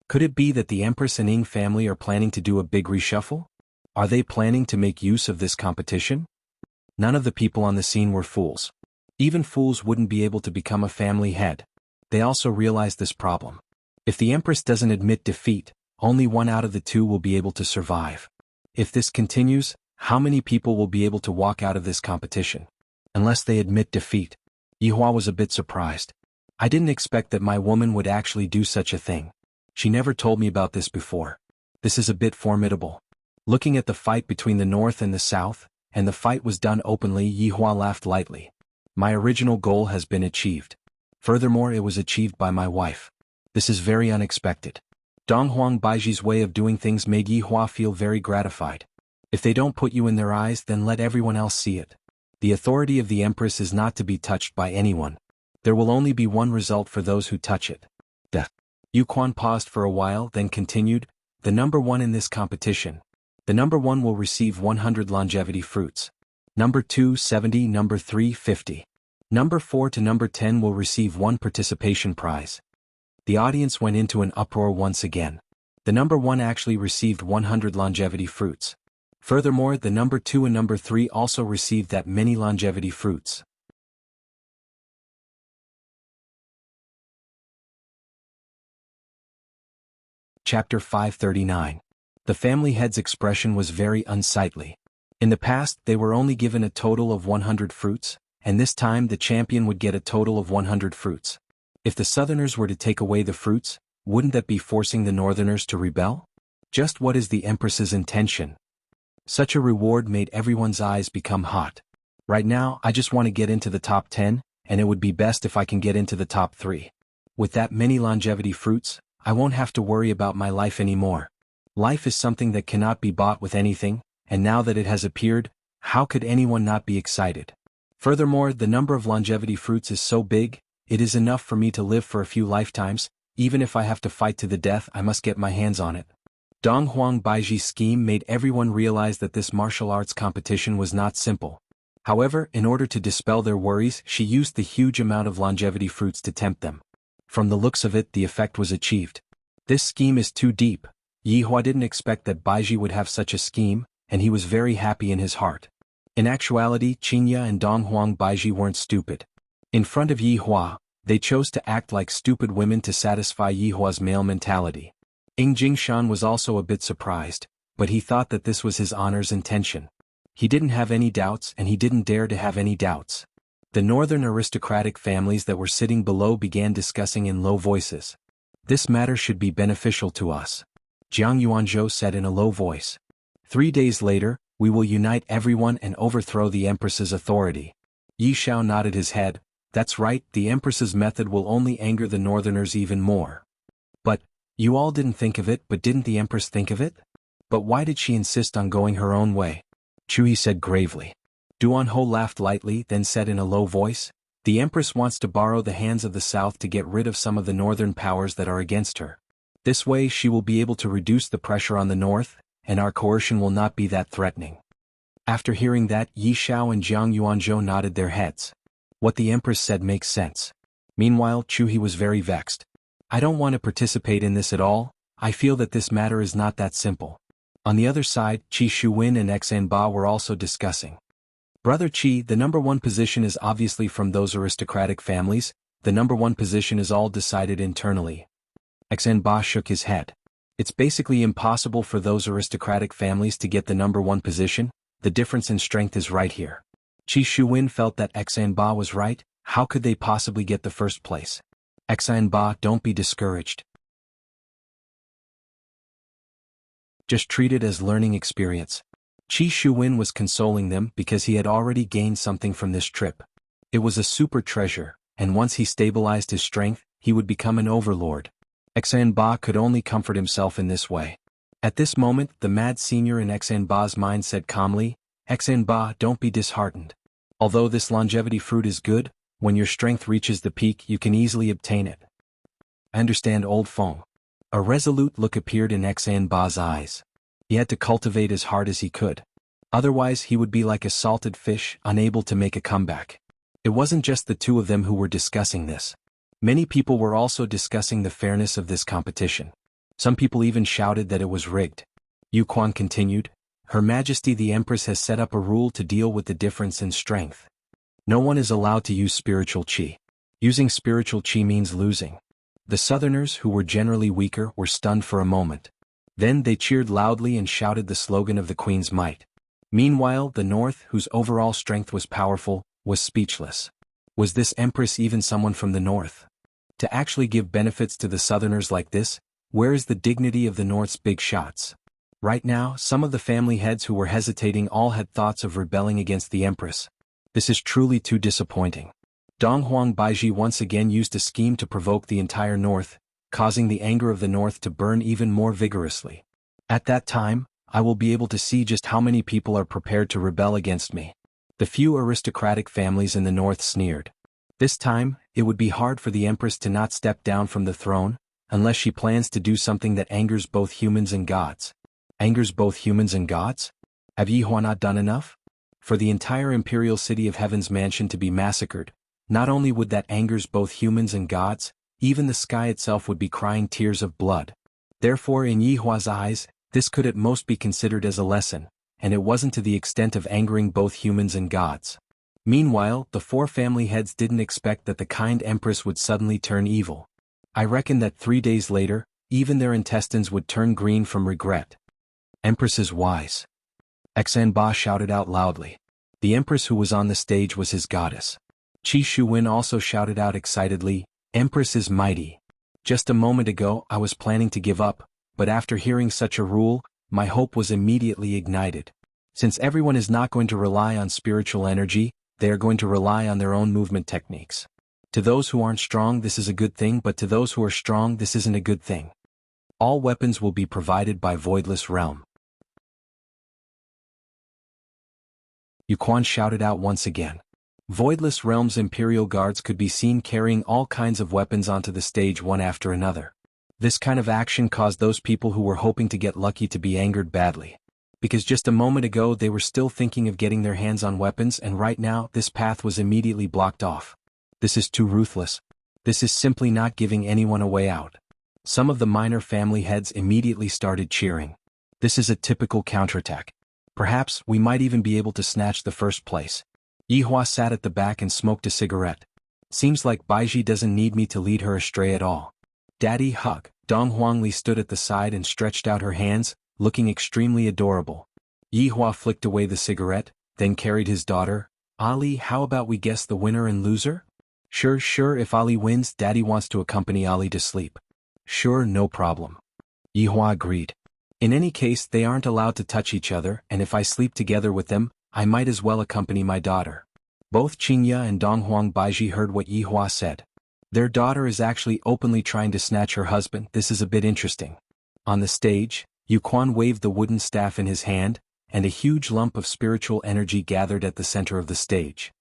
Could it be that the Empress and Ying family are planning to do a big reshuffle? Are they planning to make use of this competition? None of the people on the scene were fools. Even fools wouldn't be able to become a family head. They also realized this problem. If the Empress doesn't admit defeat, only one out of the two will be able to survive. If this continues, how many people will be able to walk out of this competition? Unless they admit defeat. Yihua was a bit surprised. I didn't expect that my woman would actually do such a thing. She never told me about this before. This is a bit formidable. Looking at the fight between the north and the south, and the fight was done openly, Yihua laughed lightly. My original goal has been achieved. Furthermore, it was achieved by my wife. This is very unexpected. Donghuang Baiji's way of doing things made Yihua feel very gratified. If they don't put you in their eyes, then let everyone else see it. The authority of the Empress is not to be touched by anyone. There will only be one result for those who touch it. Death. Yu Quan paused for a while, then continued, the number 1 in this competition. The number 1 will receive 100 longevity fruits. Number 2, 70, number 3, 50. Number 4 to number 10 will receive 1 participation prize. The audience went into an uproar once again. The number 1 actually received 100 longevity fruits. Furthermore, the number 2 and number 3 also received that many longevity fruits. Chapter 539. The family head's expression was very unsightly. In the past, they were only given a total of 100 fruits, and this time the champion would get a total of 100 fruits. If the southerners were to take away the fruits, wouldn't that be forcing the northerners to rebel? Just what is the Empress's intention? Such a reward made everyone's eyes become hot. Right now, I just want to get into the top 10, and it would be best if I can get into the top 3. With that many longevity fruits, I won't have to worry about my life anymore. Life is something that cannot be bought with anything, and now that it has appeared, how could anyone not be excited? Furthermore, the number of longevity fruits is so big, it is enough for me to live for a few lifetimes. Even if I have to fight to the death, I must get my hands on it. Donghuang Baiji's scheme made everyone realize that this martial arts competition was not simple. However, in order to dispel their worries, she used the huge amount of longevity fruits to tempt them. From the looks of it, the effect was achieved. This scheme is too deep. Yihua didn't expect that Baiji would have such a scheme, and he was very happy in his heart. In actuality, Qinya and Donghuang Baiji weren't stupid. In front of Yihua, they chose to act like stupid women to satisfy Yihua's male mentality. Ying Jingshan was also a bit surprised, but he thought that this was his honor's intention. He didn't have any doubts, and he didn't dare to have any doubts. The northern aristocratic families that were sitting below began discussing in low voices. This matter should be beneficial to us. Jiang Yuanzhou said in a low voice. 3 days later, we will unite everyone and overthrow the Empress's authority. Yi Shao nodded his head. That's right, the Empress's method will only anger the northerners even more. But, you all didn't think of it, but didn't the Empress think of it? But why did she insist on going her own way? Chui said gravely. Duan Ho laughed lightly, then said in a low voice, the Empress wants to borrow the hands of the South to get rid of some of the northern powers that are against her. This way she will be able to reduce the pressure on the North, and our coercion will not be that threatening. After hearing that, Yi Shao and Jiang Yuanzhou nodded their heads. What the Empress said makes sense. Meanwhile, Chu was very vexed. I don't want to participate in this at all. I feel that this matter is not that simple. On the other side, Qi Shuwen and Xan Ba were also discussing. Brother Qi, the number 1 position is obviously from those aristocratic families. The number 1 position is all decided internally. Xan Ba shook his head. It's basically impossible for those aristocratic families to get the number 1 position. The difference in strength is right here. Qi Shuwen felt that Xan Ba was right. How could they possibly get the first place? Xan Ba, don't be discouraged. Just treat it as learning experience. Qi Shuwen was consoling them because he had already gained something from this trip. It was a super treasure, and once he stabilized his strength, he would become an overlord. Xan Ba could only comfort himself in this way. At this moment, the mad senior in Xan Ba's mind said calmly, Xan Ba, don't be disheartened. Although this longevity fruit is good, when your strength reaches the peak you can easily obtain it. I understand, old Feng. A resolute look appeared in Xan Ba's eyes. He had to cultivate as hard as he could. Otherwise he would be like a salted fish, unable to make a comeback. It wasn't just the two of them who were discussing this. Many people were also discussing the fairness of this competition. Some people even shouted that it was rigged. Yu Quan continued, Her Majesty the Empress has set up a rule to deal with the difference in strength. No one is allowed to use spiritual qi. Using spiritual qi means losing. The Southerners, who were generally weaker, were stunned for a moment. Then they cheered loudly and shouted the slogan of the Queen's might. Meanwhile, the North, whose overall strength was powerful, was speechless. Was this Empress even someone from the North? To actually give benefits to the Southerners like this, where is the dignity of the North's big shots? Right now, some of the family heads who were hesitating all had thoughts of rebelling against the Empress. This is truly too disappointing. Donghuang Baiji once again used a scheme to provoke the entire North, causing the anger of the North to burn even more vigorously. At that time, I will be able to see just how many people are prepared to rebel against me. The few aristocratic families in the North sneered. This time, it would be hard for the Empress to not step down from the throne, unless she plans to do something that angers both humans and gods. Angers both humans and gods? Have Yihua not done enough? For the entire imperial city of Heaven's mansion to be massacred, not only would that angers both humans and gods, even the sky itself would be crying tears of blood. Therefore, in Yihua's eyes, this could at most be considered as a lesson, and it wasn't to the extent of angering both humans and gods. Meanwhile, the four family heads didn't expect that the kind Empress would suddenly turn evil. I reckon that 3 days later, even their intestines would turn green from regret. Empress is wise. Xan Ba shouted out loudly. The Empress who was on the stage was his goddess. Qi Shuwen also shouted out excitedly, Empress is mighty. Just a moment ago I was planning to give up, but after hearing such a rule, my hope was immediately ignited. Since everyone is not going to rely on spiritual energy, they are going to rely on their own movement techniques. To those who aren't strong this is a good thing, but to those who are strong this isn't a good thing. All weapons will be provided by Voidless Realm. Yu Quan shouted out once again. Voidless Realm's Imperial Guards could be seen carrying all kinds of weapons onto the stage one after another. This kind of action caused those people who were hoping to get lucky to be angered badly. Because just a moment ago they were still thinking of getting their hands on weapons, and right now this path was immediately blocked off. This is too ruthless. This is simply not giving anyone a way out. Some of the minor family heads immediately started cheering. This is a typical counterattack. Perhaps we might even be able to snatch the first place. Yihua sat at the back and smoked a cigarette. Seems like Baiji doesn't need me to lead her astray at all. Daddy hug. Dong Huangli stood at the side and stretched out her hands, looking extremely adorable. Yihua flicked away the cigarette, then carried his daughter. Ali, how about we guess the winner and loser? Sure, if Ali wins, Daddy wants to accompany Ali to sleep. Sure, no problem. Yihua agreed. In any case, they aren't allowed to touch each other, and if I sleep together with them, I might as well accompany my daughter. Both Qingya and Donghuang Baiji heard what Yihua said. Their daughter is actually openly trying to snatch her husband. This is a bit interesting. On the stage, Yu Quan waved the wooden staff in his hand, and a huge lump of spiritual energy gathered at the center of the stage.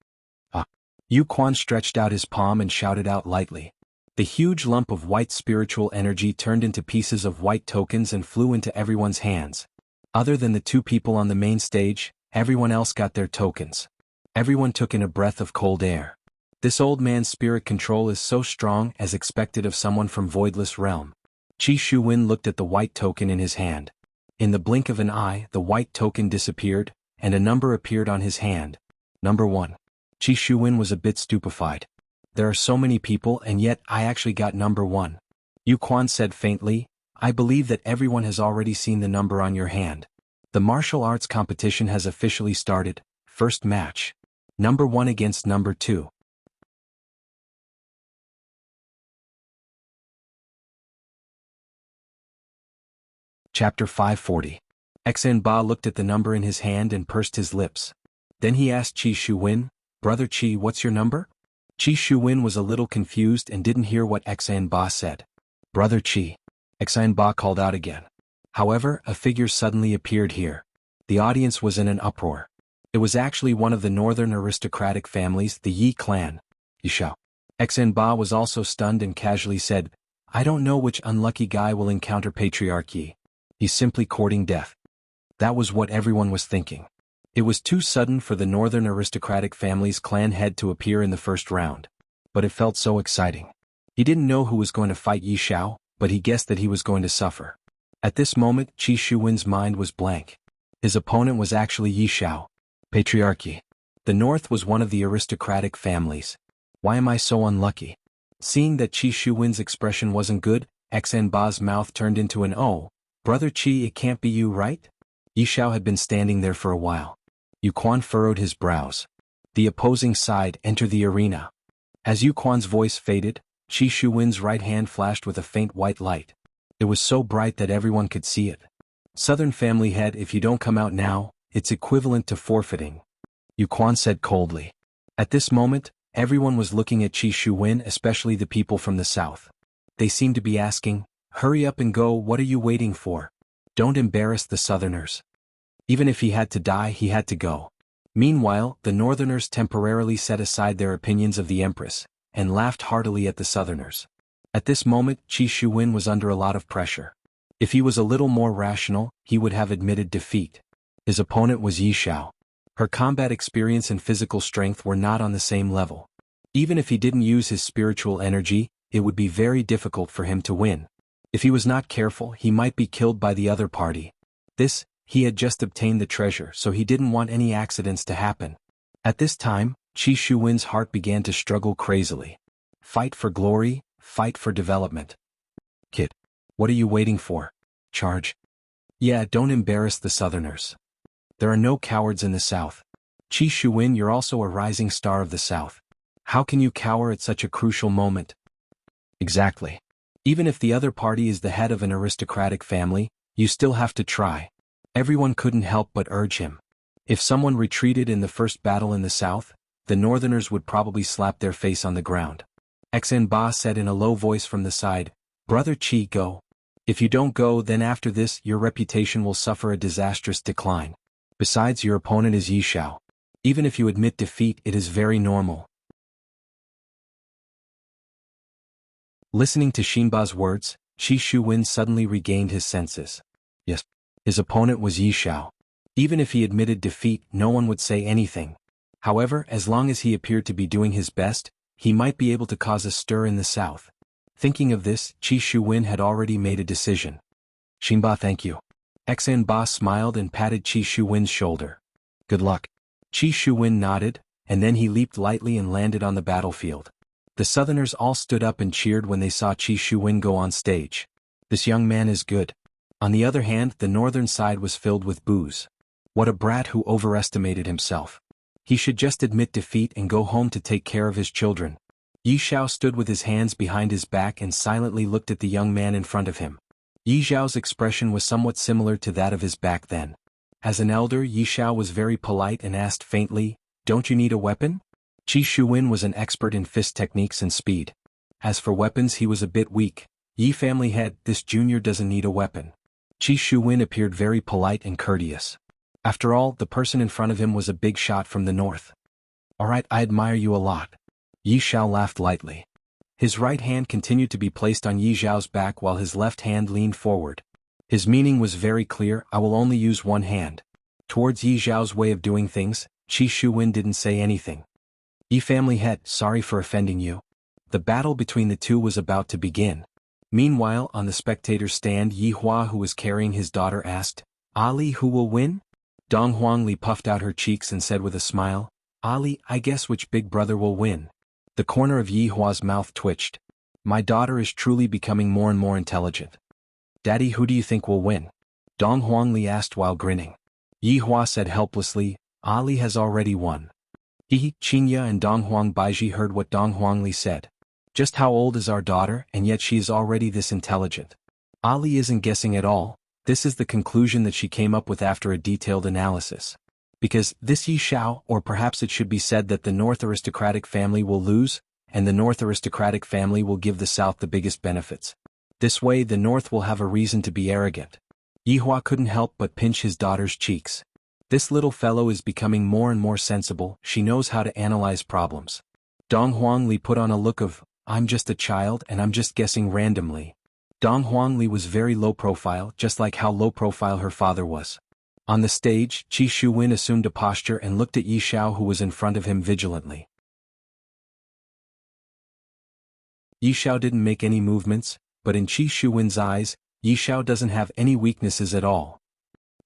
Yu Quan stretched out his palm and shouted out lightly. The huge lump of white spiritual energy turned into pieces of white tokens and flew into everyone's hands. Other than the two people on the main stage, everyone else got their tokens. Everyone took in a breath of cold air. This old man's spirit control is so strong as expected of someone from Voidless Realm. Qi Shuwen looked at the white token in his hand. In the blink of an eye, the white token disappeared, and a number appeared on his hand. Number 1. Qi Shuwen was a bit stupefied. There are so many people, and yet I actually got number 1. Yu Quan said faintly, I believe that everyone has already seen the number on your hand. The martial arts competition has officially started. First match. Number 1 against number 2. Chapter 540. Xan Ba looked at the number in his hand and pursed his lips. Then he asked Qi Shuwen, Brother Qi, what's your number? Qi Shuwen was a little confused and didn't hear what Xan Ba said. Brother Qi. Xan Ba called out again. However, a figure suddenly appeared here. The audience was in an uproar. It was actually one of the northern aristocratic families, the Yi clan. Yishao. Xan Ba was also stunned and casually said, I don't know which unlucky guy will encounter patriarchy. He's simply courting death. That was what everyone was thinking. It was too sudden for the northern aristocratic family's clan head to appear in the first round. But it felt so exciting. He didn't know who was going to fight Yi Xiao, but he guessed that he was going to suffer. At this moment, Qi Shuwen's mind was blank. His opponent was actually Yi Xiao. Patriarchy. The north was one of the aristocratic families. Why am I so unlucky? Seeing that Qi Shuwen's expression wasn't good, Xen Ba's mouth turned into an "Oh, brother Qi, it can't be you, right?" Yi Xiao had been standing there for a while. Yu Quan furrowed his brows. The opposing side entered the arena. As Yu Quan's voice faded, Qi Shuwen's right hand flashed with a faint white light. It was so bright that everyone could see it. Southern family head, if you don't come out now, it's equivalent to forfeiting, Yu Quan said coldly. At this moment, everyone was looking at Qi Shuwen, especially the people from the south. They seemed to be asking, "Hurry up and go, what are you waiting for? Don't embarrass the southerners." Even if he had to die, he had to go. Meanwhile, the northerners temporarily set aside their opinions of the empress, and laughed heartily at the southerners. At this moment, Qi Shuwen was under a lot of pressure. If he was a little more rational, he would have admitted defeat. His opponent was Yi Xiao. Her combat experience and physical strength were not on the same level. Even if he didn't use his spiritual energy, it would be very difficult for him to win. If he was not careful, he might be killed by the other party. He had just obtained the treasure, so he didn't want any accidents to happen. At this time, Qi Shuwen's heart began to struggle crazily. Fight for glory, fight for development. Kid. What are you waiting for? Charge. Yeah, don't embarrass the southerners. There are no cowards in the south. Qi Shuwen, you're also a rising star of the south. How can you cower at such a crucial moment? Exactly. Even if the other party is the head of an aristocratic family, you still have to try. Everyone couldn't help but urge him. If someone retreated in the first battle in the south, the northerners would probably slap their face on the ground. Xen Ba said in a low voice from the side, "Brother Qi, go. If you don't go, then after this, your reputation will suffer a disastrous decline. Besides, your opponent is Yi Xiao. Even if you admit defeat, it is very normal." Listening to Xinba's words, Qi Shuwen suddenly regained his senses. Yes, his opponent was Yi Xiao. Even if he admitted defeat, no one would say anything. However, as long as he appeared to be doing his best, he might be able to cause a stir in the south. Thinking of this, Qi Shuwen had already made a decision. "Xinba, thank you." Xen Ba smiled and patted Qi Shuwen's shoulder. "Good luck." Qi Shuwen nodded, and then he leaped lightly and landed on the battlefield. The southerners all stood up and cheered when they saw Qi Shuwen go on stage. This young man is good. On the other hand, the northern side was filled with boos. What a brat who overestimated himself. He should just admit defeat and go home to take care of his children. Yi Xiao stood with his hands behind his back and silently looked at the young man in front of him. Yi Xiao's expression was somewhat similar to that of his back then. As an elder, Yi Xiao was very polite and asked faintly, "Don't you need a weapon?" Qi Shuwen was an expert in fist techniques and speed. As for weapons, he was a bit weak. Yi family head, this junior doesn't need a weapon. Qi Shuwen appeared very polite and courteous. After all, the person in front of him was a big shot from the north. "Alright, I admire you a lot." Yi Xiao laughed lightly. His right hand continued to be placed on Yi Xiao's back while his left hand leaned forward. His meaning was very clear, I will only use one hand. Towards Yi Xiao's way of doing things, Qi Shuwen didn't say anything. "Yi family head, sorry for offending you." The battle between the two was about to begin. Meanwhile, on the spectator's stand, Yi Hua, who was carrying his daughter, asked, "Ali, who will win?" Dong Huangli puffed out her cheeks and said with a smile, "Ali, I guess which big brother will win." The corner of Yi Hua's mouth twitched. "My daughter is truly becoming more and more intelligent." "Daddy, who do you think will win?" Dong Huangli asked while grinning. Yi Hua said helplessly, "Ali has already won." Qingya and Dong Huang Baiji heard what Dong Huangli said. "Just how old is our daughter, and yet she is already this intelligent?" Ali isn't guessing at all. This is the conclusion that she came up with after a detailed analysis. Because this Yi Xiao, or perhaps it should be said that the North aristocratic family will lose, and the North aristocratic family will give the South the biggest benefits. This way the North will have a reason to be arrogant. Yi Hua couldn't help but pinch his daughter's cheeks. This little fellow is becoming more and more sensible, she knows how to analyze problems. Dong Huangli put on a look of, I'm just a child and I'm just guessing randomly. Dong Huangli was very low profile, just like how low profile her father was. On the stage, Qi Shuwen assumed a posture and looked at Yi Xiao, who was in front of him, vigilantly. Yi Xiao didn't make any movements, but in Qi Shuwen's eyes, Yi Xiao doesn't have any weaknesses at all.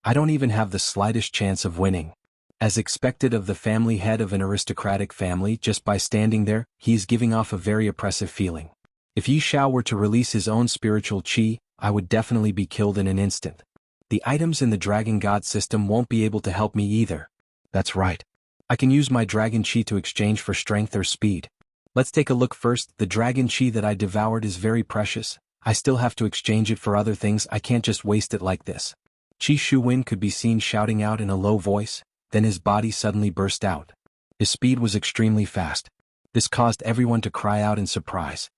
I don't even have the slightest chance of winning. As expected of the family head of an aristocratic family, just by standing there, he is giving off a very oppressive feeling. If Yi Xiao were to release his own spiritual qi, I would definitely be killed in an instant. The items in the Dragon God system won't be able to help me either. That's right. I can use my Dragon Qi to exchange for strength or speed. Let's take a look first. The Dragon Qi that I devoured is very precious. I still have to exchange it for other things. I can't just waste it like this. Qi Shuwen could be seen shouting out in a low voice, then his body suddenly burst out. His speed was extremely fast. This caused everyone to cry out in surprise.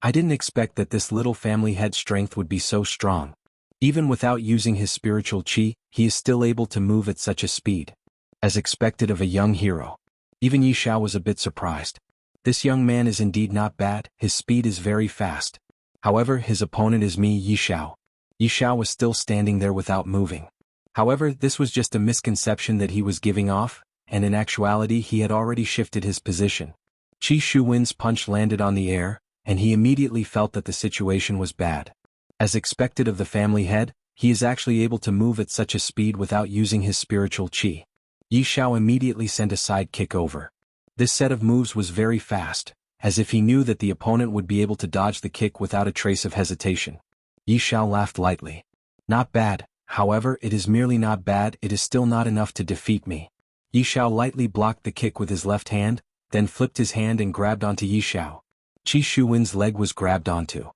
I didn't expect that this little family head's strength would be so strong. Even without using his spiritual qi, he is still able to move at such a speed. As expected of a young hero. Even Yi Xiao was a bit surprised. This young man is indeed not bad, his speed is very fast. However, his opponent is me, Yi Xiao. Yi Xiao was still standing there without moving. However, this was just a misconception that he was giving off, and in actuality he had already shifted his position. Qi Shuwen's punch landed on the air, and he immediately felt that the situation was bad. As expected of the family head, he is actually able to move at such a speed without using his spiritual qi. Yi Xiao immediately sent a side kick over. This set of moves was very fast, as if he knew that the opponent would be able to dodge the kick without a trace of hesitation. Yi Xiao laughed lightly. Not bad, however, it is merely not bad, it is still not enough to defeat me. Yi Xiao lightly blocked the kick with his left hand, then flipped his hand and grabbed onto Yi Xiao. Qi Shuwen's leg was grabbed onto.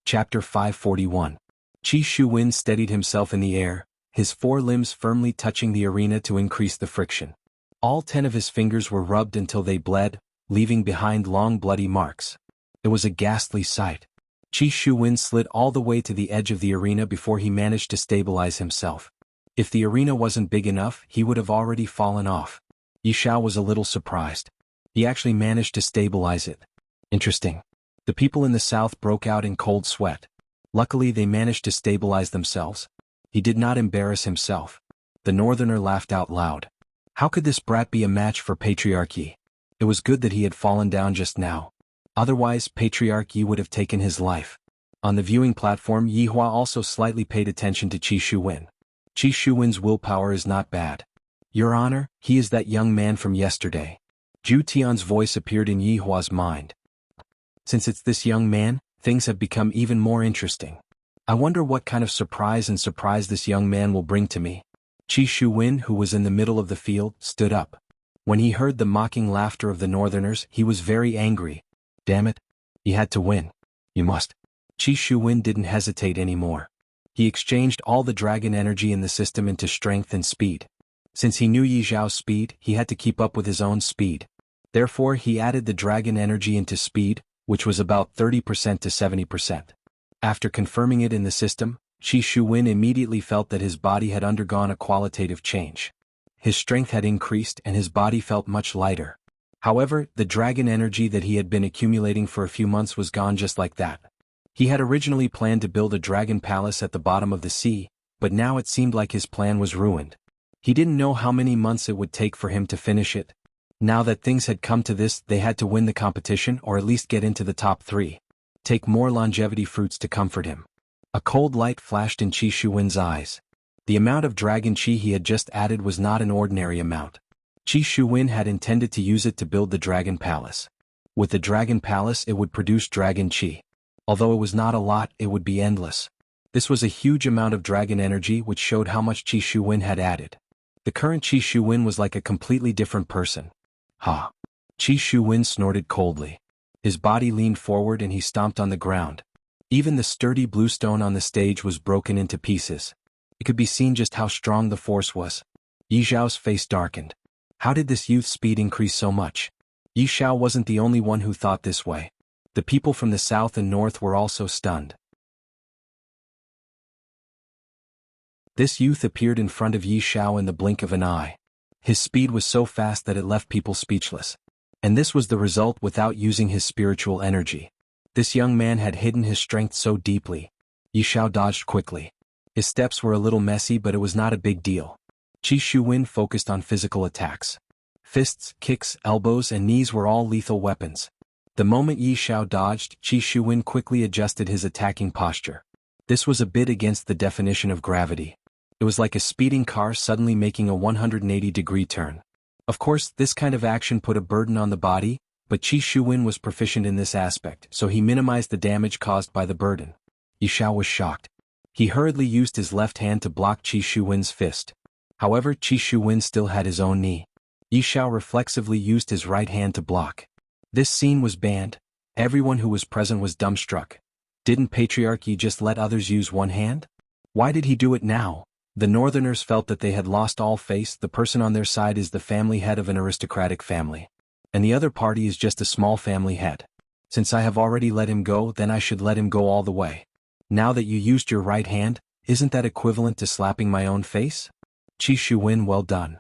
Chapter 541. Qi Shuwen steadied himself in the air, his four limbs firmly touching the arena to increase the friction. All 10 of his fingers were rubbed until they bled, leaving behind long bloody marks. It was a ghastly sight. Qi Shuwen slid all the way to the edge of the arena before he managed to stabilize himself. If the arena wasn't big enough, he would have already fallen off. Yi Xiao was a little surprised. He actually managed to stabilize it. Interesting. The people in the south broke out in cold sweat. Luckily they managed to stabilize themselves. He did not embarrass himself. The northerner laughed out loud. How could this brat be a match for Patriarchy? It was good that he had fallen down just now. Otherwise, Patriarch Yi would have taken his life. On the viewing platform, Yi Hua also slightly paid attention to Qi Shuwen. Qi Shuwen's willpower is not bad. Your Honor, he is that young man from yesterday. Zhu Tian's voice appeared in Yi Hua's mind. Since it's this young man, things have become even more interesting. I wonder what kind of surprise this young man will bring to me. Qi Shuwen, who was in the middle of the field, stood up. When he heard the mocking laughter of the northerners, he was very angry. Damn it. He had to win. You must. Qi Shuwen didn't hesitate anymore. He exchanged all the dragon energy in the system into strength and speed. Since he knew Yi Xiao's speed, he had to keep up with his own speed. Therefore he added the dragon energy into speed, which was about 30% to 70%. After confirming it in the system, Qi Shuwen immediately felt that his body had undergone a qualitative change. His strength had increased and his body felt much lighter. However, the dragon energy that he had been accumulating for a few months was gone just like that. He had originally planned to build a dragon palace at the bottom of the sea, but now it seemed like his plan was ruined. He didn't know how many months it would take for him to finish it. Now that things had come to this, they had to win the competition or at least get into the top 3. Take more longevity fruits to comfort him. A cold light flashed in Qi Shuwen's eyes. The amount of dragon qi he had just added was not an ordinary amount. Qi Shuwen had intended to use it to build the dragon palace. With the dragon palace it would produce dragon qi. Although it was not a lot, it would be endless. This was a huge amount of dragon energy which showed how much Qi Shuwen had added. The current Qi Shuwen was like a completely different person. Ha! Qi Shuwen snorted coldly. His body leaned forward and he stomped on the ground. Even the sturdy bluestone on the stage was broken into pieces. It could be seen just how strong the force was. Yi Xiao's face darkened. How did this youth's speed increase so much? Yi Xiao wasn't the only one who thought this way. The people from the south and north were also stunned. This youth appeared in front of Yi Xiao in the blink of an eye. His speed was so fast that it left people speechless. And this was the result without using his spiritual energy. This young man had hidden his strength so deeply. Yi Xiao dodged quickly. His steps were a little messy, but it was not a big deal. Qi Shuwen focused on physical attacks. Fists, kicks, elbows, and knees were all lethal weapons. The moment Yi Xiao dodged, Qi Shuwen quickly adjusted his attacking posture. This was a bit against the definition of gravity. It was like a speeding car suddenly making a 180-degree turn. Of course, this kind of action put a burden on the body, but Qi Shuwen was proficient in this aspect, so he minimized the damage caused by the burden. Yi Xiao was shocked. He hurriedly used his left hand to block Qi Shuwen's fist. However, Qi Shuwen still had his own knee. Yi Xiao reflexively used his right hand to block. This scene was banned. Everyone who was present was dumbstruck. Didn't Patriarch Yi just let others use one hand? Why did he do it now? The Northerners felt that they had lost all face. The person on their side is the family head of an aristocratic family. And the other party is just a small family head. Since I have already let him go, then I should let him go all the way. Now that you used your right hand, isn't that equivalent to slapping my own face? Qi Shuwen, well done.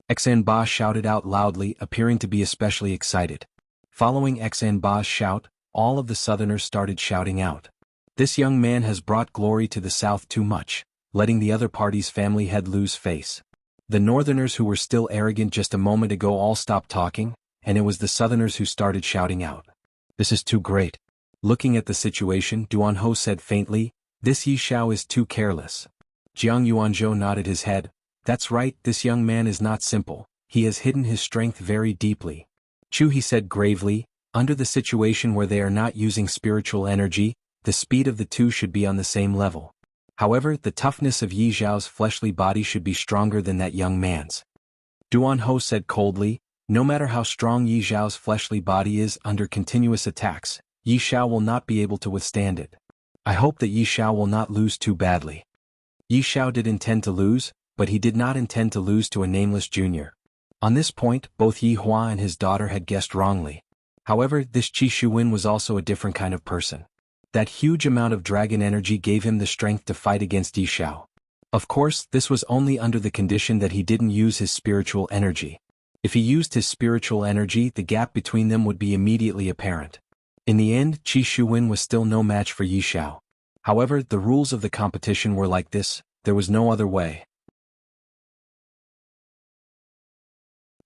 Xan Ba shouted out loudly, appearing to be especially excited. Following Xan Ba's shout, all of the Southerners started shouting out. This young man has brought glory to the South too much, letting the other party's family head lose face. The Northerners who were still arrogant just a moment ago all stopped talking, and it was the Southerners who started shouting out. This is too great. Looking at the situation, Duan Ho said faintly, this Yi Xiao is too careless. Jiang Yuanzhou nodded his head. That's right, this young man is not simple. He has hidden his strength very deeply. Chu, he said gravely, under the situation where they are not using spiritual energy, the speed of the two should be on the same level. However, the toughness of Yi Xiao's fleshly body should be stronger than that young man's. Duan Ho said coldly, no matter how strong Yi Xiao's fleshly body is under continuous attacks, Yi Xiao will not be able to withstand it. I hope that Yi Xiao will not lose too badly. Yi Xiao did intend to lose, but he did not intend to lose to a nameless junior. On this point, both Yi Hua and his daughter had guessed wrongly. However, this Qi Shuwen was also a different kind of person. That huge amount of dragon energy gave him the strength to fight against Yi Xiao. Of course, this was only under the condition that he didn't use his spiritual energy. If he used his spiritual energy, the gap between them would be immediately apparent. In the end, Qi Shuwen was still no match for Yi Xiao. However, the rules of the competition were like this, there was no other way.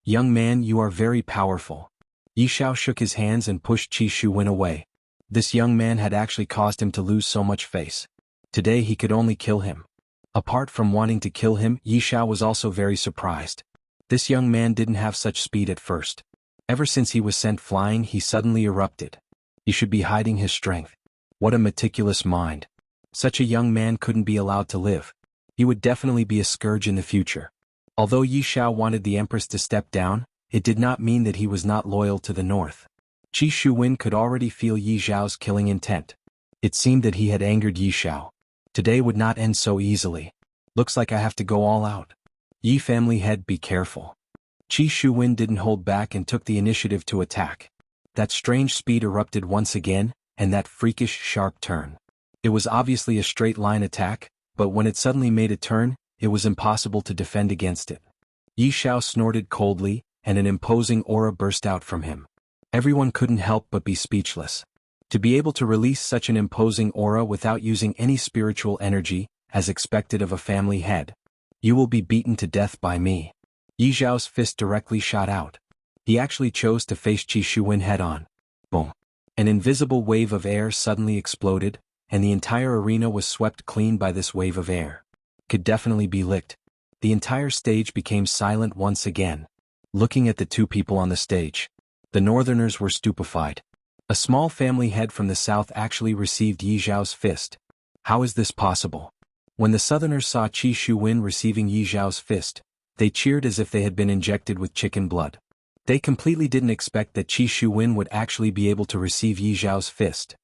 Young man, you are very powerful. Yi Xiao shook his hands and pushed Qi Shuwen away. This young man had actually caused him to lose so much face. Today he could only kill him. Apart from wanting to kill him, Yi Xiao was also very surprised. This young man didn't have such speed at first. Ever since he was sent flying, he suddenly erupted. He should be hiding his strength. What a meticulous mind. Such a young man couldn't be allowed to live. He would definitely be a scourge in the future. Although Yi Xiao wanted the Empress to step down, it did not mean that he was not loyal to the North. Qi Shuwen could already feel Yi Xiao's killing intent. It seemed that he had angered Yi Xiao. Today would not end so easily. Looks like I have to go all out. Yi family head, be careful. Qi Shuwen didn't hold back and took the initiative to attack. That strange speed erupted once again, and that freakish sharp turn. It was obviously a straight line attack, but when it suddenly made a turn, it was impossible to defend against it. Yi Xiao snorted coldly, and an imposing aura burst out from him. Everyone couldn't help but be speechless. To be able to release such an imposing aura without using any spiritual energy, as expected of a family head. You will be beaten to death by me. Yi Xiao's fist directly shot out. He actually chose to face Qi Shuwen head-on. Boom. An invisible wave of air suddenly exploded, and the entire arena was swept clean by this wave of air. Could definitely be licked. The entire stage became silent once again. Looking at the two people on the stage, the Northerners were stupefied. A small family head from the South actually received Yi Xiao's fist. How is this possible? When the Southerners saw Qi Shuwen receiving Yi Xiao's fist, they cheered as if they had been injected with chicken blood. They completely didn't expect that Qi Shuwen would actually be able to receive Yi Xiao's fist.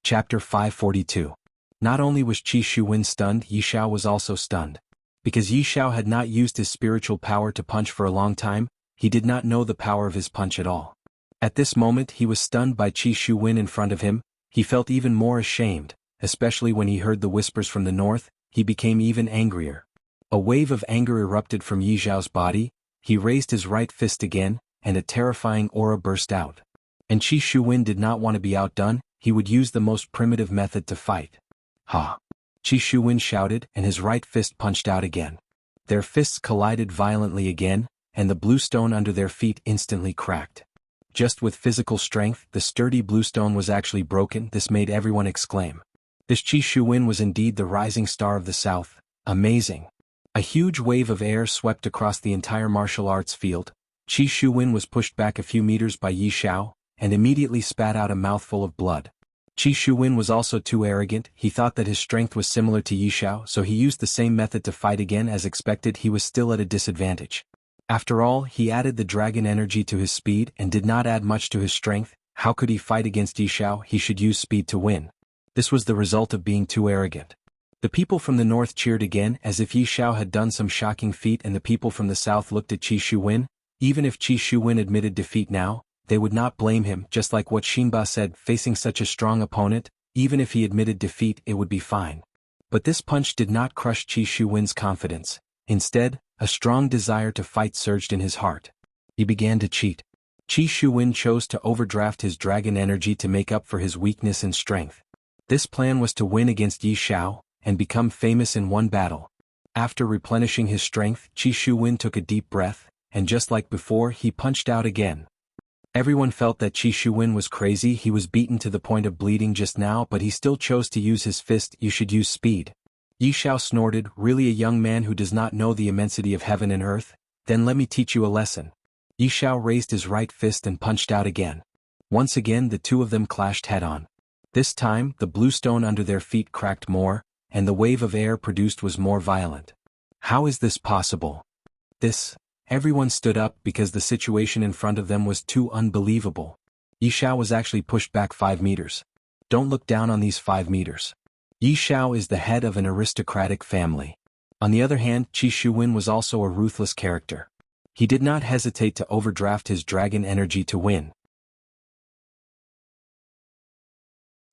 Chapter 542. Not only was Qi Shuwen stunned, Yi Xiao was also stunned. Because Yi Xiao had not used his spiritual power to punch for a long time, he did not know the power of his punch at all. At this moment he was stunned by Qi Shuwen in front of him. He felt even more ashamed, especially when he heard the whispers from the north. He became even angrier. A wave of anger erupted from Yi Zhao's body. He raised his right fist again, and a terrifying aura burst out. And Qi Shuwen did not want to be outdone. He would use the most primitive method to fight. Ha! Qi Shuwen shouted, and his right fist punched out again. Their fists collided violently again, and the blue stone under their feet instantly cracked. Just with physical strength, the sturdy blue stone was actually broken. This made everyone exclaim. This Qi Shuwen was indeed the rising star of the south. Amazing. A huge wave of air swept across the entire martial arts field. Qi Shuwen was pushed back a few meters by Yi Xiao, and immediately spat out a mouthful of blood. Qi Shuwen was also too arrogant. He thought that his strength was similar to Yi Xiao, so he used the same method to fight again. As expected, he was still at a disadvantage. After all, he added the dragon energy to his speed and did not add much to his strength. How could he fight against Yi Xiao? He should use speed to win. This was the result of being too arrogant. The people from the north cheered again, as if Yi Xiao had done some shocking feat, and the people from the south looked at Qi Shuwen. Even if Qi Shuwen admitted defeat now, they would not blame him. Just like what Xinba said, facing such a strong opponent, even if he admitted defeat, it would be fine. But this punch did not crush Qi Shuwen's confidence. Instead, a strong desire to fight surged in his heart. He began to cheat. Qi Shuwen chose to overdraft his dragon energy to make up for his weakness in strength. This plan was to win against Yi Xiao, and become famous in one battle. After replenishing his strength, Qi Shuwen took a deep breath, and just like before, he punched out again. Everyone felt that Qi Shuwen was crazy. He was beaten to the point of bleeding just now, but he still chose to use his fist. You should use speed. Yi Xiao snorted, really a young man who does not know the immensity of heaven and earth? Then let me teach you a lesson. Yi Xiao raised his right fist and punched out again. Once again the two of them clashed head-on. This time, the blue stone under their feet cracked more, and the wave of air produced was more violent. How is this possible? Everyone stood up because the situation in front of them was too unbelievable. Yi Xiao was actually pushed back 5 meters. Don't look down on these 5 meters. Yi Xiao is the head of an aristocratic family. On the other hand, Qi Shuwen was also a ruthless character. He did not hesitate to overdraft his dragon energy to win.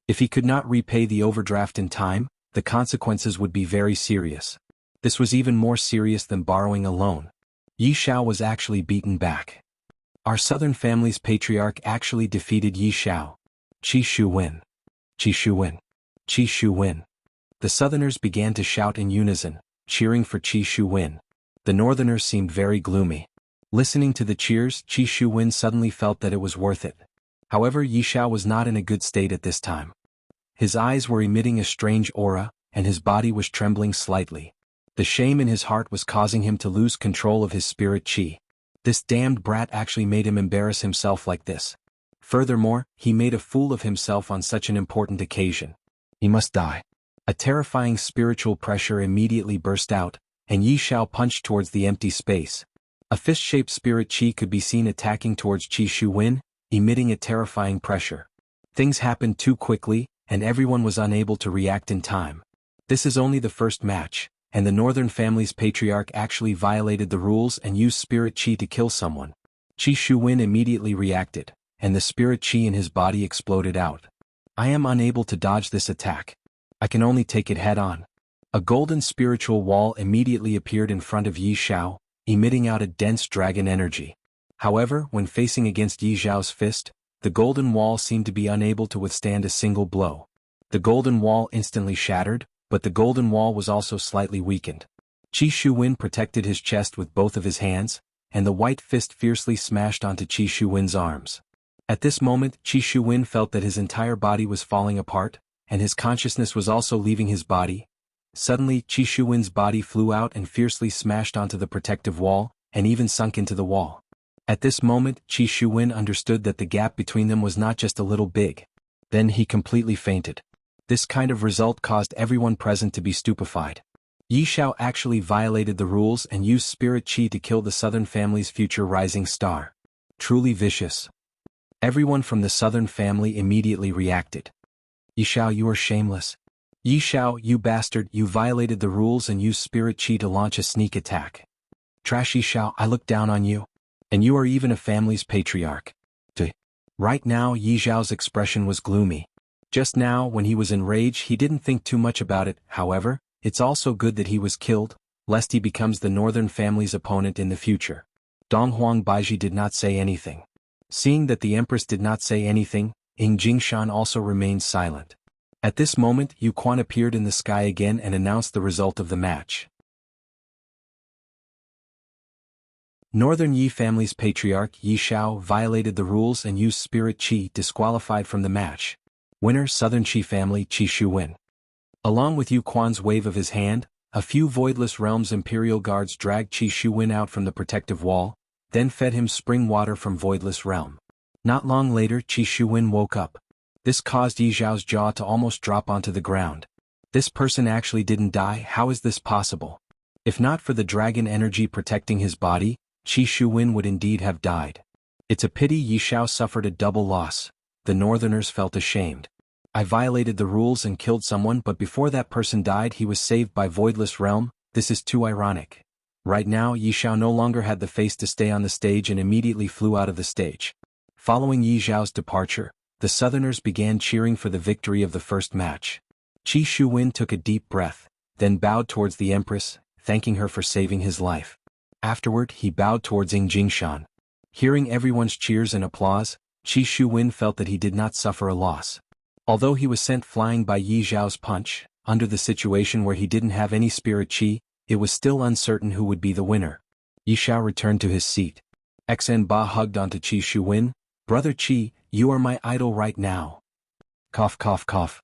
If he could not repay the overdraft in time, the consequences would be very serious. This was even more serious than borrowing a loan. Yi Xiao was actually beaten back. Our southern family's patriarch actually defeated Yi Xiao. Qi Shuwen. Qi Shuwen. Qi Shuwen. The southerners began to shout in unison, cheering for Qi Shuwen. The northerners seemed very gloomy. Listening to the cheers, Qi Shuwen suddenly felt that it was worth it. However, Yi Xiao was not in a good state at this time. His eyes were emitting a strange aura, and his body was trembling slightly. The shame in his heart was causing him to lose control of his spirit qi. This damned brat actually made him embarrass himself like this. Furthermore, he made a fool of himself on such an important occasion. He must die. A terrifying spiritual pressure immediately burst out, and Yi Xiao punched towards the empty space. A fist-shaped spirit qi could be seen attacking towards Qi Shuwen, emitting a terrifying pressure. Things happened too quickly, and everyone was unable to react in time. This is only the first match, and the northern family's patriarch actually violated the rules and used spirit qi to kill someone. Qi Shuwen immediately reacted, and the spirit qi in his body exploded out. I am unable to dodge this attack. I can only take it head-on. A golden spiritual wall immediately appeared in front of Yi Xiao, emitting out a dense dragon energy. However, when facing against Yi Xiao's fist, the golden wall seemed to be unable to withstand a single blow. The golden wall instantly shattered, but the golden wall was also slightly weakened. Qi Shuwen protected his chest with both of his hands, and the white fist fiercely smashed onto Qi Shuwen's arms. At this moment, Qi Shuwen felt that his entire body was falling apart, and his consciousness was also leaving his body. Suddenly, Qi Shuwen's body flew out and fiercely smashed onto the protective wall, and even sunk into the wall. At this moment, Qi Shuwen understood that the gap between them was not just a little big. Then he completely fainted. This kind of result caused everyone present to be stupefied. Yi Xiao actually violated the rules and used spirit qi to kill the southern family's future rising star. Truly vicious. Everyone from the southern family immediately reacted. Yi Xiao, you are shameless. Yi Xiao, you bastard, you violated the rules and used spirit qi to launch a sneak attack. Trash Yi Xiao, I look down on you. And you are even a family's patriarch. Right now Yi Zhao's expression was gloomy. Just now, when he was enraged, he didn't think too much about it. However, it's also good that he was killed, lest he becomes the northern family's opponent in the future. Donghuang Baiji did not say anything. Seeing that the empress did not say anything, Ying Jingshan also remained silent. At this moment, Yu Quan appeared in the sky again and announced the result of the match. Northern Yi family's patriarch Yi Xiao violated the rules and used spirit qi, disqualified from the match. Winner Southern Qi family Qi Shuwen. Along with Yu Quan's wave of his hand, a few Voidless Realms Imperial Guards dragged Qi Shuwen out from the protective wall, then fed him spring water from Voidless Realm. Not long later Qi Shuwen woke up. This caused Yi Zhao's jaw to almost drop onto the ground. This person actually didn't die. How is this possible? If not for the dragon energy protecting his body, Qi Shuwen would indeed have died. It's a pity Yi Xiao suffered a double loss. The northerners felt ashamed. I violated the rules and killed someone, but before that person died he was saved by Voidless Realm. This is too ironic. Right now Yi Xiao no longer had the face to stay on the stage and immediately flew out of the stage. Following Yi Zhao's departure, the Southerners began cheering for the victory of the first match. Qi Shuwen took a deep breath, then bowed towards the Empress, thanking her for saving his life. Afterward he bowed towards Ying Jingshan. Hearing everyone's cheers and applause, Qi Shuwen felt that he did not suffer a loss. Although he was sent flying by Yi Zhao's punch, under the situation where he didn't have any spirit qi, it was still uncertain who would be the winner. Yi Xiao returned to his seat. Xen Ba hugged onto Qi Shuwen. Brother Qi, you are my idol right now. Cough cough cough.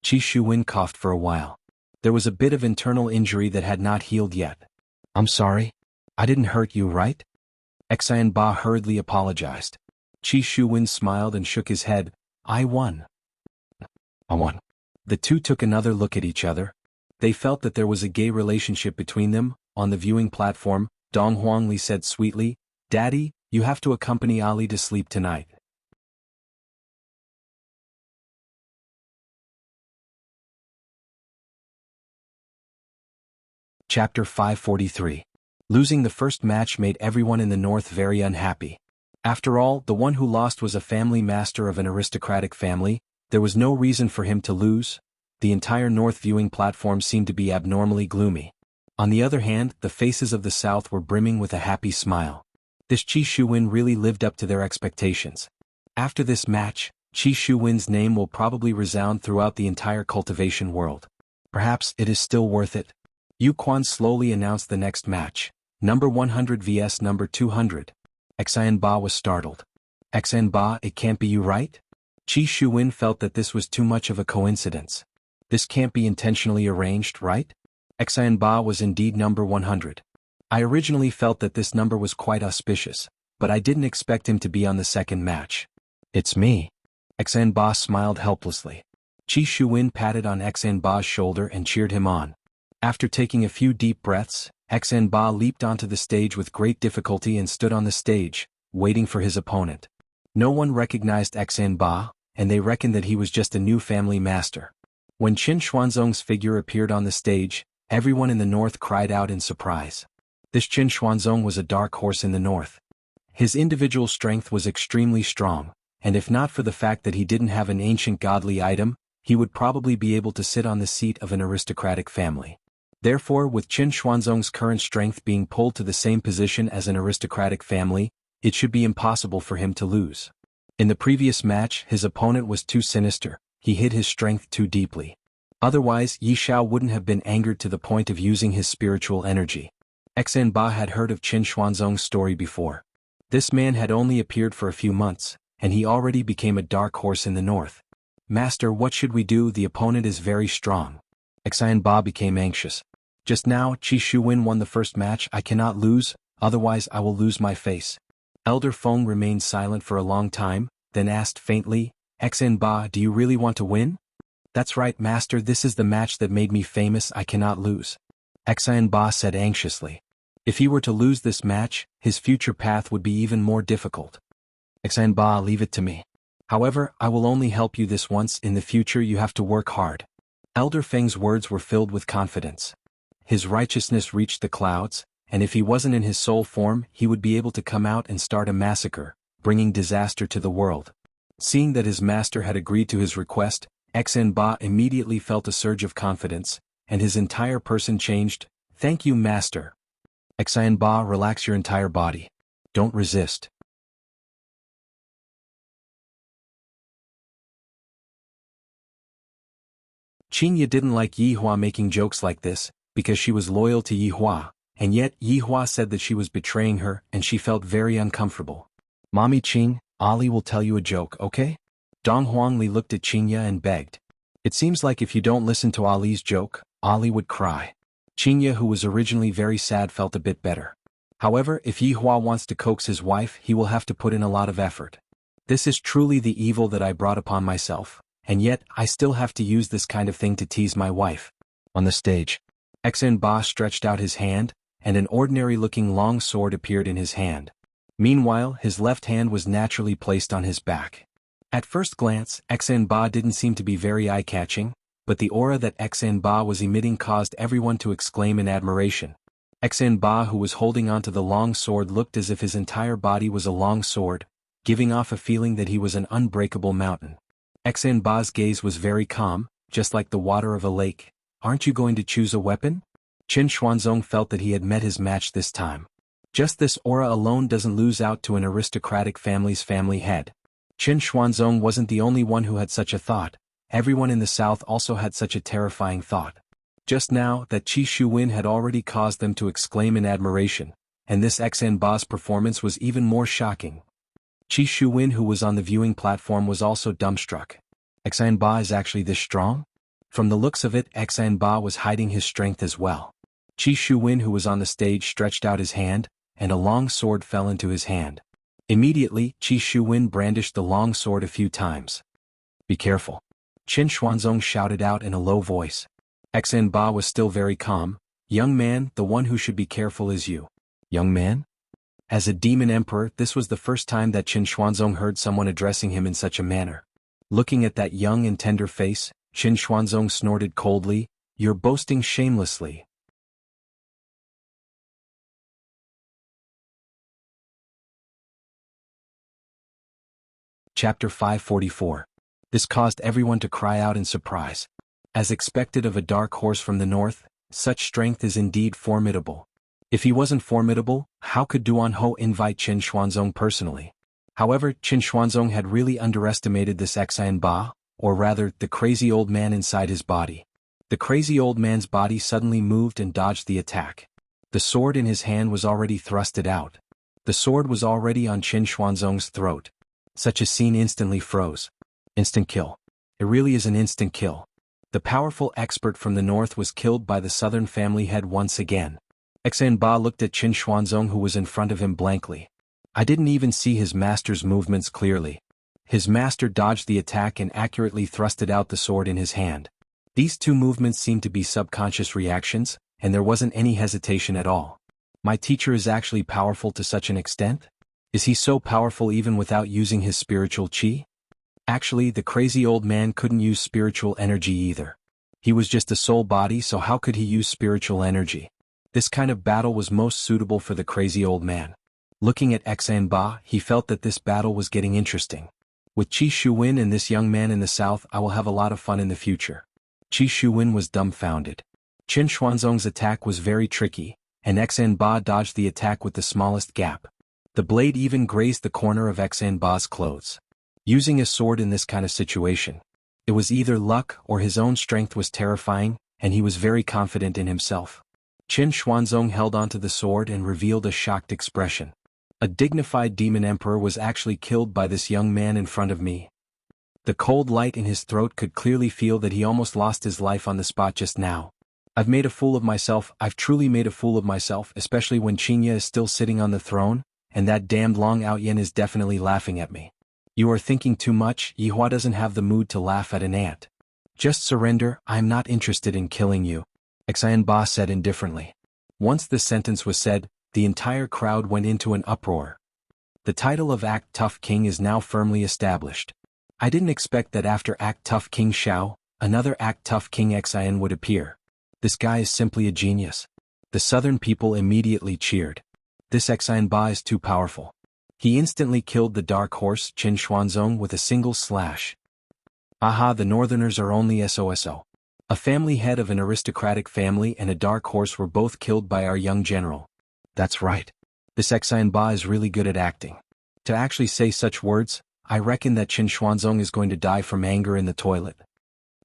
Qi Shuwen coughed for a while. There was a bit of internal injury that had not healed yet. I'm sorry. I didn't hurt you, right? Xen Ba hurriedly apologized. Qi Shuwen smiled and shook his head. I won. I won. The two took another look at each other. They felt that there was a gay relationship between them. On the viewing platform, Dong Huangli said sweetly, Daddy, you have to accompany Ali to sleep tonight. Chapter 543. Losing the first match made everyone in the north very unhappy. After all, the one who lost was a family master of an aristocratic family. There was no reason for him to lose. The entire north viewing platform seemed to be abnormally gloomy. On the other hand, the faces of the south were brimming with a happy smile. This Qi Shuwen really lived up to their expectations. After this match, Qi Shuwen's name will probably resound throughout the entire cultivation world. Perhaps it is still worth it. Yu Quan slowly announced the next match. Number 100 vs number 200. Xen Ba was startled. Xen Ba, it can't be you, right? Qi Shuwen felt that this was too much of a coincidence. This can't be intentionally arranged, right? Xen Ba was indeed number 100. I originally felt that this number was quite auspicious, but I didn't expect him to be on the second match. It's me. Xen Ba smiled helplessly. Qi Shuwen patted on Xen Ba's shoulder and cheered him on. After taking a few deep breaths, Xen Ba leaped onto the stage with great difficulty and stood on the stage, waiting for his opponent. No one recognized Xen Ba, and they reckoned that he was just a new family master. When Qin Xuanzong's figure appeared on the stage, everyone in the north cried out in surprise. This Qin Xuanzong was a dark horse in the north. His individual strength was extremely strong, and if not for the fact that he didn't have an ancient godly item, he would probably be able to sit on the seat of an aristocratic family. Therefore, with Qin Xuanzong's current strength being pulled to the same position as an aristocratic family, it should be impossible for him to lose. In the previous match, his opponent was too sinister. He hid his strength too deeply. Otherwise, Yi Xiao wouldn't have been angered to the point of using his spiritual energy. Xen Ba had heard of Qin Xuanzong's story before. This man had only appeared for a few months, and he already became a dark horse in the north. Master, what should we do? The opponent is very strong. Xen Ba became anxious. Just now, Qi Shuwen won the first match. I cannot lose, otherwise I will lose my face. Elder Feng remained silent for a long time, then asked faintly, Xen Ba, do you really want to win? That's right, Master, this is the match that made me famous. I cannot lose. Xen Ba said anxiously. If he were to lose this match, his future path would be even more difficult. Xen Ba, leave it to me. However, I will only help you this once. In the future you have to work hard. Elder Feng's words were filled with confidence. His righteousness reached the clouds, and if he wasn't in his soul form, he would be able to come out and start a massacre, bringing disaster to the world. Seeing that his master had agreed to his request, Xen Ba immediately felt a surge of confidence, and his entire person changed. "Thank you, master." Xen Ba, relax your entire body. Don't resist. Qingya didn't like Yi Hua making jokes like this, because she was loyal to Yi Hua, and yet Yi Hua said that she was betraying her and she felt very uncomfortable. "Mommy Qing, Ali will tell you a joke, okay?" Dong Huangli looked at Qingya and begged. "It seems like if you don't listen to Ali's joke, Ali would cry." Qingya, who was originally very sad, felt a bit better. However, if Yi Hua wants to coax his wife, he will have to put in a lot of effort. "This is truly the evil that I brought upon myself, and yet I still have to use this kind of thing to tease my wife." On the stage, Xen Ba stretched out his hand, and an ordinary-looking long sword appeared in his hand. Meanwhile, his left hand was naturally placed on his back. At first glance, Xen Ba didn't seem to be very eye-catching, but the aura that Xen Ba was emitting caused everyone to exclaim in admiration. Xen Ba, who was holding onto the long sword, looked as if his entire body was a long sword, giving off a feeling that he was an unbreakable mountain. Xen Ba's gaze was very calm, just like the water of a lake. "Aren't you going to choose a weapon?" Qin Xuanzong felt that he had met his match this time. Just this aura alone doesn't lose out to an aristocratic family's family head. Qin Xuanzong wasn't the only one who had such a thought. Everyone in the south also had such a terrifying thought. Just now, that Qi Shuwen had already caused them to exclaim in admiration, and this Xen Ba's performance was even more shocking. Qi Shuwen, who was on the viewing platform, was also dumbstruck. Xen Ba is actually this strong? From the looks of it, Xen Ba was hiding his strength as well. Qi Shuwen, who was on the stage, stretched out his hand, and a long sword fell into his hand. Immediately, Qi Shuwen brandished the long sword a few times. "Be careful." Qin Xuanzong shouted out in a low voice. Xen Ba was still very calm. "Young man, the one who should be careful is you." "Young man?" As a demon emperor, this was the first time that Qin Xuanzong heard someone addressing him in such a manner. Looking at that young and tender face, Qin Xuanzong snorted coldly, "You're boasting shamelessly." Chapter 544. This caused everyone to cry out in surprise. As expected of a dark horse from the north, such strength is indeed formidable. If he wasn't formidable, how could Duan Ho invite Qin Xuanzong personally? However, Qin Xuanzong had really underestimated this Xen Ba, or rather, the crazy old man inside his body. The crazy old man's body suddenly moved and dodged the attack. The sword in his hand was already thrusted out. The sword was already on Qin Xuanzong's throat. Such a scene instantly froze. Instant kill. It really is an instant kill. The powerful expert from the north was killed by the southern family head once again. Xen Ba looked at Qin Xuanzong, who was in front of him, blankly. I didn't even see his master's movements clearly. His master dodged the attack and accurately thrusted out the sword in his hand. These two movements seemed to be subconscious reactions, and there wasn't any hesitation at all. My teacher is actually powerful to such an extent? Is he so powerful even without using his spiritual qi? Actually, the crazy old man couldn't use spiritual energy either. He was just a soul body, so how could he use spiritual energy? This kind of battle was most suitable for the crazy old man. Looking at Xen Ba, he felt that this battle was getting interesting. With Qi Shuwen and this young man in the south, I will have a lot of fun in the future. Qi Shuwen was dumbfounded. Qin Xuanzong's attack was very tricky, and Xen Ba dodged the attack with the smallest gap. The blade even grazed the corner of Xen Ba's clothes. Using a sword in this kind of situation, it was either luck or his own strength was terrifying, and he was very confident in himself. Qin Xuanzong held onto the sword and revealed a shocked expression. A dignified demon emperor was actually killed by this young man in front of me. The cold light in his throat could clearly feel that he almost lost his life on the spot just now. I've made a fool of myself. I've truly made a fool of myself, especially when Qingya is still sitting on the throne, and that damned Long Outyen is definitely laughing at me. You are thinking too much. Yi Hua doesn't have the mood to laugh at an ant. Just surrender. I'm not interested in killing you, Xen Ba said indifferently. Once the sentence was said, the entire crowd went into an uproar. The title of Act Tough King is now firmly established. I didn't expect that after Act Tough King Shao, another Act Tough King Xian would appear. This guy is simply a genius. The southern people immediately cheered. This Xen Ba is too powerful. He instantly killed the dark horse Qin Xuanzong with a single slash. Aha, the Northerners are only SOSO. A family head of an aristocratic family and a dark horse were both killed by our young general. That's right. This Xianba is really good at acting. To actually say such words, I reckon that Qin Xuanzong is going to die from anger in the toilet.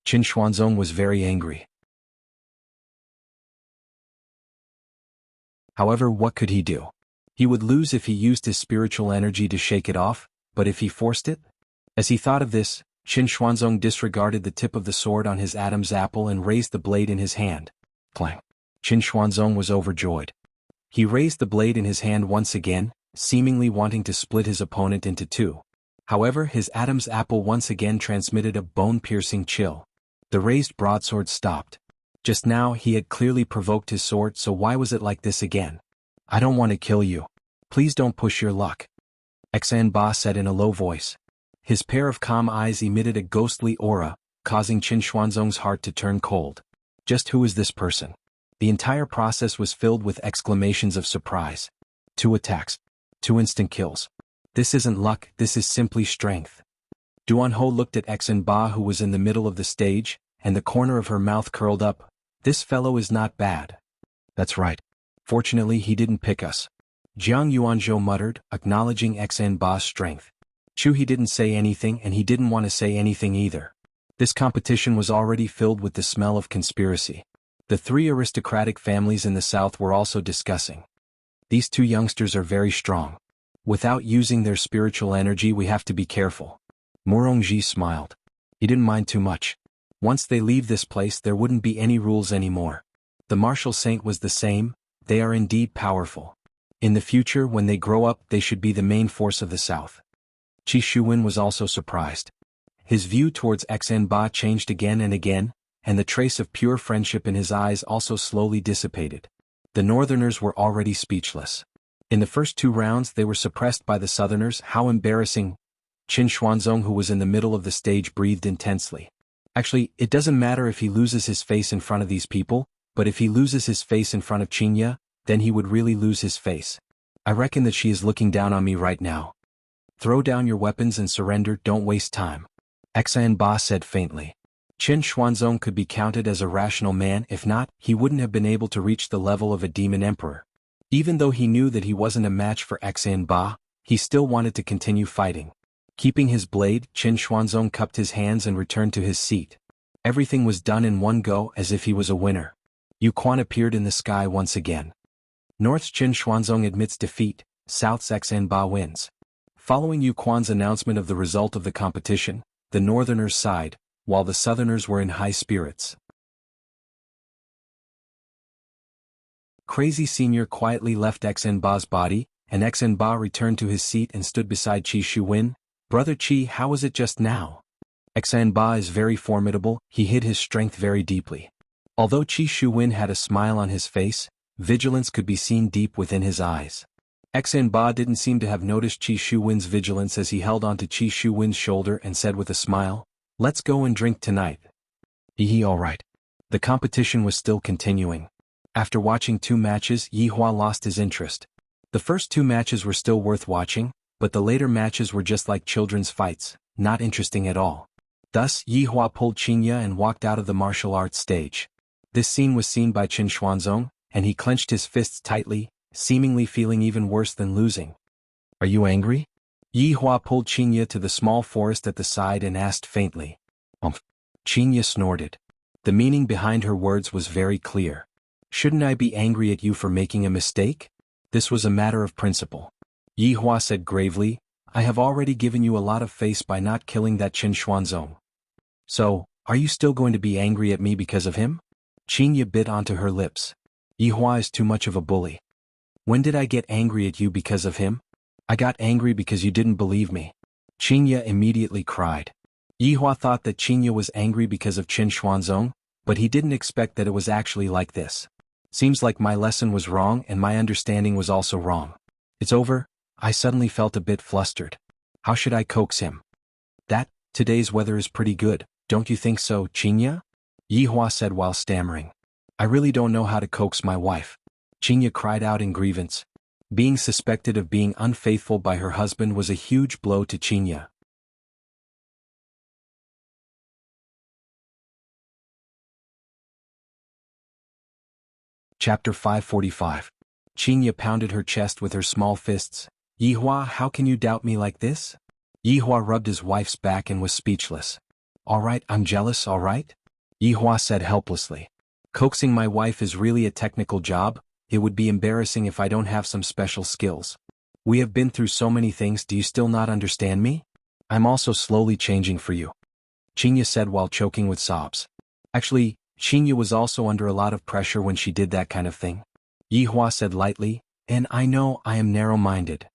Qin Xuanzong was very angry. However, what could he do? He would lose if he used his spiritual energy to shake it off, but if he forced it? As he thought of this, Qin Xuanzong disregarded the tip of the sword on his Adam's apple and raised the blade in his hand. Clang. Qin Xuanzong was overjoyed. He raised the blade in his hand once again, seemingly wanting to split his opponent into two. However, his Adam's apple once again transmitted a bone-piercing chill. The raised broadsword stopped. Just now he had clearly provoked his sword, so why was it like this again? I don't want to kill you. Please don't push your luck. Xianba said in a low voice. His pair of calm eyes emitted a ghostly aura, causing Qin Xuanzong's heart to turn cold. Just who is this person? The entire process was filled with exclamations of surprise. 2 attacks. 2 instant kills. This isn't luck, this is simply strength. Duanho looked at Xianba, who was in the middle of the stage, and the corner of her mouth curled up. This fellow is not bad. That's right. Fortunately he didn't pick us. Jiang Yuanzhou muttered, acknowledging Xianba's strength. He didn't say anything and he didn't want to say anything either. This competition was already filled with the smell of conspiracy. The 3 aristocratic families in the south were also discussing. These 2 youngsters are very strong. Without using their spiritual energy we have to be careful. Morongji smiled. He didn't mind too much. Once they leave this place there wouldn't be any rules anymore. The martial saint was the same, they are indeed powerful. In the future when they grow up they should be the main force of the south. Qi Shuwen was also surprised. His view towards Xianba changed again and again, and the trace of pure friendship in his eyes also slowly dissipated. The northerners were already speechless. In the first 2 rounds they were suppressed by the southerners. How embarrassing! Qin Xuanzong, who was in the middle of the stage, breathed intensely. Actually, it doesn't matter if he loses his face in front of these people, but if he loses his face in front of Qinya, then he would really lose his face. I reckon that she is looking down on me right now. Throw down your weapons and surrender, don't waste time. Xianba said faintly. Qin Xuanzong could be counted as a rational man, if not, he wouldn't have been able to reach the level of a demon emperor. Even though he knew that he wasn't a match for Xianba, he still wanted to continue fighting. Keeping his blade, Qin Xuanzong cupped his hands and returned to his seat. Everything was done in one go as if he was a winner. Yu Quan appeared in the sky once again. North's Qin Xuanzong admits defeat, South's Xianba wins. Following Yu Quan's announcement of the result of the competition, the northerners sighed, while the southerners were in high spirits. Crazy Senior quietly left Xianba's body, and Xianba returned to his seat and stood beside Qi Shuwen. Brother Qi, how is it just now? Xianba is very formidable, he hid his strength very deeply. Although Qi Shuwen had a smile on his face, vigilance could be seen deep within his eyes. Xianba didn't seem to have noticed Qi Shuwen's vigilance as he held onto Qi Shuwen's shoulder and said with a smile, "Let's go and drink tonight." Alright. The competition was still continuing. After watching 2 matches, Yi Hua lost his interest. The first 2 matches were still worth watching, but the later matches were just like children's fights, not interesting at all. Thus, Yi Hua pulled Qinya and walked out of the martial arts stage. This scene was seen by Qin Xuanzong, and he clenched his fists tightly, seemingly feeling even worse than losing. Are you angry? Yi Hua pulled Qinya to the small forest at the side and asked faintly. Qinya snorted. The meaning behind her words was very clear. Shouldn't I be angry at you for making a mistake? This was a matter of principle. Yi Hua said gravely, I have already given you a lot of face by not killing that Qin Xuanzong. So, are you still going to be angry at me because of him? Qinya bit onto her lips. Yi Hua is too much of a bully. When did I get angry at you because of him? I got angry because you didn't believe me. Qinya immediately cried. Yi Hua thought that Qinya was angry because of Qin Xuanzong, but he didn't expect that it was actually like this. Seems like my lesson was wrong and my understanding was also wrong. It's over. I suddenly felt a bit flustered. How should I coax him? Today's weather is pretty good, don't you think so, Qinya? Yi Hua said while stammering. I really don't know how to coax my wife. Qinya cried out in grievance. Being suspected of being unfaithful by her husband was a huge blow to Qingya. Chapter 545. Qingya pounded her chest with her small fists. Yihua, how can you doubt me like this? Yihua rubbed his wife's back and was speechless. All right, I'm jealous, all right? Yihua said helplessly. Coaxing my wife is really a technical job. It would be embarrassing if I don't have some special skills. We have been through so many things, do you still not understand me? I'm also slowly changing for you. Qingya said while choking with sobs. Actually, Qingya was also under a lot of pressure when she did that kind of thing. Yihua said lightly, and I know I am narrow-minded.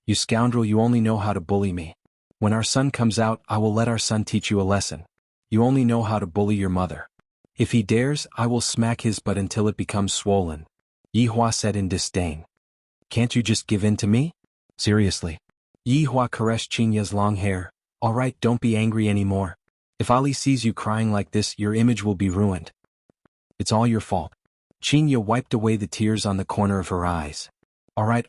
You scoundrel, you only know how to bully me. When our son comes out, I will let our son teach you a lesson. You only know how to bully your mother. If he dares, I will smack his butt until it becomes swollen. Yihua said in disdain. Can't you just give in to me? Seriously. Yihua caressed Qingya's long hair. All right, don't be angry anymore. If Ali sees you crying like this, your image will be ruined. It's all your fault. Qingya wiped away the tears on the corner of her eyes. All right,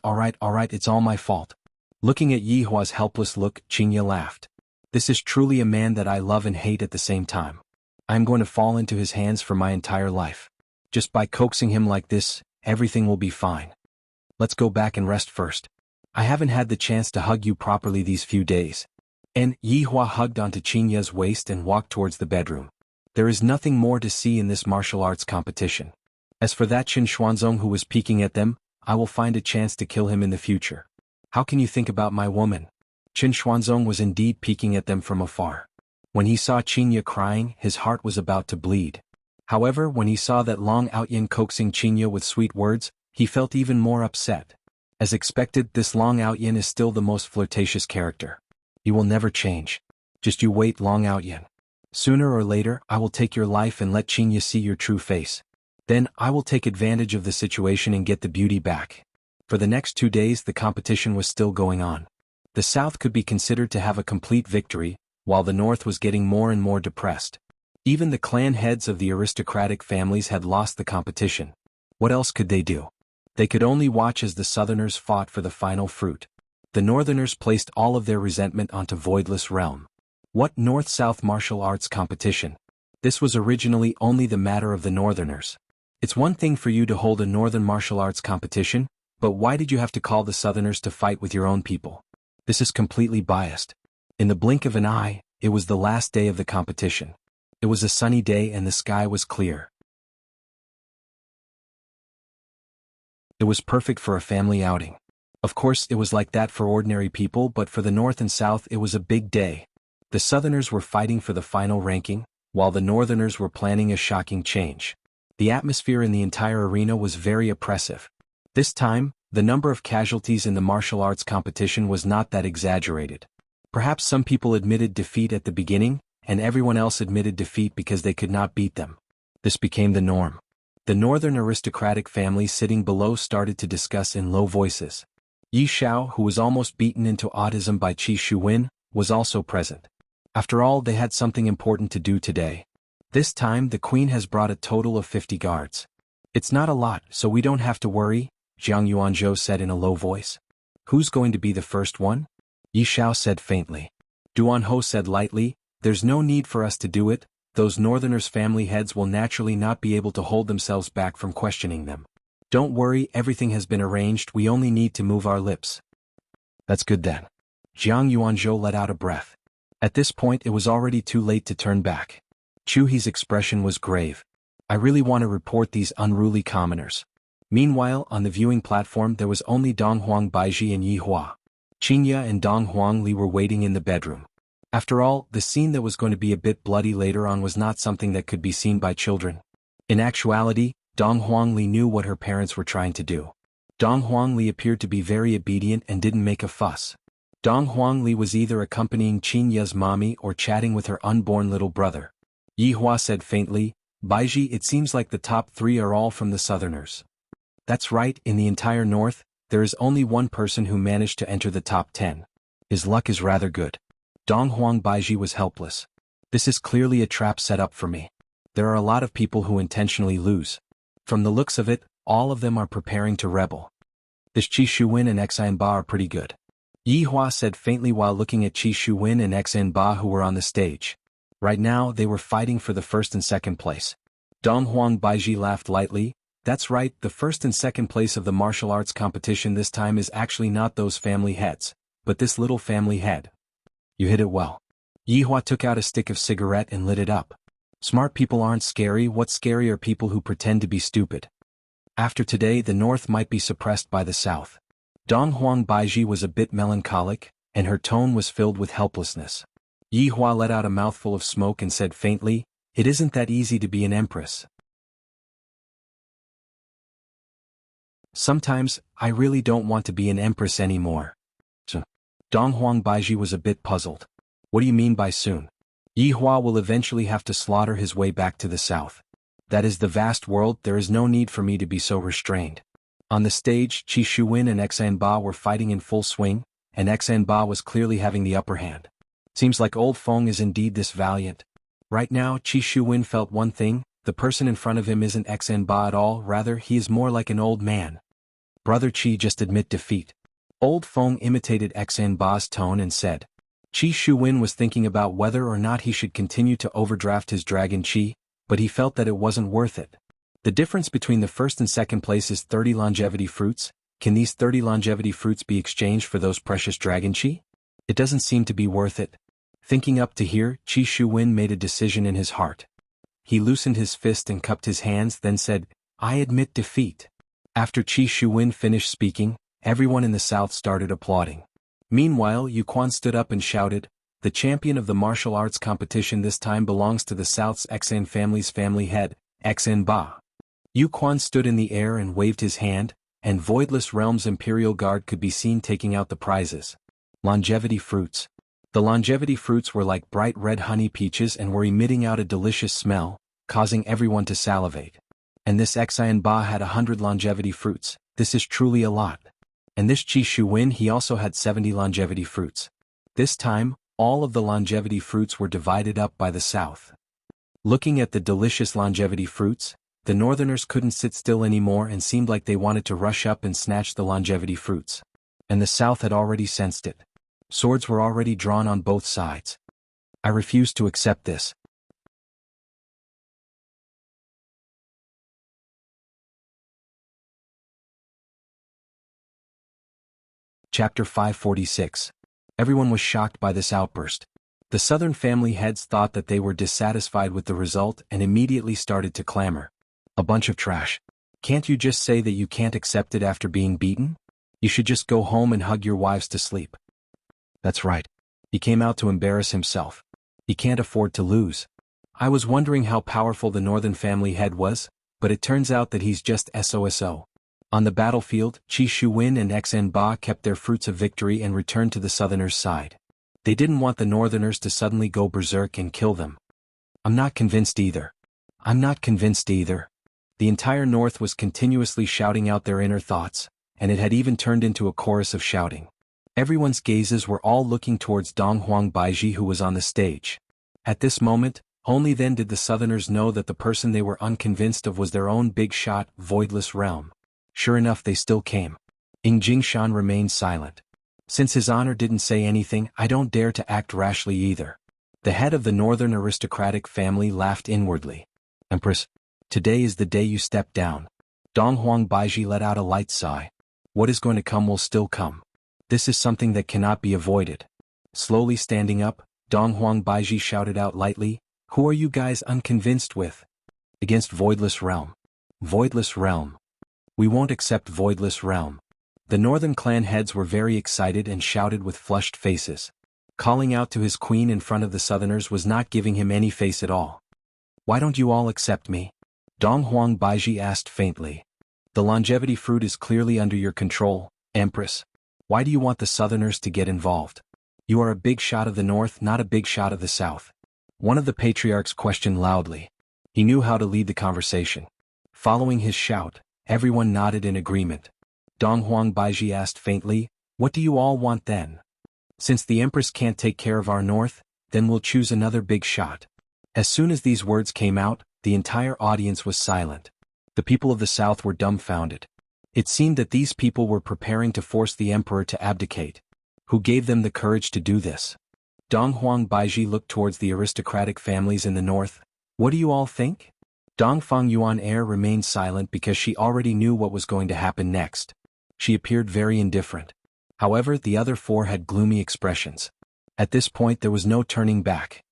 it's all my fault. Looking at Yihua's helpless look, Qingya laughed. This is truly a man that I love and hate at the same time. I am going to fall into his hands for my entire life. Just by coaxing him like this, everything will be fine. Let's go back and rest first. I haven't had the chance to hug you properly these few days. And Yihua hugged onto Qingya's waist and walked towards the bedroom. There is nothing more to see in this martial arts competition. As for that Qin Xuanzong who was peeking at them, I will find a chance to kill him in the future. How can you think about my woman? Qin Xuanzong was indeed peeking at them from afar. When he saw Qingya crying, his heart was about to bleed. However, when he saw that Long Outyin coaxing Qingya with sweet words, he felt even more upset. As expected, this Long Outyin is still the most flirtatious character. He will never change. Just you wait, Long Outyin. Sooner or later, I will take your life and let Qingya see your true face. Then, I will take advantage of the situation and get the beauty back. For the next 2 days the competition was still going on. The South could be considered to have a complete victory, while the North was getting more and more depressed. Even the clan heads of the aristocratic families had lost the competition. What else could they do? They could only watch as the Southerners fought for the final fruit. The Northerners placed all of their resentment onto Voidless Realm. What North-South martial arts competition? This was originally only the matter of the Northerners. It's one thing for you to hold a Northern martial arts competition, but why did you have to call the Southerners to fight with your own people? This is completely biased. In the blink of an eye, it was the last day of the competition. It was a sunny day and the sky was clear. It was perfect for a family outing. Of course, it was like that for ordinary people, but for the North and South it was a big day. The Southerners were fighting for the final ranking, while the Northerners were planning a shocking change. The atmosphere in the entire arena was very oppressive. This time, the number of casualties in the martial arts competition was not that exaggerated. Perhaps some people admitted defeat at the beginning, and everyone else admitted defeat because they could not beat them. This became the norm. The northern aristocratic families sitting below started to discuss in low voices. Yi Shao, who was almost beaten into autism by Qi Shuwen, was also present. After all, they had something important to do today. This time the queen has brought a total of 50 guards. It's not a lot, so we don't have to worry, Jiang Yuanzhou said in a low voice. Who's going to be the first one? Yi Shao said faintly. Duan Ho said lightly, there's no need for us to do it, those northerners' family heads will naturally not be able to hold themselves back from questioning them. Don't worry, everything has been arranged, we only need to move our lips. That's good then. Jiang Yuanzhou let out a breath. At this point it was already too late to turn back. Chu He's expression was grave. I really want to report these unruly commoners. Meanwhile, on the viewing platform there was only Dong Huang Baiji and Yi Hua. Qingya and Dong Huang Li were waiting in the bedroom. After all, the scene that was going to be a bit bloody later on was not something that could be seen by children. In actuality, Dong Huang Li knew what her parents were trying to do. Dong Huang Li appeared to be very obedient and didn't make a fuss. Dong Huang Li was either accompanying Qingya's mommy or chatting with her unborn little brother. Yi Hua said faintly, Baiji, it seems like the top 3 are all from the Southerners. That's right, in the entire North, there is only one person who managed to enter the top 10. His luck is rather good. Dong Huang Baiji was helpless. This is clearly a trap set up for me. There are a lot of people who intentionally lose. From the looks of it, all of them are preparing to rebel. This Qi Shuwen and Xianba are pretty good. Yi Hua said faintly while looking at Qi Shuwen and Xianba who were on the stage. Right now they were fighting for the first and second place. Dong Huang Baiji laughed lightly. That's right, the first and second place of the martial arts competition this time is actually not those family heads, but this little family head. You hit it well. Yi Hua took out a stick of cigarette and lit it up. Smart people aren't scary, what's scary are people who pretend to be stupid. After today the North might be suppressed by the South. Dong Huang Baiji was a bit melancholic, and her tone was filled with helplessness. Yi Hua let out a mouthful of smoke and said faintly, "It isn't that easy to be an empress. Sometimes, I really don't want to be an empress anymore." Dong Huang Baiji was a bit puzzled. What do you mean by soon? Yi Hua will eventually have to slaughter his way back to the south. That is the vast world, there is no need for me to be so restrained. On the stage, Qi Shuwen and Xianba were fighting in full swing, and Xianba was clearly having the upper hand. Seems like old Feng is indeed this valiant. Right now, Qi Shuwen felt one thing, the person in front of him isn't Xianba at all, rather he is more like an old man. Brother Qi, just admit defeat. Old Feng imitated Xianba's tone and said. Qi Shuwen was thinking about whether or not he should continue to overdraft his dragon Qi, but he felt that it wasn't worth it. The difference between the first and second place is 30 longevity fruits. Can these 30 longevity fruits be exchanged for those precious dragon Qi? It doesn't seem to be worth it. Thinking up to here, Qi Shuwen made a decision in his heart. He loosened his fist and cupped his hands, then said, "I admit defeat." After Qi Shuwen finished speaking, everyone in the south started applauding. Meanwhile, Yu Quan stood up and shouted, "The champion of the martial arts competition this time belongs to the South's Xan family's family head, Xianba." Yu Quan stood in the air and waved his hand, and Voidless Realm's Imperial Guard could be seen taking out the prizes. Longevity fruits. The longevity fruits were like bright red honey peaches and were emitting out a delicious smell, causing everyone to salivate. And this Xianba had 100 longevity fruits. This is truly a lot. And this Qi Shuwen, he also had 70 longevity fruits. This time, all of the longevity fruits were divided up by the south. Looking at the delicious longevity fruits, the northerners couldn't sit still anymore and seemed like they wanted to rush up and snatch the longevity fruits. And the south had already sensed it. Swords were already drawn on both sides. I refuse to accept this. Chapter 546. Everyone was shocked by this outburst. The southern family heads thought that they were dissatisfied with the result and immediately started to clamor. A bunch of trash. Can't you just say that you can't accept it after being beaten? You should just go home and hug your wives to sleep. That's right. He came out to embarrass himself. He can't afford to lose. I was wondering how powerful the northern family head was, but it turns out that he's just SOSO. On the battlefield, Qi Shuwen and Xianba kept their fruits of victory and returned to the southerners' side. They didn't want the northerners to suddenly go berserk and kill them. I'm not convinced either. I'm not convinced either. The entire north was continuously shouting out their inner thoughts, and it had even turned into a chorus of shouting. Everyone's gazes were all looking towards Dong Huang Baiji who was on the stage. At this moment, only then did the southerners know that the person they were unconvinced of was their own big shot, Voidless Realm. Sure enough, they still came. Ying Jingshan remained silent. Since his honor didn't say anything, I don't dare to act rashly either. The head of the northern aristocratic family laughed inwardly. Empress, today is the day you step down. Dong Huang Baiji let out a light sigh. What is going to come will still come. This is something that cannot be avoided. Slowly standing up, Dong Huang Baiji shouted out lightly, "Who are you guys unconvinced with?" "Against Voidless Realm." "Voidless Realm. We won't accept Voidless Realm." The northern clan heads were very excited and shouted with flushed faces. Calling out to his queen in front of the southerners was not giving him any face at all. "Why don't you all accept me?" Dong Huang Baiji asked faintly. "The longevity fruit is clearly under your control, Empress. Why do you want the southerners to get involved? You are a big shot of the north, not a big shot of the south." One of the patriarchs questioned loudly. He knew how to lead the conversation. Following his shout, everyone nodded in agreement. Dong Huang Baiji asked faintly, "What do you all want then?" "Since the Empress can't take care of our north, then we'll choose another big shot." As soon as these words came out, the entire audience was silent. The people of the south were dumbfounded. It seemed that these people were preparing to force the emperor to abdicate. Who gave them the courage to do this? Dong Huang Baiji looked towards the aristocratic families in the north. What do you all think? Dong Feng Yuan Air remained silent because she already knew what was going to happen next. She appeared very indifferent. However, the other four had gloomy expressions. At this point there was no turning back.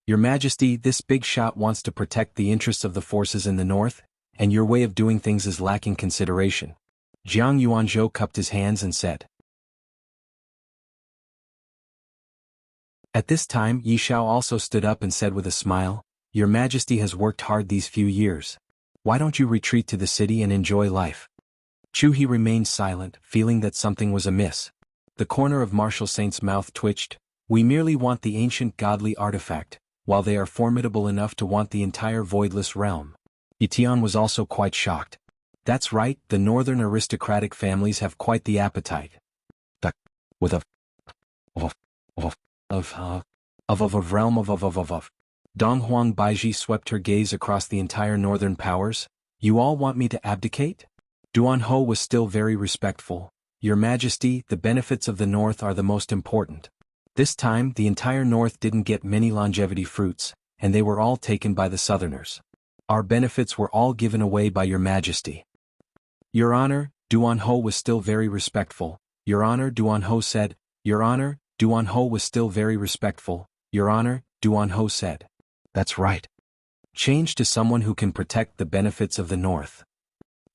Your Majesty, this big shot wants to protect the interests of the forces in the north, and your way of doing things is lacking consideration. Jiang Yuanzhou cupped his hands and said. At this time Yi Shao also stood up and said with a smile, Your Majesty has worked hard these few years. Why don't you retreat to the city and enjoy life? Chu He remained silent, feeling that something was amiss. The corner of Marshal Saint's mouth twitched. We merely want the ancient godly artifact, while they are formidable enough to want the entire voidless realm. Yitian was also quite shocked. That's right, the northern aristocratic families have quite the appetite. With a realm of. Dong Huang Baiji swept her gaze across the entire northern powers. You all want me to abdicate? Duan Ho was still very respectful. Your Majesty, the benefits of the north are the most important. This time, the entire north didn't get many longevity fruits, and they were all taken by the southerners. Our benefits were all given away by Your Majesty. Your Honor, Duan Ho was still very respectful. Your Honor, Duan Ho said. Your Honor, Duan Ho was still very respectful. Your Honor, Duan Ho said. That's right. Change to someone who can protect the benefits of the north.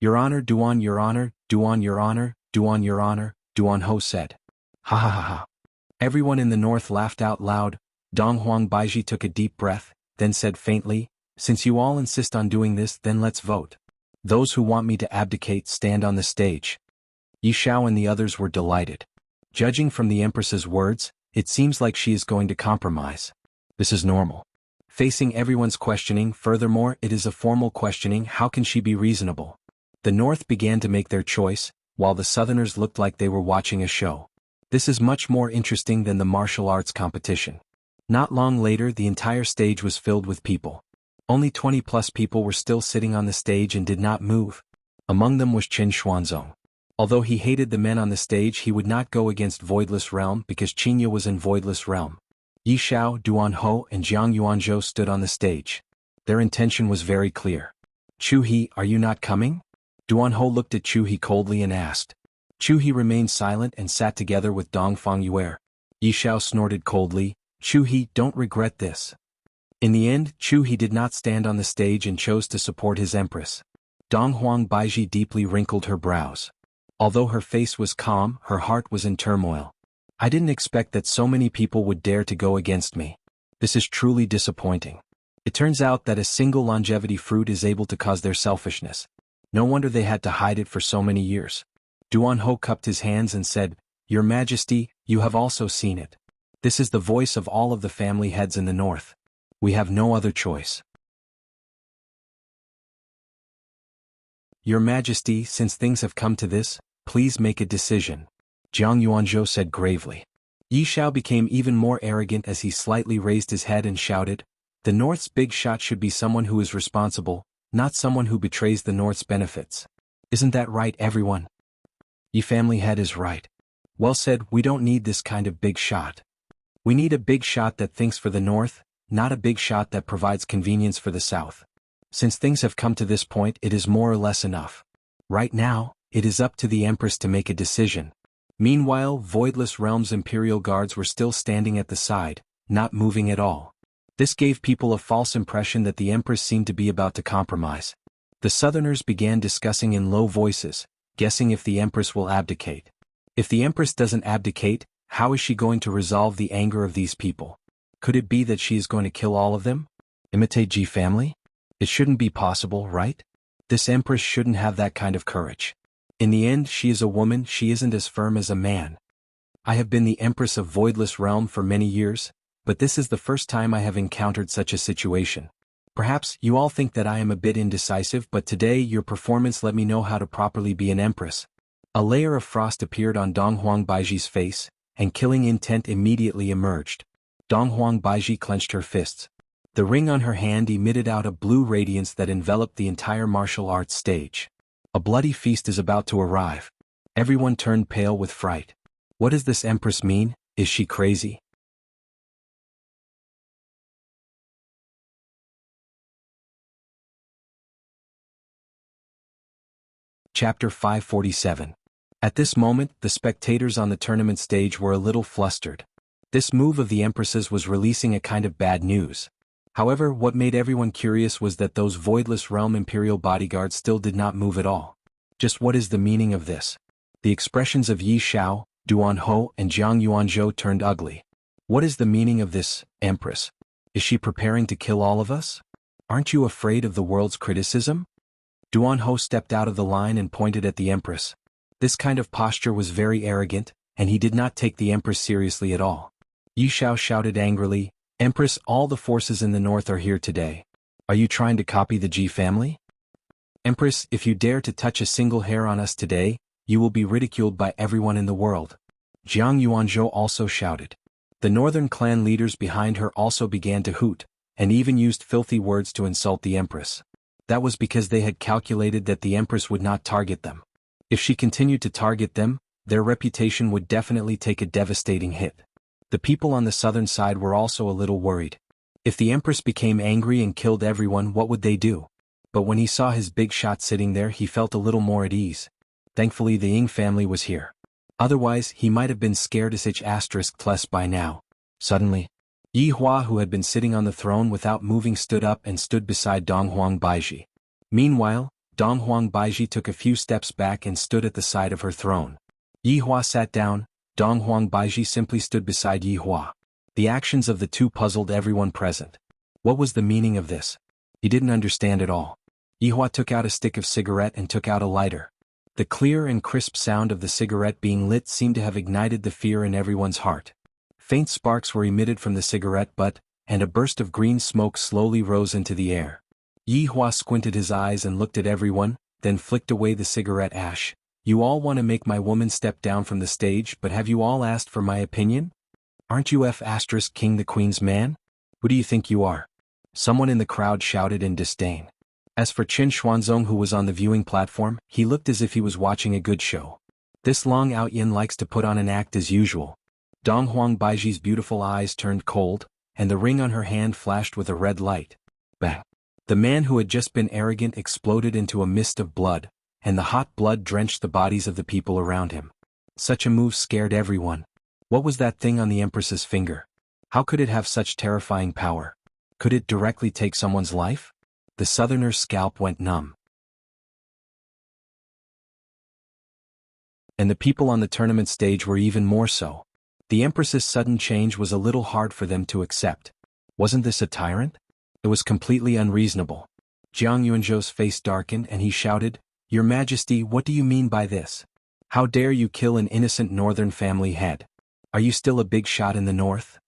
Your Honor, Duan, Your Honor, Duan, Your Honor, Duan, Your Honor, Duan Ho said. Ha ha ha ha. Everyone in the north laughed out loud. Dong Huang Baiji took a deep breath, then said faintly, Since you all insist on doing this, then let's vote. Those who want me to abdicate stand on the stage. Yi Shao and the others were delighted. Judging from the Empress's words, it seems like she is going to compromise. This is normal. Facing everyone's questioning, furthermore, it is a formal questioning, how can she be reasonable? The North began to make their choice, while the Southerners looked like they were watching a show. This is much more interesting than the martial arts competition. Not long later, the entire stage was filled with people. Only 20+ people were still sitting on the stage and did not move. Among them was Qin Xuanzong. Although he hated the men on the stage, he would not go against Voidless Realm because Qingya was in Voidless Realm. Yi Shao, Duan Ho, and Jiang Yuanzhou stood on the stage. Their intention was very clear. Chu He, are you not coming? Duan Ho looked at Chu He coldly and asked. Chu He remained silent and sat together with Dong Feng Yuer. Yi Shao snorted coldly, Chu He, don't regret this. In the end, Chu He did not stand on the stage and chose to support his empress. Dong Huang Baiji deeply wrinkled her brows. Although her face was calm, her heart was in turmoil. I didn't expect that so many people would dare to go against me. This is truly disappointing. It turns out that a single longevity fruit is able to cause their selfishness. No wonder they had to hide it for so many years. Duan Ho cupped his hands and said, Your Majesty, you have also seen it. This is the voice of all of the family heads in the north. We have no other choice. Your Majesty, since things have come to this, please make a decision. Jiang Yuanzhou said gravely. Yi Shao became even more arrogant as he slightly raised his head and shouted, The North's big shot should be someone who is responsible, not someone who betrays the North's benefits. Isn't that right, everyone? Yi family head is right. Well said, we don't need this kind of big shot. We need a big shot that thinks for the North, not a big shot that provides convenience for the South. Since things have come to this point, it is more or less enough. Right now, it is up to the Empress to make a decision. Meanwhile, Voidless Realm's Imperial Guards were still standing at the side, not moving at all. This gave people a false impression that the Empress seemed to be about to compromise. The Southerners began discussing in low voices, guessing if the Empress will abdicate. If the Empress doesn't abdicate, how is she going to resolve the anger of these people? Could it be that she is going to kill all of them? Imitate Ji family? It shouldn't be possible, right? This Empress shouldn't have that kind of courage. In the end, she is a woman, she isn't as firm as a man. I have been the Empress of Voidless Realm for many years, but this is the first time I have encountered such a situation. Perhaps you all think that I am a bit indecisive, but today your performance let me know how to properly be an Empress. A layer of frost appeared on Dong Huang Baiji's face, and killing intent immediately emerged. Dong Huang Baiji clenched her fists. The ring on her hand emitted out a blue radiance that enveloped the entire martial arts stage. A bloody feast is about to arrive. Everyone turned pale with fright. What does this empress mean? Is she crazy? Chapter 547. At this moment, the spectators on the tournament stage were a little flustered. This move of the empresses was releasing a kind of bad news. However, what made everyone curious was that those voidless realm imperial bodyguards still did not move at all. Just what is the meaning of this? The expressions of Yi Xiao, Duan Ho, and Jiang Yuanzhou turned ugly. What is the meaning of this, empress? Is she preparing to kill all of us? Aren't you afraid of the world's criticism? Duan Ho stepped out of the line and pointed at the empress. This kind of posture was very arrogant, and he did not take the empress seriously at all. Yi Xiao shouted angrily, "Empress, all the forces in the north are here today. Are you trying to copy the Ji family? Empress, if you dare to touch a single hair on us today, you will be ridiculed by everyone in the world." Jiang Yuanzhou also shouted. The northern clan leaders behind her also began to hoot, and even used filthy words to insult the empress. That was because they had calculated that the empress would not target them. If she continued to target them, their reputation would definitely take a devastating hit. The people on the southern side were also a little worried. If the empress became angry and killed everyone, what would they do? But when he saw his big shot sitting there, he felt a little more at ease. Thankfully the Ying family was here. Otherwise, he might have been scared as *+ by now. Suddenly, Yi Hua, who had been sitting on the throne without moving, stood up and stood beside Donghuang Baiji. Meanwhile, Donghuang Baiji took a few steps back and stood at the side of her throne. Yi Hua sat down. Donghuang Baiji simply stood beside Yi Hua. The actions of the two puzzled everyone present. What was the meaning of this? He didn't understand at all. Yi Hua took out a stick of cigarette and took out a lighter. The clear and crisp sound of the cigarette being lit seemed to have ignited the fear in everyone's heart. Faint sparks were emitted from the cigarette butt, and a burst of green smoke slowly rose into the air. Yi Hua squinted his eyes and looked at everyone, then flicked away the cigarette ash. "You all want to make my woman step down from the stage, but have you all asked for my opinion? Aren't you King the Queen's man? Who do you think you are?" Someone in the crowd shouted in disdain. As for Qin Xuanzong, who was on the viewing platform, he looked as if he was watching a good show. This Long Outyin likes to put on an act as usual. Donghuang Baiji's beautiful eyes turned cold, and the ring on her hand flashed with a red light. Bang! The man who had just been arrogant exploded into a mist of blood, and the hot blood drenched the bodies of the people around him. Such a move scared everyone. What was that thing on the empress's finger? How could it have such terrifying power? Could it directly take someone's life? The southerner's scalp went numb. And the people on the tournament stage were even more so. The empress's sudden change was a little hard for them to accept. Wasn't this a tyrant? It was completely unreasonable. Jiang Yuanzhou's face darkened and he shouted, "Your Majesty, what do you mean by this? How dare you kill an innocent northern family head? Are you still a big shot in the north?"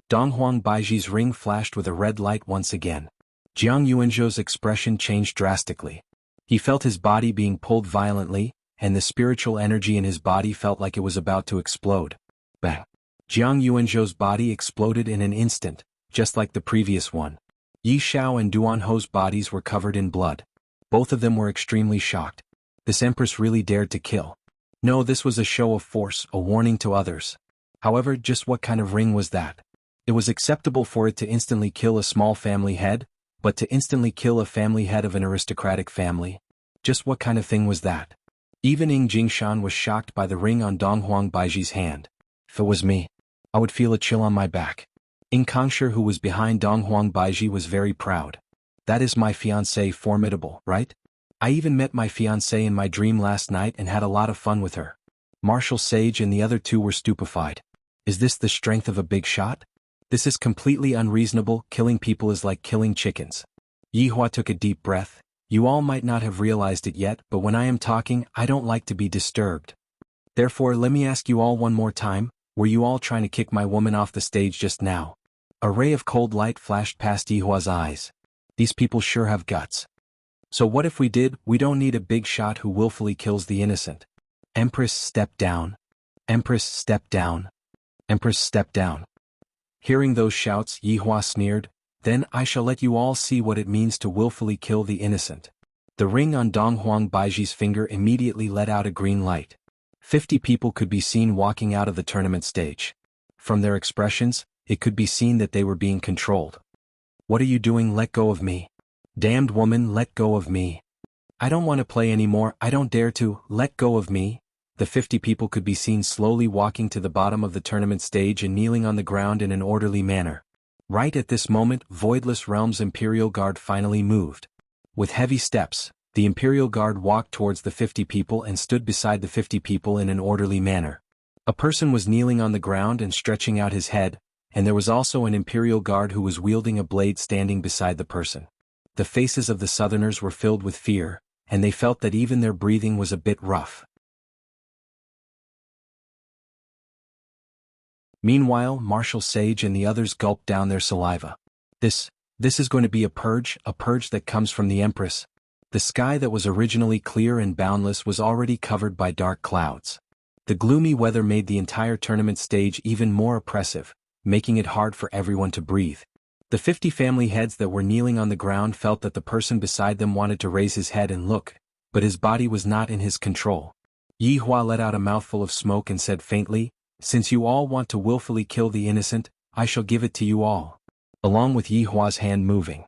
Donghuang Baiji's ring flashed with a red light once again. Jiang Yuanzhou's expression changed drastically. He felt his body being pulled violently, and the spiritual energy in his body felt like it was about to explode. Bang! Jiang Yuanzhou's body exploded in an instant, just like the previous one. Yi Xiao and Duan Ho's bodies were covered in blood. Both of them were extremely shocked. This empress really dared to kill. No, this was a show of force, a warning to others. However, just what kind of ring was that? It was acceptable for it to instantly kill a small family head, but to instantly kill a family head of an aristocratic family? Just what kind of thing was that? Even Ying Jingshan was shocked by the ring on Donghuang Baiji's hand. If it was me, I would feel a chill on my back. Ying Kangshi, who was behind Donghuang Baiji, was very proud. That is my fiancée, formidable, right? I even met my fiancée in my dream last night and had a lot of fun with her. Marshal Sage and the other two were stupefied. Is this the strength of a big shot? This is completely unreasonable. Killing people is like killing chickens. Yi Hua took a deep breath. You all might not have realized it yet, but when I am talking, I don't like to be disturbed. Therefore, let me ask you all one more time, were you all trying to kick my woman off the stage just now? A ray of cold light flashed past Yi Hua's eyes. These people sure have guts. So what if we did? We don't need a big shot who willfully kills the innocent. Empress, step down. Empress, step down. Empress, step down. Hearing those shouts, Yi Hua sneered, then I shall let you all see what it means to willfully kill the innocent. The ring on Dong Huang Baiji's finger immediately let out a green light. 50 people could be seen walking out of the tournament stage. From their expressions, it could be seen that they were being controlled. "What are you doing? Let go of me. Damned woman, let go of me. I don't want to play anymore, I don't dare to, let go of me." The 50 people could be seen slowly walking to the bottom of the tournament stage and kneeling on the ground in an orderly manner. Right at this moment, Voidless Realm's Imperial Guard finally moved. With heavy steps, the Imperial Guard walked towards the 50 people and stood beside the 50 people in an orderly manner. A person was kneeling on the ground and stretching out his head, and there was also an Imperial Guard who was wielding a blade standing beside the person. The faces of the Southerners were filled with fear, and they felt that even their breathing was a bit rough. Meanwhile, Marshal Sage and the others gulped down their saliva. This is going to be a purge that comes from the Empress. The sky that was originally clear and boundless was already covered by dark clouds. The gloomy weather made the entire tournament stage even more oppressive, making it hard for everyone to breathe. The 50 family heads that were kneeling on the ground felt that the person beside them wanted to raise his head and look, but his body was not in his control. Yi Hua let out a mouthful of smoke and said faintly, "Since you all want to willfully kill the innocent, I shall give it to you all." Along with Yi Hua's hand moving,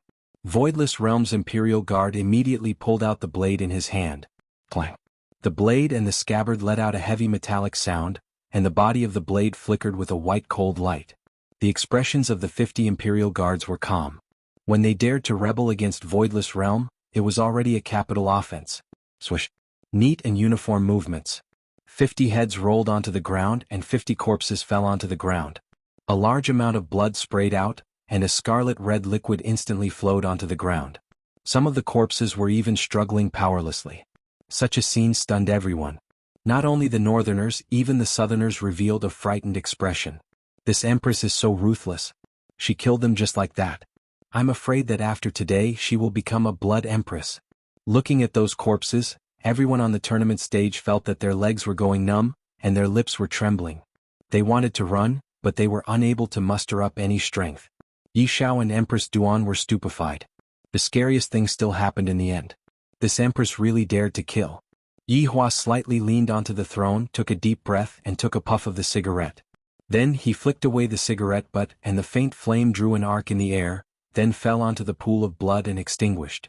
Voidless Realm's Imperial Guard immediately pulled out the blade in his hand. Clang. The blade and the scabbard let out a heavy metallic sound, and the body of the blade flickered with a white cold light. The expressions of the 50 Imperial Guards were calm. When they dared to rebel against Voidless Realm, it was already a capital offense. Swish. Neat and uniform movements. 50 heads rolled onto the ground and 50 corpses fell onto the ground. A large amount of blood sprayed out, and a scarlet-red liquid instantly flowed onto the ground. Some of the corpses were even struggling powerlessly. Such a scene stunned everyone. Not only the Northerners, even the Southerners revealed a frightened expression. This Empress is so ruthless. She killed them just like that. I'm afraid that after today she will become a blood Empress. Looking at those corpses, everyone on the tournament stage felt that their legs were going numb, and their lips were trembling. They wanted to run, but they were unable to muster up any strength. Yi Shao and Empress Duan were stupefied. The scariest thing still happened in the end. This Empress really dared to kill. Yi Hua slightly leaned onto the throne, took a deep breath and took a puff of the cigarette. Then he flicked away the cigarette butt and the faint flame drew an arc in the air, then fell onto the pool of blood and extinguished.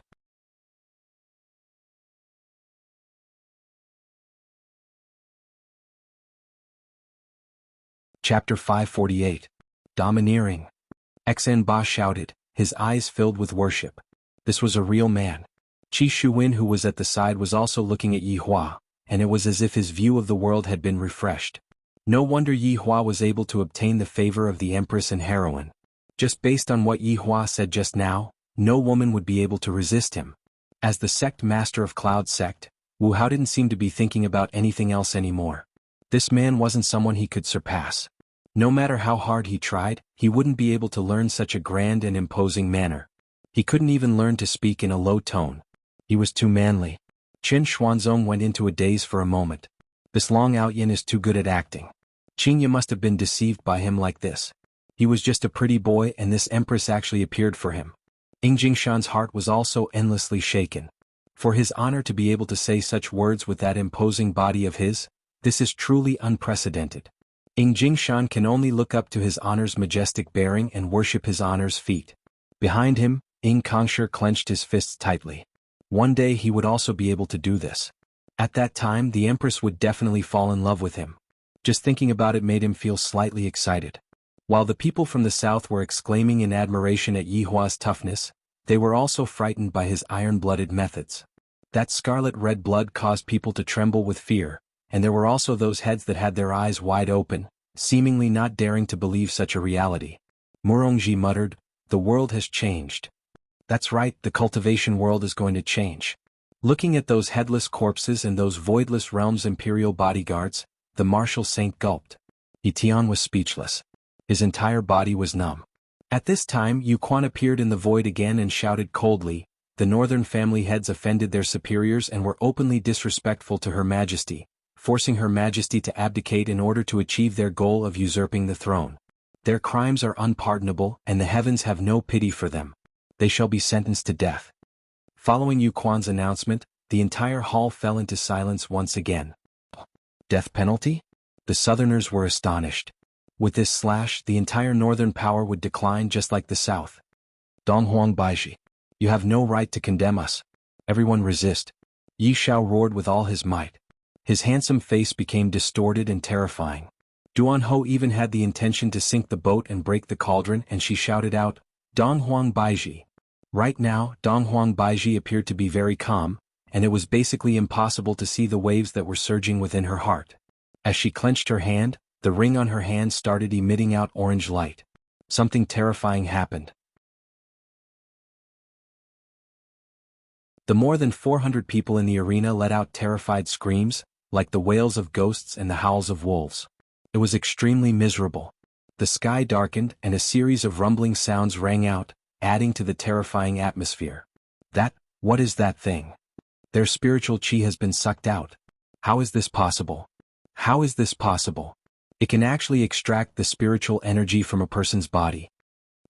Chapter 548. Domineering. Xen Ba shouted, his eyes filled with worship. This was a real man. Qi Shuwen, who was at the side, was also looking at Yi Hua, and it was as if his view of the world had been refreshed. No wonder Yi Hua was able to obtain the favor of the Empress and heroine. Just based on what Yi Hua said just now, no woman would be able to resist him. As the sect master of Cloud Sect, Wu Hao didn't seem to be thinking about anything else anymore. This man wasn't someone he could surpass. No matter how hard he tried, he wouldn't be able to learn such a grand and imposing manner. He couldn't even learn to speak in a low tone. He was too manly. Qin Xuanzong went into a daze for a moment. This Long Outyin is too good at acting. Qingya must have been deceived by him like this. He was just a pretty boy and this Empress actually appeared for him. Ying Jingshan's heart was also endlessly shaken. For his honor to be able to say such words with that imposing body of his, this is truly unprecedented. Ying Jingshan can only look up to his honor's majestic bearing and worship his honor's feet. Behind him, Ying Kongshi clenched his fists tightly. One day he would also be able to do this. At that time the Empress would definitely fall in love with him. Just thinking about it made him feel slightly excited. While the people from the south were exclaiming in admiration at Yi Hua's toughness, they were also frightened by his iron-blooded methods. That scarlet-red blood caused people to tremble with fear, and there were also those heads that had their eyes wide open, seemingly not daring to believe such a reality. Murongji muttered, "The world has changed." That's right, the cultivation world is going to change. Looking at those headless corpses and those Voidless Realm's imperial bodyguards, the Marshal Saint gulped. Tian was speechless. His entire body was numb. At this time Yu Quan appeared in the void again and shouted coldly, "The northern family heads offended their superiors and were openly disrespectful to Her Majesty, forcing Her Majesty to abdicate in order to achieve their goal of usurping the throne. Their crimes are unpardonable and the heavens have no pity for them. They shall be sentenced to death." Following Yu Quan's announcement, the entire hall fell into silence once again. Death penalty? The Southerners were astonished. With this slash, the entire Northern power would decline just like the South. Donghuang Baiji, you have no right to condemn us. Everyone resist. Yi Shao roared with all his might. His handsome face became distorted and terrifying. Duan Ho even had the intention to sink the boat and break the cauldron, and she shouted out, Donghuang Baiji. Right now, Donghuang Baiji appeared to be very calm, and it was basically impossible to see the waves that were surging within her heart. As she clenched her hand, the ring on her hand started emitting out orange light. Something terrifying happened. The more than 400 people in the arena let out terrified screams, like the wails of ghosts and the howls of wolves. It was extremely miserable. The sky darkened and a series of rumbling sounds rang out, adding to the terrifying atmosphere. What is that thing? Their spiritual chi has been sucked out. How is this possible? How is this possible? It can actually extract the spiritual energy from a person's body.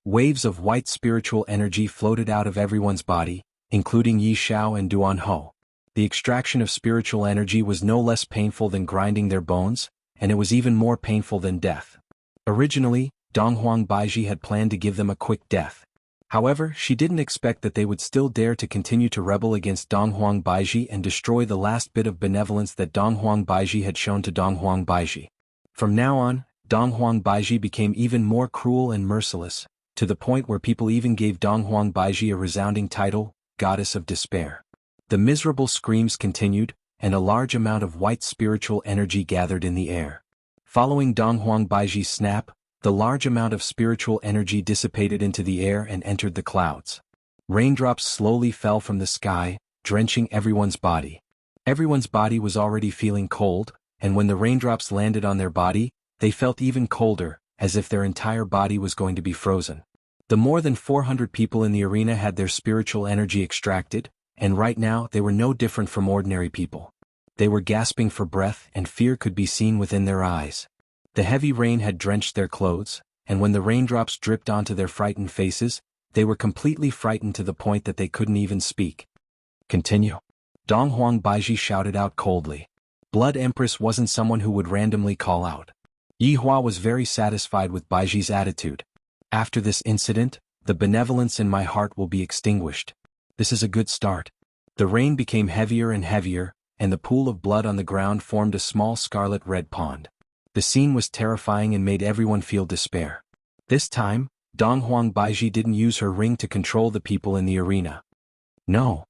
Waves of white spiritual energy floated out of everyone's body, including Yi Shao and Duan Ho. The extraction of spiritual energy was no less painful than grinding their bones, and it was even more painful than death. Originally, Donghuang Baiji had planned to give them a quick death. However, she didn't expect that they would still dare to continue to rebel against Donghuang Baiji and destroy the last bit of benevolence that Donghuang Baiji had shown to Donghuang Baiji. From now on, Donghuang Baiji became even more cruel and merciless, to the point where people even gave Donghuang Baiji a resounding title, Goddess of Despair. The miserable screams continued, and a large amount of white spiritual energy gathered in the air. Following Donghuang Baiji's snap, the large amount of spiritual energy dissipated into the air and entered the clouds. Raindrops slowly fell from the sky, drenching everyone's body. Everyone's body was already feeling cold, and when the raindrops landed on their body, they felt even colder, as if their entire body was going to be frozen. The more than 400 people in the arena had their spiritual energy extracted, and right now they were no different from ordinary people. They were gasping for breath, and fear could be seen within their eyes. The heavy rain had drenched their clothes, and when the raindrops dripped onto their frightened faces, they were completely frightened to the point that they couldn't even speak. Continue. Donghuang Baiji shouted out coldly. Blood Empress wasn't someone who would randomly call out. Yi Hua was very satisfied with Baiji's attitude. After this incident, the benevolence in my heart will be extinguished. This is a good start. The rain became heavier and heavier, and the pool of blood on the ground formed a small scarlet-red pond. The scene was terrifying and made everyone feel despair. This time, Donghuang Baiji didn't use her ring to control the people in the arena. No.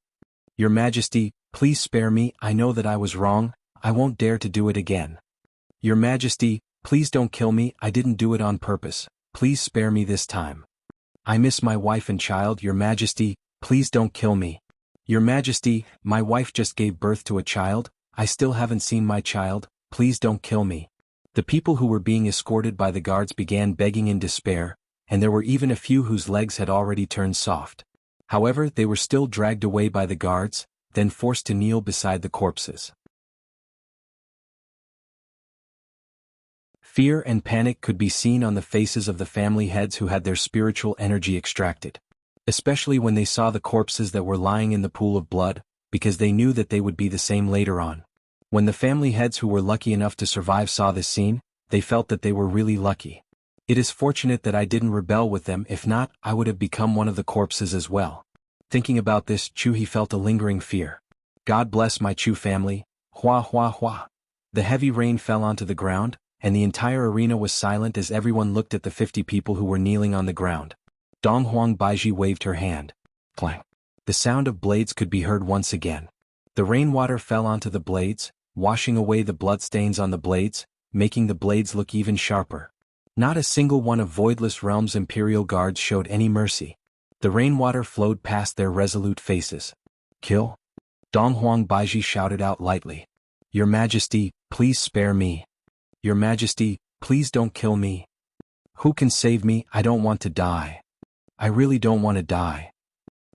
Your Majesty, please spare me, I know that I was wrong, I won't dare to do it again. Your Majesty, please don't kill me, I didn't do it on purpose, please spare me this time. I miss my wife and child, Your Majesty, please don't kill me. Your Majesty, my wife just gave birth to a child, I still haven't seen my child, please don't kill me. The people who were being escorted by the guards began begging in despair, and there were even a few whose legs had already turned soft. However, they were still dragged away by the guards, then forced to kneel beside the corpses. Fear and panic could be seen on the faces of the family heads who had their spiritual energy extracted. Especially when they saw the corpses that were lying in the pool of blood, because they knew that they would be the same later on. When the family heads who were lucky enough to survive saw this scene, they felt that they were really lucky. It is fortunate that I didn't rebel with them, if not, I would have become one of the corpses as well. Thinking about this, Chu felt a lingering fear. God bless my Chu family, hua hua hua. The heavy rain fell onto the ground, and the entire arena was silent as everyone looked at the 50 people who were kneeling on the ground. Donghuang Baiji waved her hand. Clang. The sound of blades could be heard once again. The rainwater fell onto the blades, washing away the bloodstains on the blades, making the blades look even sharper. Not a single one of Voidless Realm's Imperial Guards showed any mercy. The rainwater flowed past their resolute faces. Kill? Donghuang Baiji shouted out lightly. Your Majesty, please spare me. Your Majesty, please don't kill me. Who can save me? I don't want to die. I really don't want to die.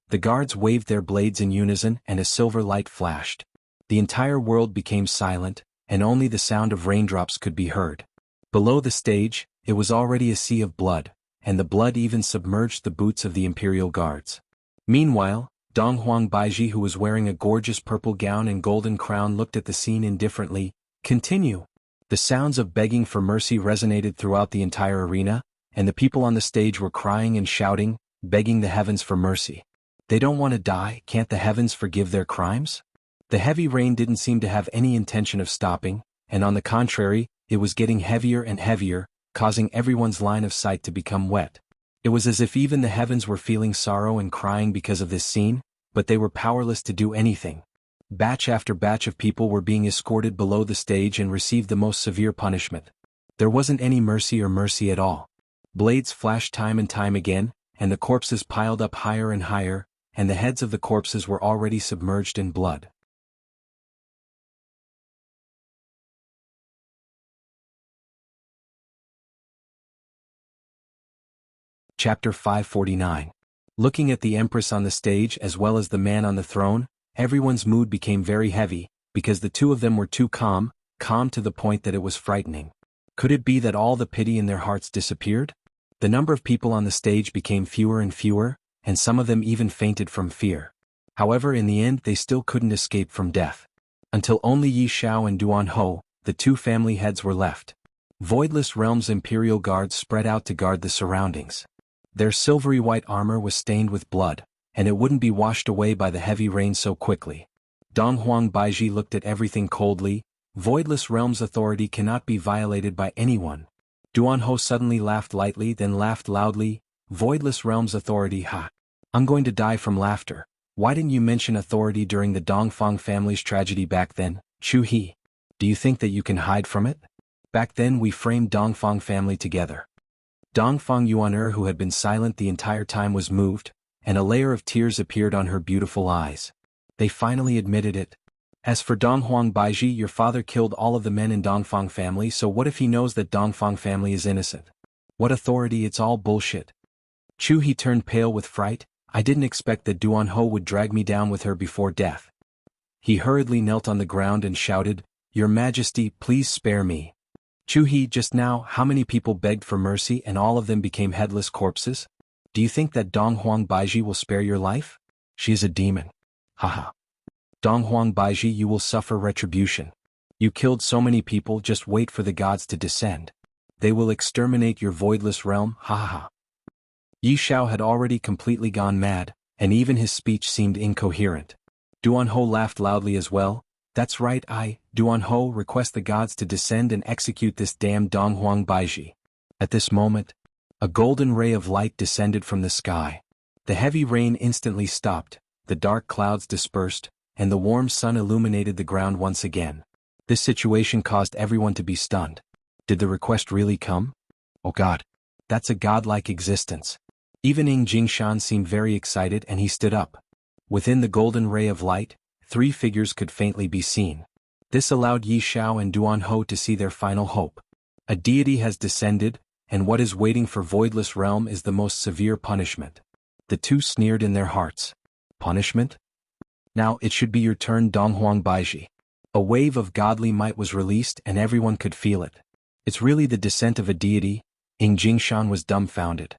The guards waved their blades in unison and a silver light flashed. The entire world became silent, and only the sound of raindrops could be heard. Below the stage, it was already a sea of blood, and the blood even submerged the boots of the Imperial Guards. Meanwhile, Dong Huang Baiji, who was wearing a gorgeous purple gown and golden crown, looked at the scene indifferently. Continue. The sounds of begging for mercy resonated throughout the entire arena, and the people on the stage were crying and shouting, begging the heavens for mercy. They don't want to die, can't the heavens forgive their crimes? The heavy rain didn't seem to have any intention of stopping, and on the contrary, it was getting heavier and heavier, causing everyone's line of sight to become wet. It was as if even the heavens were feeling sorrow and crying because of this scene, but they were powerless to do anything. Batch after batch of people were being escorted below the stage and received the most severe punishment. There wasn't any mercy or mercy at all. Blades flashed time and time again, and the corpses piled up higher and higher, and the heads of the corpses were already submerged in blood. Chapter 549. Looking at the Empress on the stage as well as the man on the throne, everyone's mood became very heavy, because the two of them were too calm to the point that it was frightening. Could it be that all the pity in their hearts disappeared? The number of people on the stage became fewer and fewer, and some of them even fainted from fear. However, in the end they still couldn't escape from death. Until only Yi Xiao and Duan Ho, the two family heads, were left. Voidless Realm's imperial guards spread out to guard the surroundings. Their silvery white armor was stained with blood, and it wouldn't be washed away by the heavy rain so quickly. Dong Huang Baiji looked at everything coldly. Voidless Realm's authority cannot be violated by anyone. Duan Ho suddenly laughed lightly, then laughed loudly. Voidless Realm's authority, ha! I'm going to die from laughter. Why didn't you mention authority during the Dongfang family's tragedy back then, Chu He? Do you think that you can hide from it? Back then we framed Dongfang family together. Dongfang Yuan'er, who had been silent the entire time, was moved, and a layer of tears appeared on her beautiful eyes. They finally admitted it. As for Dong Huang Baiji, your father killed all of the men in Dongfang family, so what if he knows that Dongfang family is innocent? What authority? It's all bullshit. Chu He turned pale with fright. I didn't expect that Duan Ho would drag me down with her before death. He hurriedly knelt on the ground and shouted, Your Majesty, please spare me. Chu He, just now, how many people begged for mercy and all of them became headless corpses? Do you think that Dong Huang Baiji will spare your life? She is a demon. Haha. Dong Huang Baiji, you will suffer retribution. You killed so many people, just wait for the gods to descend. They will exterminate your voidless realm, ha ha ha. Yi Xiao had already completely gone mad, and even his speech seemed incoherent. Duan Ho laughed loudly as well. That's right, Duan Ho, request the gods to descend and execute this damned Dong Huang Baiji. At this moment, a golden ray of light descended from the sky. The heavy rain instantly stopped, the dark clouds dispersed, and the warm sun illuminated the ground once again. This situation caused everyone to be stunned. Did the request really come? Oh God, that's a godlike existence. Even Ying Jingshan seemed very excited and he stood up. Within the golden ray of light, 3 figures could faintly be seen. This allowed Yi Xiao and Duan Ho to see their final hope. A deity has descended, and what is waiting for Voidless Realm is the most severe punishment. The two sneered in their hearts. Punishment? Now it should be your turn, Dong Huang Baiji. A wave of godly might was released and everyone could feel it. It's really the descent of a deity. Ying Jingshan was dumbfounded.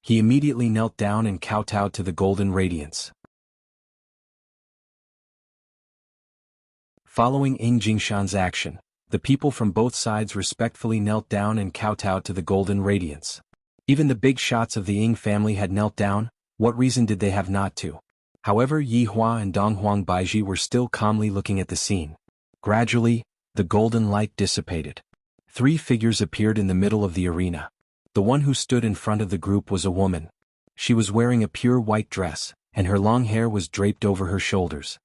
He immediately knelt down and kowtowed to the golden radiance. Following Ying Jingshan's action, the people from both sides respectfully knelt down and kowtowed to the golden radiance. Even the big shots of the Ying family had knelt down. What reason did they have not to? However, Yi Hua and Dong Huang Baiji were still calmly looking at the scene. Gradually, the golden light dissipated. 3 figures appeared in the middle of the arena. The one who stood in front of the group was a woman. She was wearing a pure white dress, and her long hair was draped over her shoulders.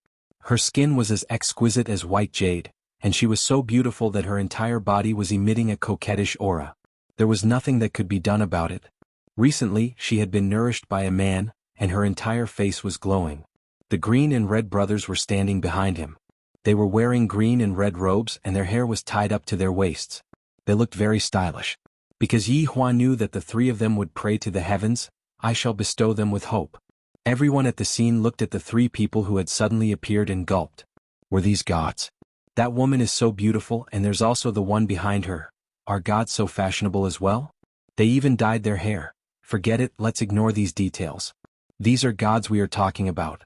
Her skin was as exquisite as white jade, and she was so beautiful that her entire body was emitting a coquettish aura. There was nothing that could be done about it. Recently, she had been nourished by a man, and her entire face was glowing. The green and red brothers were standing behind him. They were wearing green and red robes and their hair was tied up to their waists. They looked very stylish. Because Yi Hua knew that the 3 of them would pray to the heavens, I shall bestow them with hope. Everyone at the scene looked at the 3 people who had suddenly appeared and gulped. Were these gods? That woman is so beautiful, and there's also the one behind her. Are gods so fashionable as well? They even dyed their hair. Forget it, let's ignore these details. These are gods we are talking about.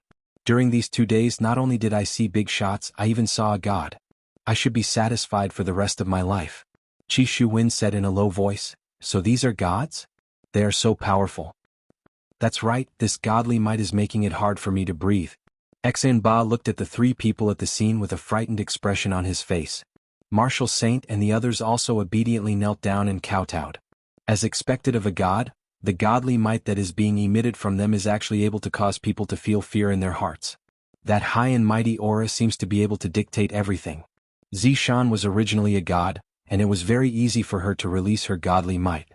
During these 2 days not only did I see big shots, I even saw a god. I should be satisfied for the rest of my life. Qi Shuwen said in a low voice, so these are gods? They are so powerful. That's right, this godly might is making it hard for me to breathe. Xan Ba looked at the 3 people at the scene with a frightened expression on his face. Martial Saint and the others also obediently knelt down and kowtowed. As expected of a god, the godly might that is being emitted from them is actually able to cause people to feel fear in their hearts. That high and mighty aura seems to be able to dictate everything. Zishan was originally a god, and it was very easy for her to release her godly might.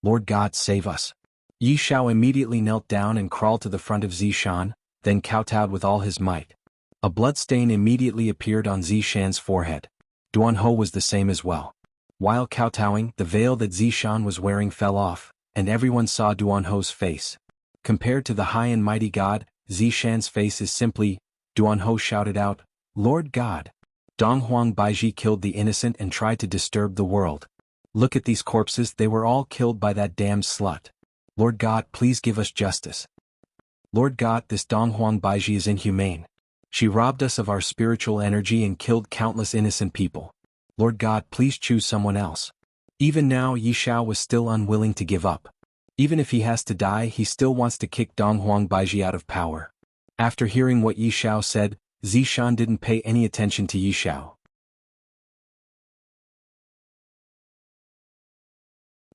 Lord God save us. Yi Shao immediately knelt down and crawled to the front of Zishan, then kowtowed with all his might. A bloodstain immediately appeared on Zishan's forehead. Duanho was the same as well. While kowtowing, the veil that Zishan was wearing fell off, and everyone saw Duanho's face. Compared to the high and mighty god, Zishan's face is simply, Duanho shouted out, Lord God. Donghuang Baiji killed the innocent and tried to disturb the world. Look at these corpses, they were all killed by that damned slut. Lord God, please give us justice. Lord God, this Donghuang Baiji is inhumane. She robbed us of our spiritual energy and killed countless innocent people. Lord God, please choose someone else. Even now Yi Shao was still unwilling to give up. Even if he has to die, he still wants to kick Donghuang Baiji out of power. After hearing what Yi Shao said, Zishan didn't pay any attention to Yi Shao.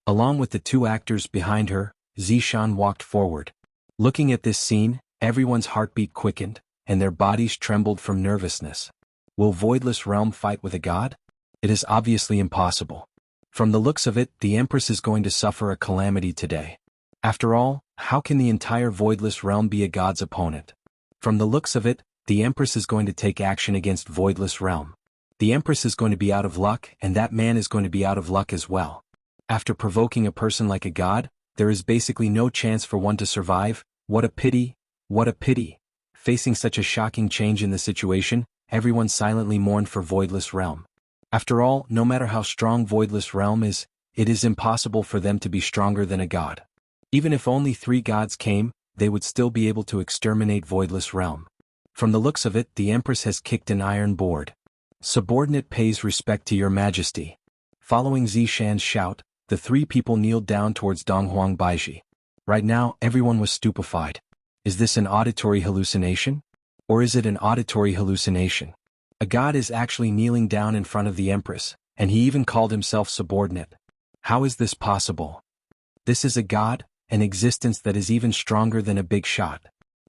Along with the 2 actors behind her, Zishan walked forward. Looking at this scene, everyone's heartbeat quickened, and their bodies trembled from nervousness. Will Voidless Realm fight with a god? It is obviously impossible. From the looks of it, the Empress is going to suffer a calamity today. After all, how can the entire Voidless Realm be a god's opponent? From the looks of it, the Empress is going to take action against Voidless Realm. The Empress is going to be out of luck, and that man is going to be out of luck as well. After provoking a person like a god, there is basically no chance for one to survive. What a pity, what a pity. Facing such a shocking change in the situation, everyone silently mourned for Voidless Realm. After all, no matter how strong Voidless Realm is, it is impossible for them to be stronger than a god. Even if only 3 gods came, they would still be able to exterminate Voidless Realm. From the looks of it, the Empress has kicked an iron board. Subordinate pays respect to your majesty. Following Zishan's shout, the 3 people kneeled down towards Donghuang Baiji. Right now, everyone was stupefied. Is this an auditory hallucination? Or is it an auditory hallucination? A god is actually kneeling down in front of the Empress, and he even called himself subordinate. How is this possible? This is a god, an existence that is even stronger than a big shot.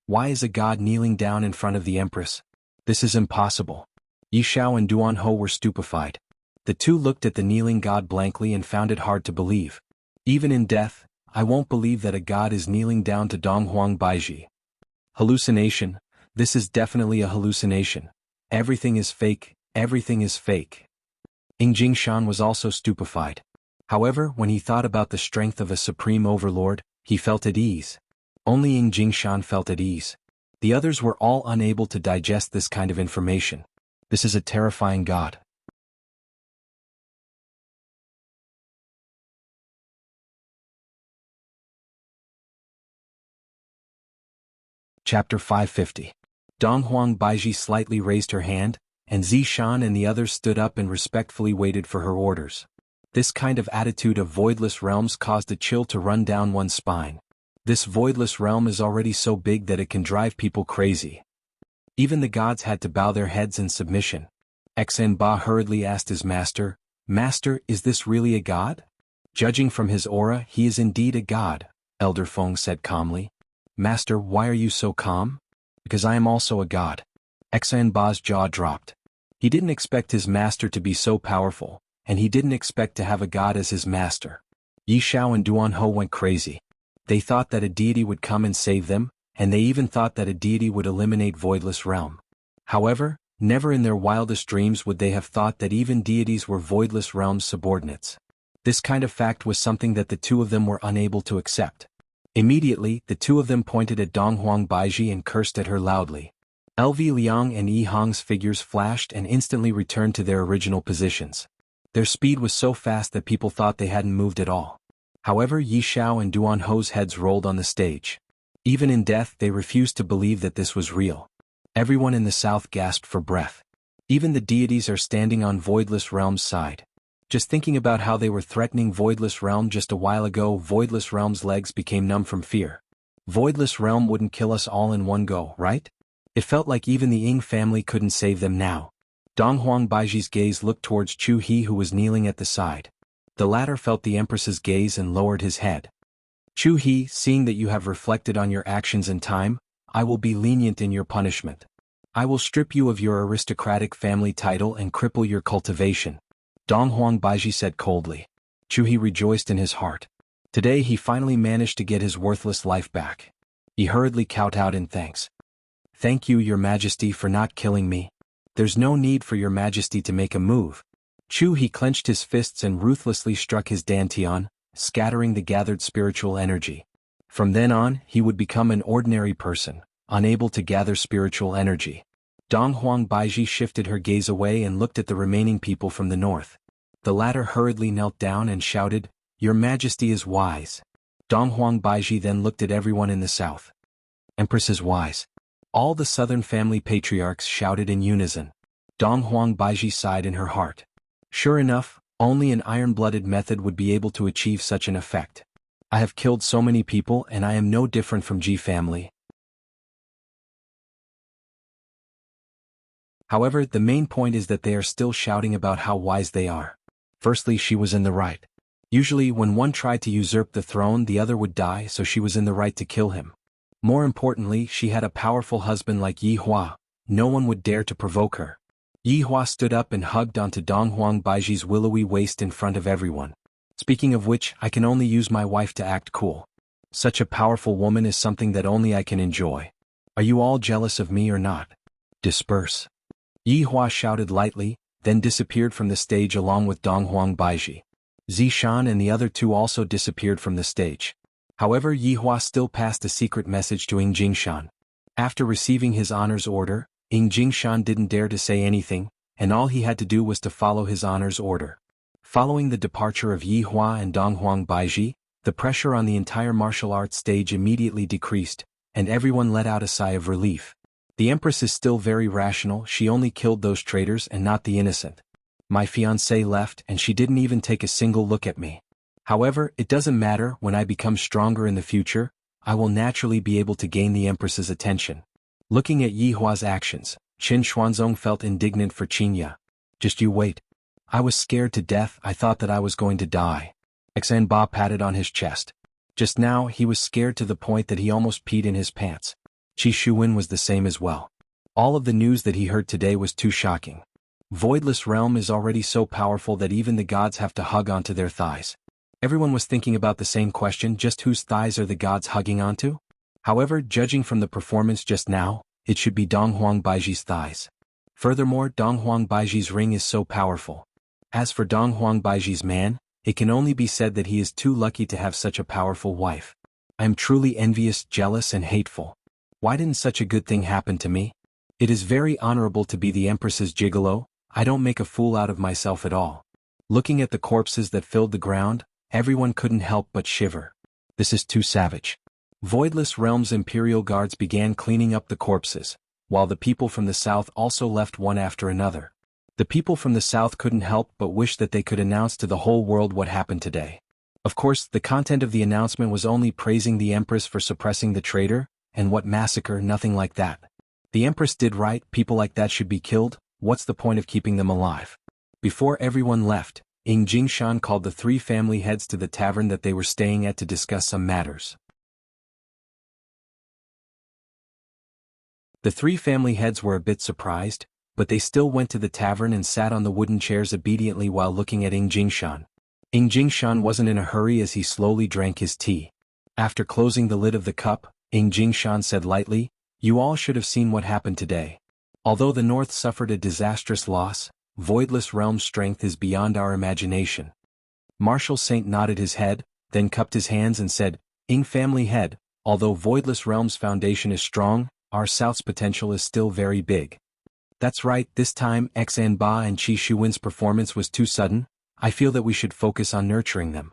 Why is a god kneeling down in front of the Empress? This is impossible. Yi Shao and Duanho were stupefied. The 2 looked at the kneeling god blankly and found it hard to believe. Even in death, I won't believe that a god is kneeling down to Donghuang Baiji. Hallucination, this is definitely a hallucination. Everything is fake, everything is fake. Ing Jingshan was also stupefied. However, when he thought about the strength of a supreme overlord, he felt at ease. Only Ing Jingshan felt at ease. The others were all unable to digest this kind of information. This is a terrifying god. Chapter 550. Donghuang Baiji slightly raised her hand, and Zishan and the others stood up and respectfully waited for her orders. This kind of attitude of Voidless Realms caused a chill to run down one's spine. This Voidless Realm is already so big that it can drive people crazy. Even the gods had to bow their heads in submission. Xen Ba hurriedly asked his master, Master, is this really a god? Judging from his aura, he is indeed a god, Elder Feng said calmly. Master, why are you so calm? Because I am also a god. Xen Ba's jaw dropped. He didn't expect his master to be so powerful, and he didn't expect to have a god as his master. Yi Shao and Duanho went crazy. They thought that a deity would come and save them, and they even thought that a deity would eliminate Voidless Realm. However, never in their wildest dreams would they have thought that even deities were Voidless Realm's subordinates. This kind of fact was something that the 2 of them were unable to accept. Immediately, the 2 of them pointed at Donghuang Baiji and cursed at her loudly. LV Liang and Yi Hong's figures flashed and instantly returned to their original positions. Their speed was so fast that people thought they hadn't moved at all. However, Yi Shao and Duanho's heads rolled on the stage. Even in death, they refused to believe that this was real. Everyone in the south gasped for breath. Even the deities are standing on Voidless Realm's side. Just thinking about how they were threatening Voidless Realm just a while ago, Voidless Realm's legs became numb from fear. Voidless Realm wouldn't kill us all in one go, right? It felt like even the Ying family couldn't save them now. Donghuang Baiji's gaze looked towards Chu He, who was kneeling at the side. The latter felt the Empress's gaze and lowered his head. Chu He, seeing that you have reflected on your actions in time, I will be lenient in your punishment. I will strip you of your aristocratic family title and cripple your cultivation. Donghuang Baiji said coldly. Chu He rejoiced in his heart. Today he finally managed to get his worthless life back. He hurriedly kowtowed in thanks. Thank you, Your Majesty, for not killing me. There's no need for Your Majesty to make a move. Chu He clenched his fists and ruthlessly struck his dantian, scattering the gathered spiritual energy. From then on, he would become an ordinary person, unable to gather spiritual energy. Donghuang Baiji shifted her gaze away and looked at the remaining people from the north. The latter hurriedly knelt down and shouted, Your Majesty is wise. Donghuang Baiji then looked at everyone in the south. Empress is wise. All the southern family patriarchs shouted in unison. Donghuang Baiji sighed in her heart. Sure enough, only an iron-blooded method would be able to achieve such an effect. I have killed so many people and I am no different from Ji family. However, the main point is that they are still shouting about how wise they are. Firstly, she was in the right. Usually when one tried to usurp the throne, the other would die, so she was in the right to kill him. More importantly, she had a powerful husband like Yi Hua. No one would dare to provoke her. Yi Hua stood up and hugged onto Donghuang Baiji's willowy waist in front of everyone. Speaking of which, I can only use my wife to act cool. Such a powerful woman is something that only I can enjoy. Are you all jealous of me or not? Disperse. Yi Hua shouted lightly, then disappeared from the stage along with Donghuang Baiji. Zishan and the other two also disappeared from the stage. However, Yi Hua still passed a secret message to Ying Jingshan. After receiving his honor's order, Ying Jingshan didn't dare to say anything, and all he had to do was to follow his honor's order. Following the departure of Yi Hua and Donghuang Baiji, the pressure on the entire martial arts stage immediately decreased, and everyone let out a sigh of relief. The Empress is still very rational, she only killed those traitors and not the innocent. My fiancé left and she didn't even take a single look at me. However, it doesn't matter, when I become stronger in the future, I will naturally be able to gain the Empress's attention. Looking at Yi Hua's actions, Qin Xuanzong felt indignant for Qinya. Just you wait. I was scared to death, I thought that I was going to die. Xan Ba patted on his chest. Just now, he was scared to the point that he almost peed in his pants. Qi Shuwen was the same as well. All of the news that he heard today was too shocking. Voidless Realm is already so powerful that even the gods have to hug onto their thighs. Everyone was thinking about the same question, just whose thighs are the gods hugging onto? However, judging from the performance just now, it should be Donghuang Baiji's thighs. Furthermore, Donghuang Baiji's ring is so powerful. As for Donghuang Baiji's man, it can only be said that he is too lucky to have such a powerful wife. I am truly envious, jealous and hateful. Why didn't such a good thing happen to me? It is very honorable to be the Empress's gigolo, I don't make a fool out of myself at all. Looking at the corpses that filled the ground, everyone couldn't help but shiver. This is too savage. Voidless Realm's Imperial Guards began cleaning up the corpses, while the people from the south also left one after another. The people from the south couldn't help but wish that they could announce to the whole world what happened today. Of course, the content of the announcement was only praising the Empress for suppressing the traitor, and what massacre, nothing like that. The Empress did right, people like that should be killed, what's the point of keeping them alive? Before everyone left, Ying Jingshan called the three family heads to the tavern that they were staying at to discuss some matters. The three family heads were a bit surprised, but they still went to the tavern and sat on the wooden chairs obediently while looking at Ying Jingshan. Ying Jingshan wasn't in a hurry as he slowly drank his tea. After closing the lid of the cup, Ying Jingshan said lightly, "You all should have seen what happened today. Although the North suffered a disastrous loss, Voidless Realm's strength is beyond our imagination." Marshal Saint nodded his head, then cupped his hands and said, "Ying family head, although Voidless Realm's foundation is strong, our South's potential is still very big." That's right, this time Xan Ba and Qi Shuwen's performance was too sudden, I feel that we should focus on nurturing them.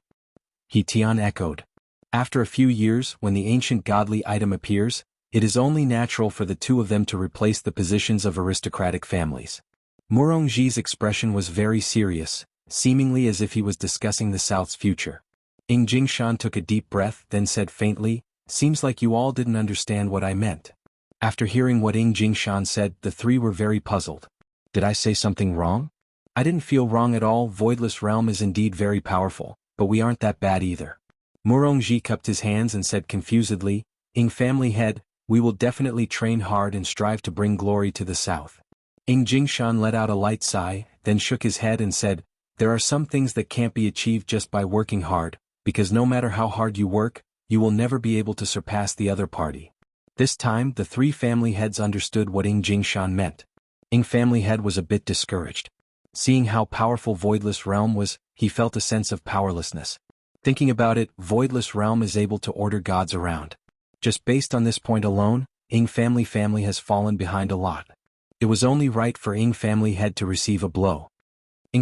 He Tian echoed. After a few years, when the ancient godly item appears, It is only natural for the two of them to replace the positions of aristocratic families. Murongji's expression was very serious, seemingly as if he was discussing the South's future. Jingshan took a deep breath, then said faintly, "Seems like you all didn't understand what I meant." After hearing what Jingshan said, the three were very puzzled. Did I say something wrong? I didn't feel wrong at all. Voidless Realm is indeed very powerful, but we aren't that bad either. Murongji cupped his hands and said confusedly, family head, we will definitely train hard and strive to bring glory to the South. Jingshan let out a light sigh, then shook his head and said, there are some things that can't be achieved just by working hard, because no matter how hard you work, you will never be able to surpass the other party. This time the three family heads understood what Jingshan meant. Family head was a bit discouraged. Seeing how powerful Voidless Realm was, he felt a sense of powerlessness. Thinking about it, Voidless Realm is able to order gods around. Just based on this point alone, family has fallen behind a lot. It was only right for family head to receive a blow.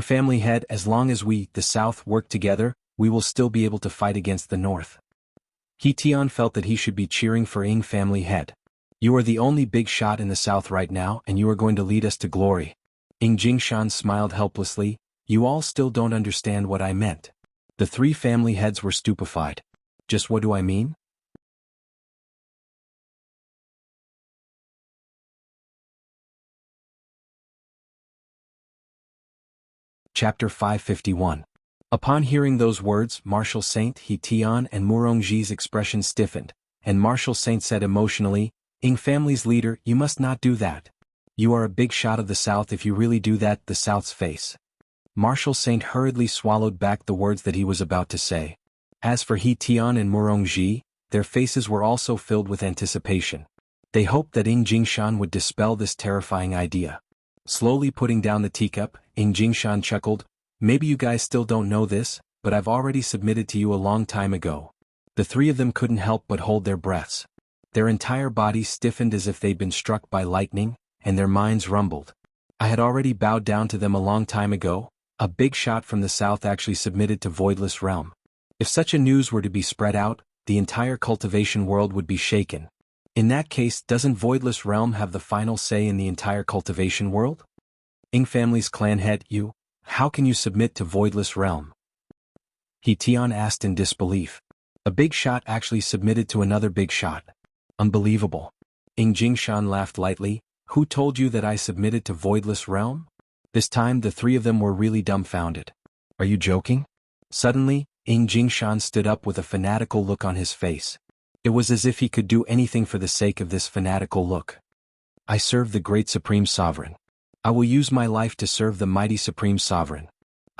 Family head, as long as we, the South, work together, we will still be able to fight against the North. Tian felt that he should be cheering for family head. You are the only big shot in the South right now, and you are going to lead us to glory. Jingshan smiled helplessly. You all still don't understand what I meant. The three family heads were stupefied. Just what do I mean? Chapter 551. Upon hearing those words, Marshal Saint Tian and Murongji's expression stiffened, and Marshal Saint said emotionally, family's leader, you must not do that. You are a big shot of the South. If you really do that, the South's face. Marshal Saint hurriedly swallowed back the words that he was about to say. As for Tian and Murongji, their faces were also filled with anticipation. They hoped that Jingshan would dispel this terrifying idea. Slowly putting down the teacup, Jingshan chuckled, maybe you guys still don't know this, but I've already submitted to you a long time ago. The three of them couldn't help but hold their breaths. Their entire bodies stiffened as if they'd been struck by lightning, and their minds rumbled. I had already bowed down to them a long time ago. A big shot from the South actually submitted to Voidless Realm. If such a news were to be spread out, the entire cultivation world would be shaken. In that case, doesn't Voidless Realm have the final say in the entire cultivation world? Family's clan head, you? How can you submit to Voidless Realm? Tian asked in disbelief. A big shot actually submitted to another big shot. Unbelievable. Jingshan laughed lightly. Who told you that I submitted to Voidless Realm? This time the three of them were really dumbfounded. Are you joking? Suddenly, Jingshan stood up with a fanatical look on his face. It was as if he could do anything for the sake of this fanatical look. I serve the great Supreme Sovereign. I will use my life to serve the mighty Supreme Sovereign.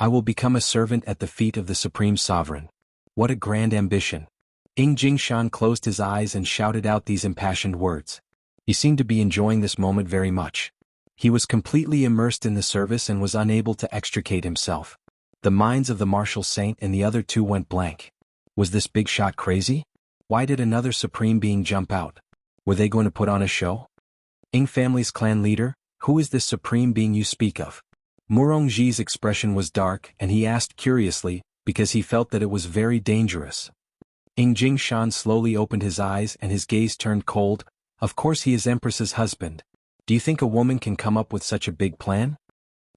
I will become a servant at the feet of the Supreme Sovereign. What a grand ambition. Jingshan closed his eyes and shouted out these impassioned words. He seemed to be enjoying this moment very much. He was completely immersed in the service and was unable to extricate himself. The minds of the Marshal Saint and the other two went blank. Was this big shot crazy? Why did another supreme being jump out? Were they going to put on a show? Family's clan leader, who is this supreme being you speak of? Murongji's expression was dark, and he asked curiously, because he felt that it was very dangerous. Jingshan slowly opened his eyes and his gaze turned cold. Of course he is Empress's husband. Do you think a woman can come up with such a big plan?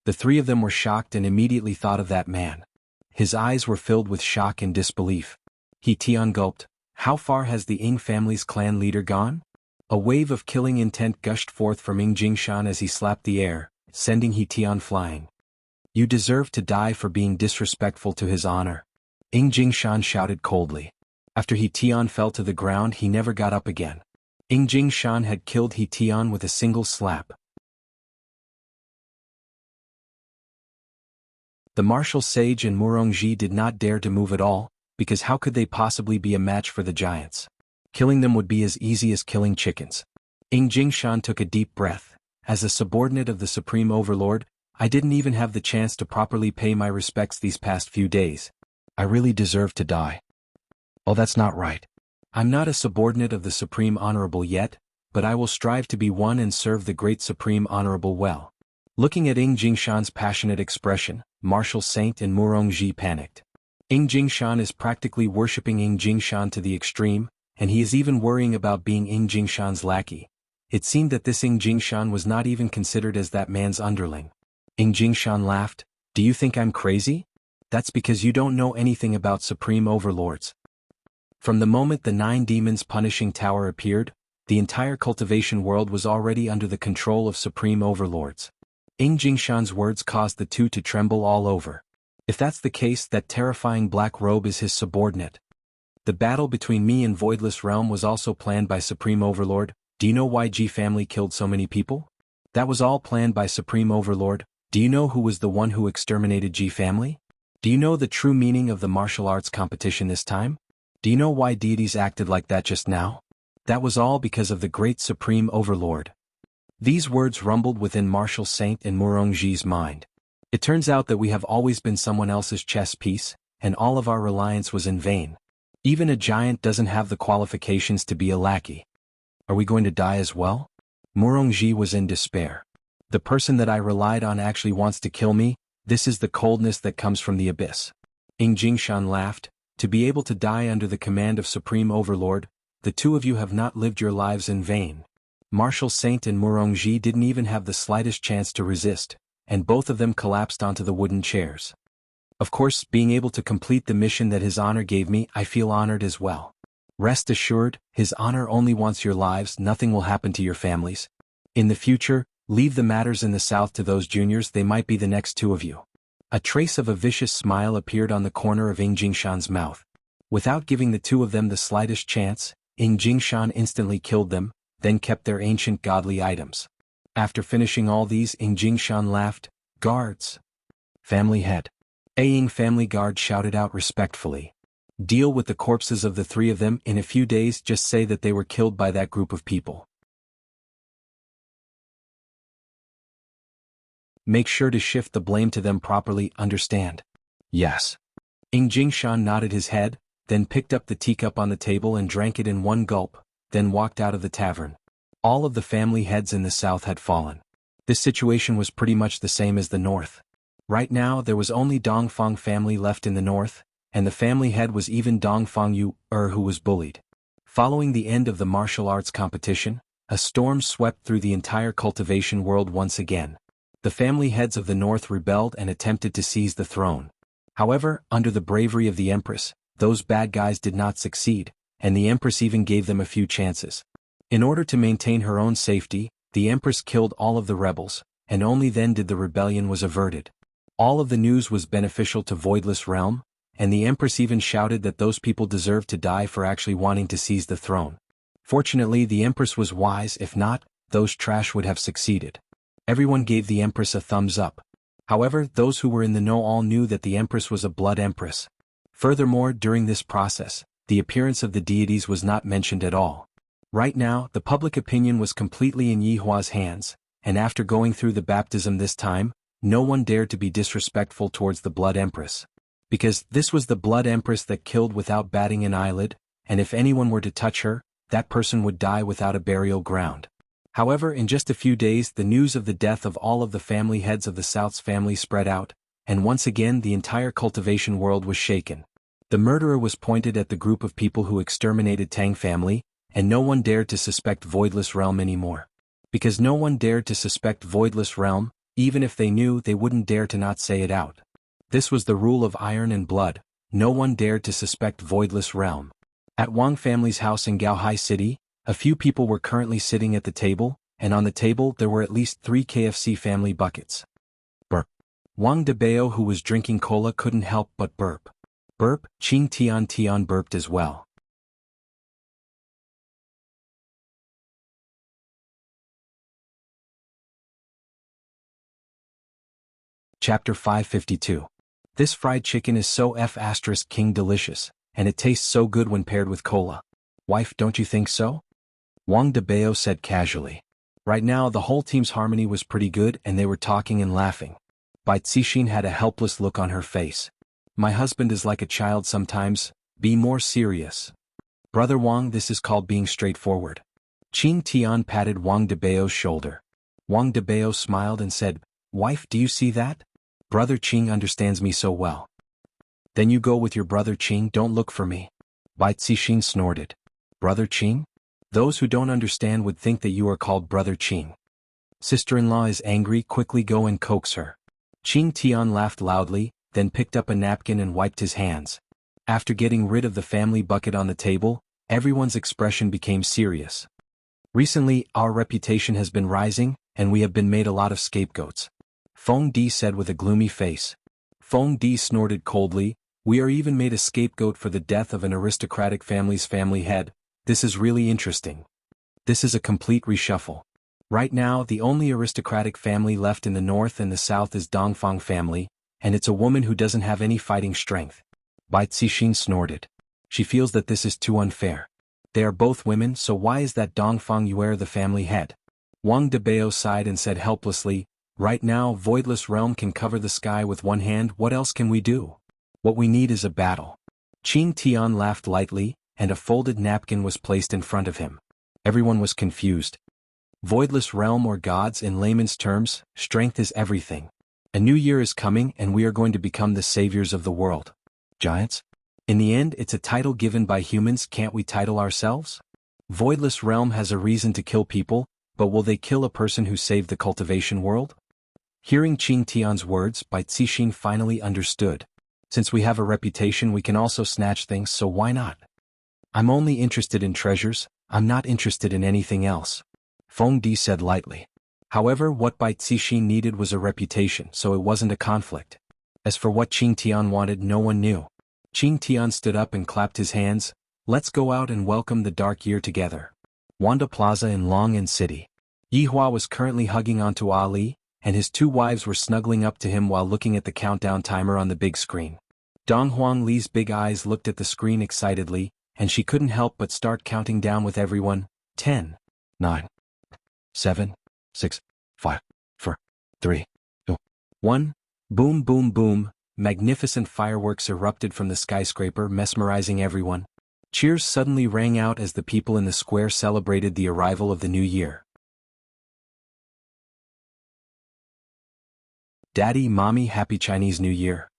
The three of them were shocked and immediately thought of that man. His eyes were filled with shock and disbelief. Tian gulped. How far has the family's clan leader gone? A wave of killing intent gushed forth from Jingshan as he slapped the air, sending Tian flying. You deserve to die for being disrespectful to his honor. Jingshan shouted coldly. After Tian fell to the ground, he never got up again. Jingshan had killed Tian with a single slap. The martial sage and Murongji did not dare to move at all, because how could they possibly be a match for the giants? Killing them would be as easy as killing chickens. Jingshan took a deep breath. As a subordinate of the Supreme Overlord, I didn't even have the chance to properly pay my respects these past few days. I really deserve to die. Oh, that's not right. I'm not a subordinate of the Supreme Honorable yet, but I will strive to be one and serve the great Supreme Honorable well. Looking at Jingshan's passionate expression, Marshal Saint and Murongji panicked. Jingshan is practically worshipping Jingshan to the extreme, and he is even worrying about being Ing Jingshan's lackey. It seemed that this Ing Jingshan was not even considered as that man's underling. Ing Jingshan laughed. Do you think I'm crazy? That's because you don't know anything about supreme overlords. From the moment the 9 demons punishing tower appeared, the entire cultivation world was already under the control of supreme overlords. Ing Jingshan's words caused the two to tremble all over. If that's the case, that terrifying black robe is his subordinate. The battle between me and Voidless Realm was also planned by Supreme Overlord. Do you know why G family killed so many people? That was all planned by Supreme Overlord. Do you know who was the one who exterminated G family? Do you know the true meaning of the martial arts competition this time? Do you know why deities acted like that just now? That was all because of the great Supreme Overlord. These words rumbled within Martial Saint and Murongji's mind. It turns out that we have always been someone else's chess piece, and all of our reliance was in vain. Even a giant doesn't have the qualifications to be a lackey. Are we going to die as well? Murongji was in despair. The person that I relied on actually wants to kill me. This is the coldness that comes from the abyss. Ing Jingshan laughed. To be able to die under the command of Supreme Overlord, the two of you have not lived your lives in vain. Martial Saint and Murongji didn't even have the slightest chance to resist, and both of them collapsed onto the wooden chairs. Of course, being able to complete the mission that His Honor gave me, I feel honored as well. Rest assured, His Honor only wants your lives. Nothing will happen to your families. In the future, leave the matters in the south to those juniors. They might be the next two of you. A trace of a vicious smile appeared on the corner of Ing Jingshan's mouth. Without giving the two of them the slightest chance, Ing Jingshan instantly killed them, then kept their ancient godly items. After finishing all these, Ing Jingshan laughed. Guards! Family head. Ying family guard shouted out respectfully. Deal with the corpses of the three of them in a few days. Just say that they were killed by that group of people. Make sure to shift the blame to them properly, understand? Yes. Ing Jingshan nodded his head, then picked up the teacup on the table and drank it in one gulp, then walked out of the tavern. All of the family heads in the south had fallen. This situation was pretty much the same as the north. Right now there was only Dongfang family left in the north, and the family head was even Dongfang Yu, who was bullied. Following the end of the martial arts competition, a storm swept through the entire cultivation world once again. The family heads of the north rebelled and attempted to seize the throne. However, under the bravery of the Empress, those bad guys did not succeed, and the Empress even gave them a few chances. In order to maintain her own safety, the Empress killed all of the rebels, and only then did the rebellion was averted. All of the news was beneficial to Voidless Realm, and the Empress even shouted that those people deserved to die for actually wanting to seize the throne. Fortunately, the Empress was wise. If not, those trash would have succeeded. Everyone gave the Empress a thumbs up. However, those who were in the know all knew that the Empress was a blood Empress. Furthermore, during this process, the appearance of the deities was not mentioned at all. Right now, the public opinion was completely in Yihua's hands, and after going through the baptism this time, no one dared to be disrespectful towards the Blood Empress. Because this was the Blood Empress that killed without batting an eyelid, and if anyone were to touch her, that person would die without a burial ground. However, in just a few days the news of the death of all of the family heads of the South's family spread out, and once again the entire cultivation world was shaken. The murderer was pointed at the group of people who exterminated Tang family, and no one dared to suspect Voidless Realm anymore. Because no one dared to suspect Voidless Realm, even if they knew, they wouldn't dare to not say it out. This was the rule of Iron and Blood. No one dared to suspect Voidless Realm. At Wang family's house in Gaohai City, a few people were currently sitting at the table, and on the table there were at least 3 KFC family buckets. Burp. Wang Debao, who was drinking cola, couldn't help but burp. Burp. Qing Tian burped as well. Chapter 552. This fried chicken is so King delicious, and it tastes so good when paired with cola. Wife, don't you think so? Wang Debao said casually. Right now the whole team's harmony was pretty good and they were talking and laughing. Bai Zixin had a helpless look on her face. My husband is like a child sometimes. Be more serious. Brother Wang, this is called being straightforward. Qing Tian patted Wang Debao's shoulder. Wang Debao smiled and said, Wife, do you see that? Brother Qing understands me so well. Then you go with your brother Qing, don't look for me. Bai Zixin snorted. Brother Qing? Those who don't understand would think that you are called Brother Qing. Sister-in-law is angry, quickly go and coax her. Qing Tian laughed loudly, then picked up a napkin and wiped his hands. After getting rid of the family bucket on the table, everyone's expression became serious. Recently, our reputation has been rising, and we have been made a lot of scapegoats. Feng Di said with a gloomy face. Feng Di snorted coldly, we are even made a scapegoat for the death of an aristocratic family's family head. This is really interesting. This is a complete reshuffle. Right now, the only aristocratic family left in the north and the south is Dongfang family, and it's a woman who doesn't have any fighting strength. Bai Cixin snorted. She feels that this is too unfair. They are both women, so why is that Dongfang Yuer the family head? Wang Debao sighed and said helplessly, right now Voidless Realm can cover the sky with one hand, what else can we do? What we need is a battle. Qing Tian laughed lightly, and a folded napkin was placed in front of him. Everyone was confused. Voidless Realm, or gods in layman's terms, strength is everything. A new year is coming and we are going to become the saviors of the world. Giants? In the end, it's a title given by humans, can't we title ourselves? Voidless Realm has a reason to kill people, but will they kill a person who saved the cultivation world? Hearing Qing Tian's words, Bai Cixin finally understood. Since we have a reputation, we can also snatch things, so why not? I'm only interested in treasures, I'm not interested in anything else. Feng Di said lightly. However, what Bai Cixin needed was a reputation, so it wasn't a conflict. As for what Qing Tian wanted, no one knew. Qing Tian stood up and clapped his hands. Let's go out and welcome the dark year together. Wanda Plaza in Long City. Yihua was currently hugging onto Ali, and his two wives were snuggling up to him while looking at the countdown timer on the big screen. Dong Huang Li's big eyes looked at the screen excitedly, and she couldn't help but start counting down with everyone. 10, 9, 7, 6, 5, 4, 3, 2, 1. Boom boom boom, magnificent fireworks erupted from the skyscraper, mesmerizing everyone. Cheers suddenly rang out as the people in the square celebrated the arrival of the new year. Daddy, Mommy, Happy Chinese New Year.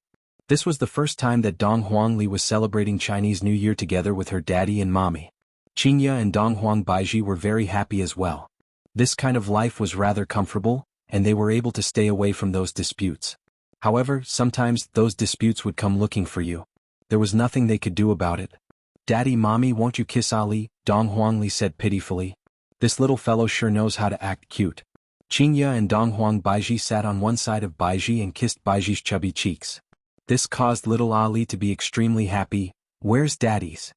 This was the first time that Dong Huangli was celebrating Chinese New Year together with her daddy and mommy. Qingya and Dong Huang Baiji were very happy as well. This kind of life was rather comfortable, and they were able to stay away from those disputes. However, sometimes those disputes would come looking for you. There was nothing they could do about it. Daddy, Mommy, won't you kiss Ali? Dong Huangli said pitifully. This little fellow sure knows how to act cute. Qingya and Dong Huang Baiji sat on one side of Baiji and kissed Baiji's chubby cheeks. This caused little Ali to be extremely happy. Where's Daddy's?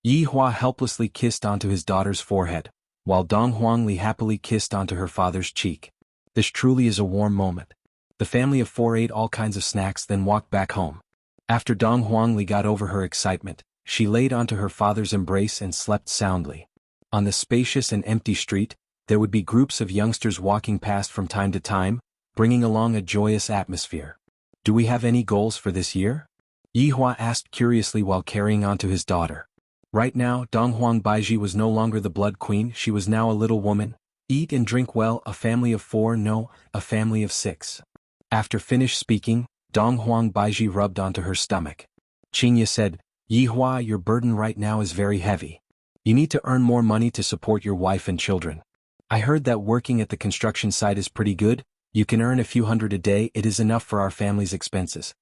Yihua helplessly kissed onto his daughter's forehead, while Dong Huangli happily kissed onto her father's cheek. This truly is a warm moment. The family of four ate all kinds of snacks, then walked back home. After Dong Huangli got over her excitement, she laid onto her father's embrace and slept soundly. On the spacious and empty street, there would be groups of youngsters walking past from time to time, bringing along a joyous atmosphere. Do we have any goals for this year? Yihua asked curiously while carrying on to his daughter. Right now, Dong Huang Baiji was no longer the blood queen, she was now a little woman. Eat and drink well, a family of 4, no, a family of 6. After finished speaking, Dong Huang Baiji rubbed onto her stomach. Qingya said, Yihua, your burden right now is very heavy. You need to earn more money to support your wife and children. I heard that working at the construction site is pretty good. You can earn a few hundred a day, it is enough for our family's expenses.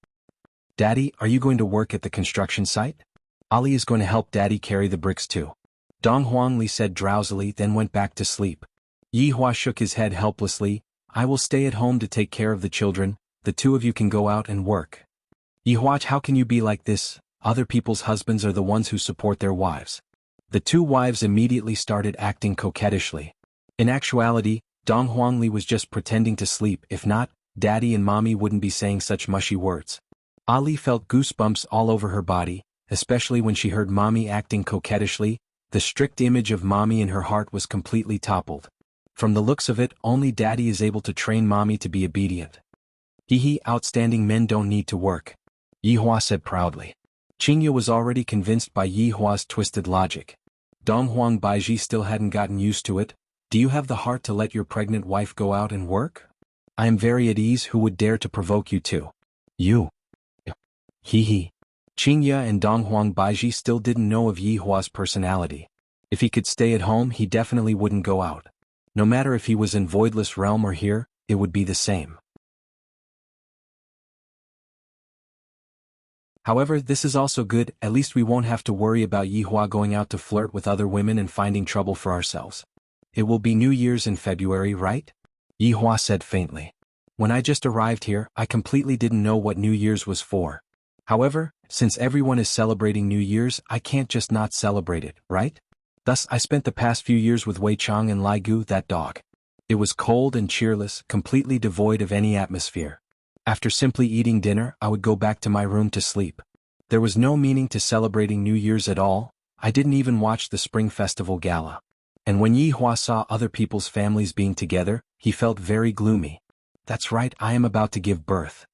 Daddy, are you going to work at the construction site? Ali is going to help Daddy carry the bricks too. Dong Huangli said drowsily, then went back to sleep. Yihua shook his head helplessly. I will stay at home to take care of the children, the two of you can go out and work. Yihua, how can you be like this? Other people's husbands are the ones who support their wives. The two wives immediately started acting coquettishly. In actuality, Dong Huangli was just pretending to sleep, if not, Daddy and Mommy wouldn't be saying such mushy words. Ali felt goosebumps all over her body, especially when she heard Mommy acting coquettishly. The strict image of Mommy in her heart was completely toppled. From the looks of it, only Daddy is able to train Mommy to be obedient. Hee, outstanding men don't need to work. Yihua said proudly. Qingya was already convinced by Yihua's twisted logic. Dong Huang Baiji still hadn't gotten used to it. Do you have the heart to let your pregnant wife go out and work? I am very at ease, who would dare to provoke you to? You. Hee. Qingya and Dong Huang Baiji still didn't know of Yihua's personality. If he could stay at home, he definitely wouldn't go out. No matter if he was in Voidless Realm or here, it would be the same. However, this is also good, at least we won't have to worry about Yihua going out to flirt with other women and finding trouble for ourselves. It will be New Year's in February, right? Yihua said faintly. When I just arrived here, I completely didn't know what New Year's was for. However, since everyone is celebrating New Year's, I can't just not celebrate it, right? Thus, I spent the past few years with Wei Chang and Lai Gu, that dog. It was cold and cheerless, completely devoid of any atmosphere. After simply eating dinner, I would go back to my room to sleep. There was no meaning to celebrating New Year's at all. I didn't even watch the Spring Festival Gala. And when Yihua saw other people's families being together, he felt very gloomy. That's right, I am about to give birth.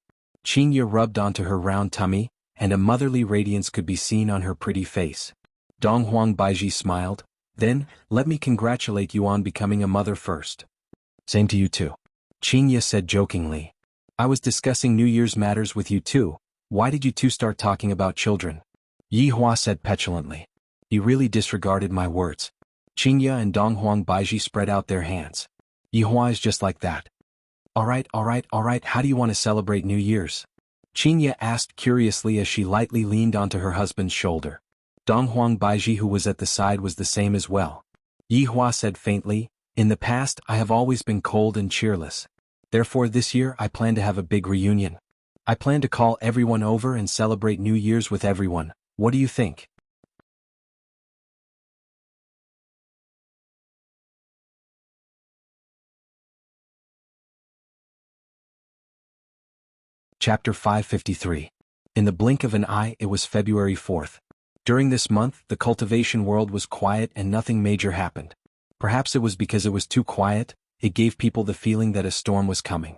Qingye rubbed onto her round tummy, and a motherly radiance could be seen on her pretty face. Donghuang Baiji smiled. Then, let me congratulate you on becoming a mother first. Same to you too. Qingye said jokingly. I was discussing New Year's matters with you too. Why did you two start talking about children? Yihua said petulantly. You really disregarded my words. Qingye and Donghuang Baiji spread out their hands. Yihua is just like that. Alright, how do you want to celebrate New Year's? Qingye asked curiously as she lightly leaned onto her husband's shoulder. Donghuang Baiji, who was at the side, was the same as well. Yihua said faintly, in the past I have always been cold and cheerless. Therefore this year I plan to have a big reunion. I plan to call everyone over and celebrate New Year's with everyone. What do you think? Chapter 553. In the blink of an eye, it was February 4th. During this month, the cultivation world was quiet and nothing major happened. Perhaps it was because it was too quiet, it gave people the feeling that a storm was coming.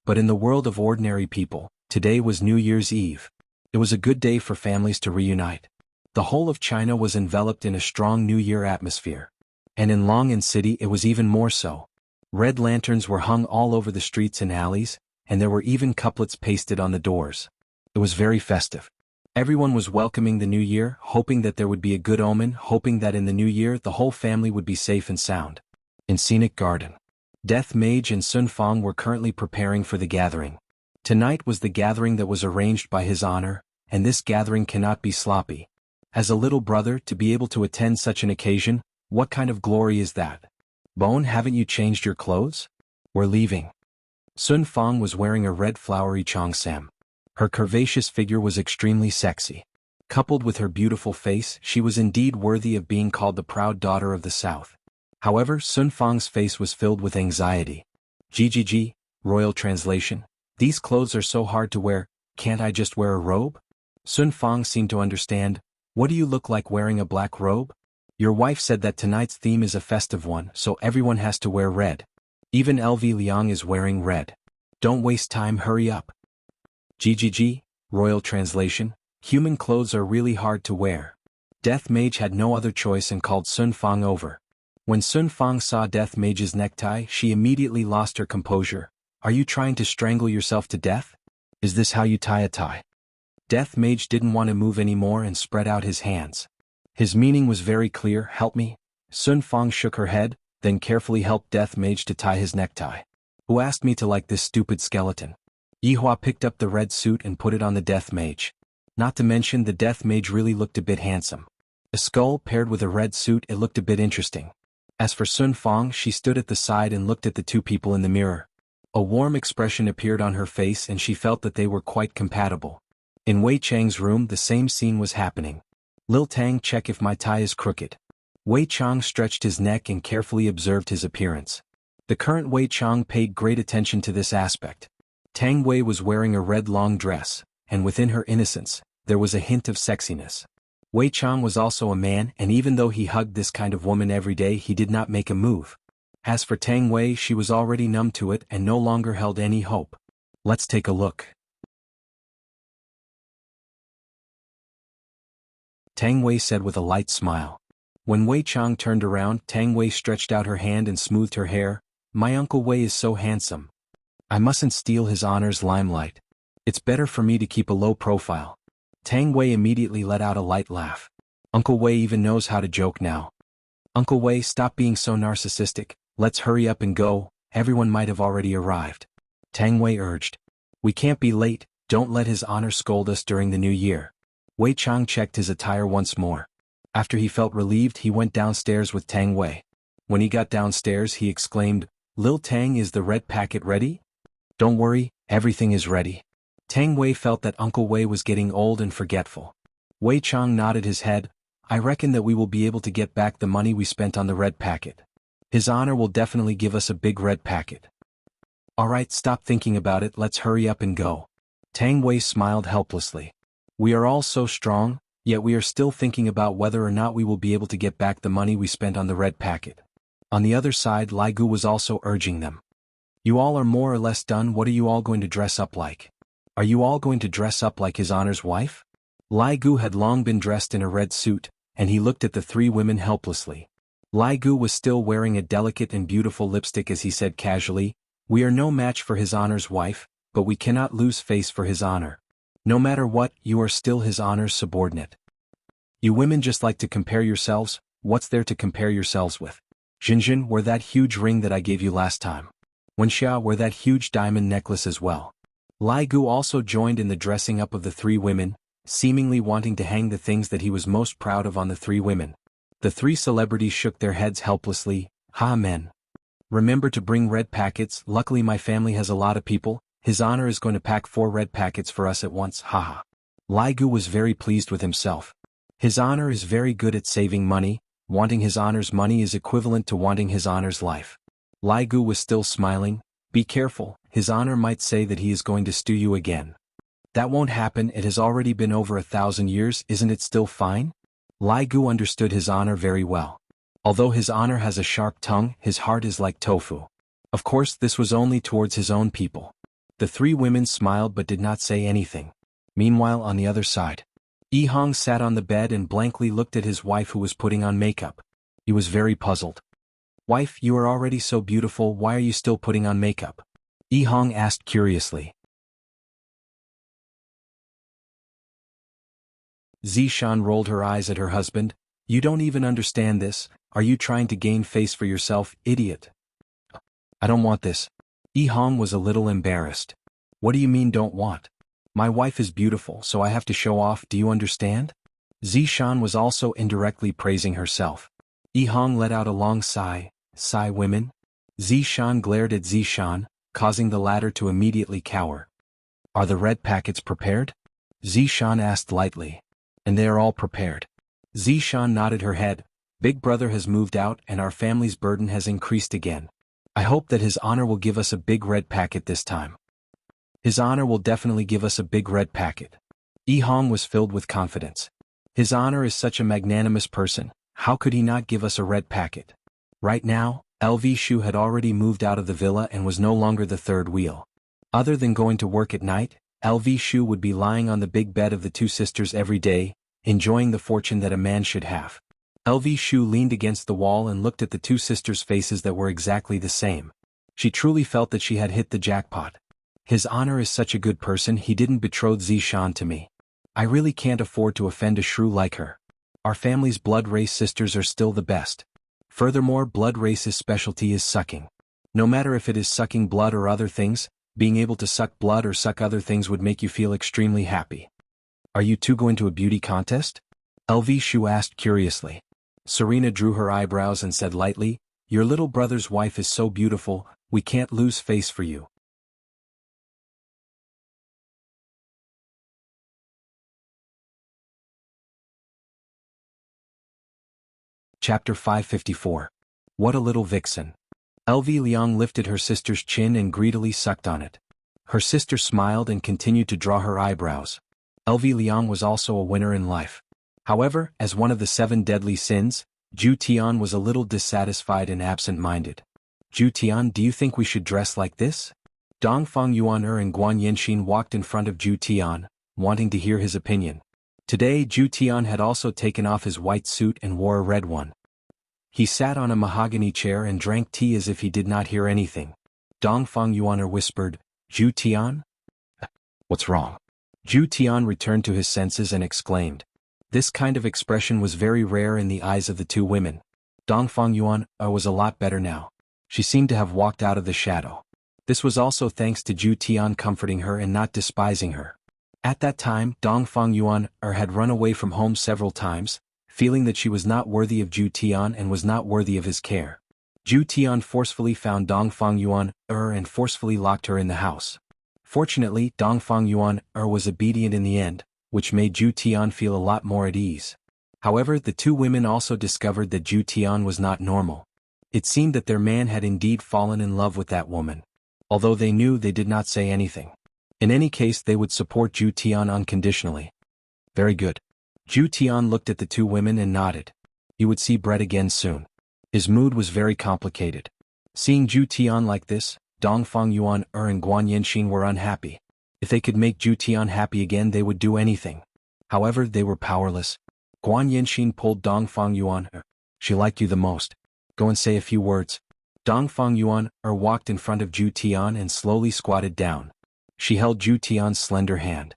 But in the world of ordinary people, today was New Year's Eve. It was a good day for families to reunite. The whole of China was enveloped in a strong New Year atmosphere. And in Long'an City it was even more so. Red lanterns were hung all over the streets and alleys, and there were even couplets pasted on the doors. It was very festive. Everyone was welcoming the new year, hoping that there would be a good omen, hoping that in the new year the whole family would be safe and sound. In Scenic Garden, Death Mage and Sun Fang were currently preparing for the gathering. Tonight was the gathering that was arranged by his honor, and this gathering cannot be sloppy. As a little brother, to be able to attend such an occasion, what kind of glory is that? Bone, haven't you changed your clothes? We're leaving. Sun Fang was wearing a red flowery cheongsam. Her curvaceous figure was extremely sexy. Coupled with her beautiful face, she was indeed worthy of being called the proud daughter of the South. However, Sun Fang's face was filled with anxiety. GGG, Royal Translation. These clothes are so hard to wear, can't I just wear a robe? Sun Fang seemed to understand. What do you look like wearing a black robe? Your wife said that tonight's theme is a festive one, so everyone has to wear red. Even LV Liang is wearing red. Don't waste time, hurry up. GGG, Royal Translation. Human clothes are really hard to wear. Death Mage had no other choice and called Sun Fang over. When Sun Fang saw Death Mage's necktie, she immediately lost her composure. Are you trying to strangle yourself to death? Is this how you tie a tie? Death Mage didn't want to move anymore and spread out his hands. His meaning was very clear, help me. Sun Fang shook her head, then carefully helped Death Mage to tie his necktie. Who asked me to like this stupid skeleton? Yihua picked up the red suit and put it on the Death Mage. Not to mention the Death Mage really looked a bit handsome. A skull paired with a red suit, it looked a bit interesting. As for Sun Fang, she stood at the side and looked at the two people in the mirror. A warm expression appeared on her face and she felt that they were quite compatible. In Wei Chang's room the same scene was happening. Lil Tang, check if my tie is crooked. Wei Chang stretched his neck and carefully observed his appearance. The current Wei Chang paid great attention to this aspect. Tang Wei was wearing a red long dress, and within her innocence, there was a hint of sexiness. Wei Chang was also a man, and even though he hugged this kind of woman every day, he did not make a move. As for Tang Wei, she was already numb to it and no longer held any hope. Let's take a look. Tang Wei said with a light smile. When Wei Chang turned around, Tang Wei stretched out her hand and smoothed her hair. My Uncle Wei is so handsome. I mustn't steal his honor's limelight. It's better for me to keep a low profile. Tang Wei immediately let out a light laugh. Uncle Wei even knows how to joke now. Uncle Wei, stop being so narcissistic, let's hurry up and go, everyone might have already arrived. Tang Wei urged. We can't be late, don't let His Honor scold us during the new year. Wei Chang checked his attire once more. After he felt relieved, he went downstairs with Tang Wei. When he got downstairs, he exclaimed, Lil Tang, is the red packet ready? Don't worry, everything is ready. Tang Wei felt that Uncle Wei was getting old and forgetful. Wei Chang nodded his head. I reckon that we will be able to get back the money we spent on the red packet. His Honor will definitely give us a big red packet. Alright, stop thinking about it, let's hurry up and go. Tang Wei smiled helplessly. We are all so strong, yet we are still thinking about whether or not we will be able to get back the money we spent on the red packet. On the other side, Lai Gu was also urging them. You all are more or less done, what are you all going to dress up like? Are you all going to dress up like His Honor's wife? Lai Gu had long been dressed in a red suit, and he looked at the three women helplessly. Lai Gu was still wearing a delicate and beautiful lipstick as he said casually, We are no match for His Honor's wife, but we cannot lose face for His Honor. No matter what, you are still His Honor's subordinate. You women just like to compare yourselves, what's there to compare yourselves with? Jinjin, wear that huge ring that I gave you last time. Wenxia, wear that huge diamond necklace as well. Lai Gu also joined in the dressing up of the three women, seemingly wanting to hang the things that he was most proud of on the three women. The three celebrities shook their heads helplessly. Ha men. Remember to bring red packets, luckily my family has a lot of people, His Honor is going to pack 4 red packets for us at once, haha. Lai Gu was very pleased with himself. His Honor is very good at saving money, wanting His Honor's money is equivalent to wanting His Honor's life. Lai Gu was still smiling. Be careful, His Honor might say that he is going to stew you again. That won't happen, it has already been over 1,000 years, isn't it still fine? Lai Gu understood His Honor very well. Although His Honor has a sharp tongue, his heart is like tofu. Of course, this was only towards his own people. The three women smiled but did not say anything. Meanwhile, on the other side, Yi Hong sat on the bed and blankly looked at his wife who was putting on makeup. He was very puzzled. Wife, you are already so beautiful, why are you still putting on makeup? Yi Hong asked curiously. Zishan rolled her eyes at her husband. You don't even understand this, are you trying to gain face for yourself, idiot? I don't want this. Yi Hong was a little embarrassed. What do you mean don't want? My wife is beautiful, so I have to show off, do you understand? Zishan was also indirectly praising herself. Yi Hong let out a long sigh. Sigh, women? Zishan glared at Zishan, causing the latter to immediately cower. Are the red packets prepared? Zishan asked lightly. And they are all prepared. Zishan nodded her head. Big brother has moved out and our family's burden has increased again. I hope that His Honor will give us a big red packet this time. His Honor will definitely give us a big red packet. Yi Hong was filled with confidence. His Honor is such a magnanimous person, how could he not give us a red packet? Right now, LV Shu had already moved out of the villa and was no longer the third wheel. Other than going to work at night, LV Shu would be lying on the big bed of the two sisters every day, enjoying the fortune that a man should have. LV Shu leaned against the wall and looked at the two sisters' faces that were exactly the same. She truly felt that she had hit the jackpot. His Honor is such a good person, he didn't betroth Zishan to me. I really can't afford to offend a shrew like her. Our family's blood race sisters are still the best. Furthermore, blood race's specialty is sucking. No matter if it is sucking blood or other things, being able to suck blood or suck other things would make you feel extremely happy. Are you two going to a beauty contest? LV Shu asked curiously. Serena drew her eyebrows and said lightly, Your little brother's wife is so beautiful, we can't lose face for you. Chapter 554. What a little vixen. LV Liang lifted her sister's chin and greedily sucked on it. Her sister smiled and continued to draw her eyebrows. LV Liang was also a winner in life. However, as one of the 7 deadly sins, Zhu Tian was a little dissatisfied and absent-minded. Zhu Tian, do you think we should dress like this? Dongfang Yuan and Guan Yanxin walked in front of Zhu Tian, wanting to hear his opinion. Today Zhu Tian had also taken off his white suit and wore a red one. He sat on a mahogany chair and drank tea as if he did not hear anything. Dongfang Yuan whispered, Zhu Tian? What's wrong? Zhu Tian returned to his senses and exclaimed. This kind of expression was very rare in the eyes of the two women. Dongfang Yuan was a lot better now. She seemed to have walked out of the shadow. This was also thanks to Zhu Tian comforting her and not despising her. At that time, Dongfang Yuan had run away from home several times, feeling that she was not worthy of Zhu Tian and was not worthy of his care. Zhu Tian forcefully found Dongfang Yuan and forcefully locked her in the house. Fortunately, Dongfang Yuan was obedient in the end, which made Zhu Tian feel a lot more at ease. However, the two women also discovered that Zhu Tian was not normal. It seemed that their man had indeed fallen in love with that woman. Although they knew, they did not say anything. In any case, they would support Zhu Tian unconditionally. Very good. Zhu Tian looked at the two women and nodded. He would see Brett again soon. His mood was very complicated. Seeing Zhu Tian like this, Dongfang Yuan and Guan Yanxin were unhappy. If they could make Zhu Tian happy again, they would do anything. However, they were powerless. Guan Yanxin pulled Dongfang Yuan. She liked you the most. Go and say a few words. Dongfang Yuan walked in front of Zhu Tian and slowly squatted down. She held Zhu Tian's slender hand.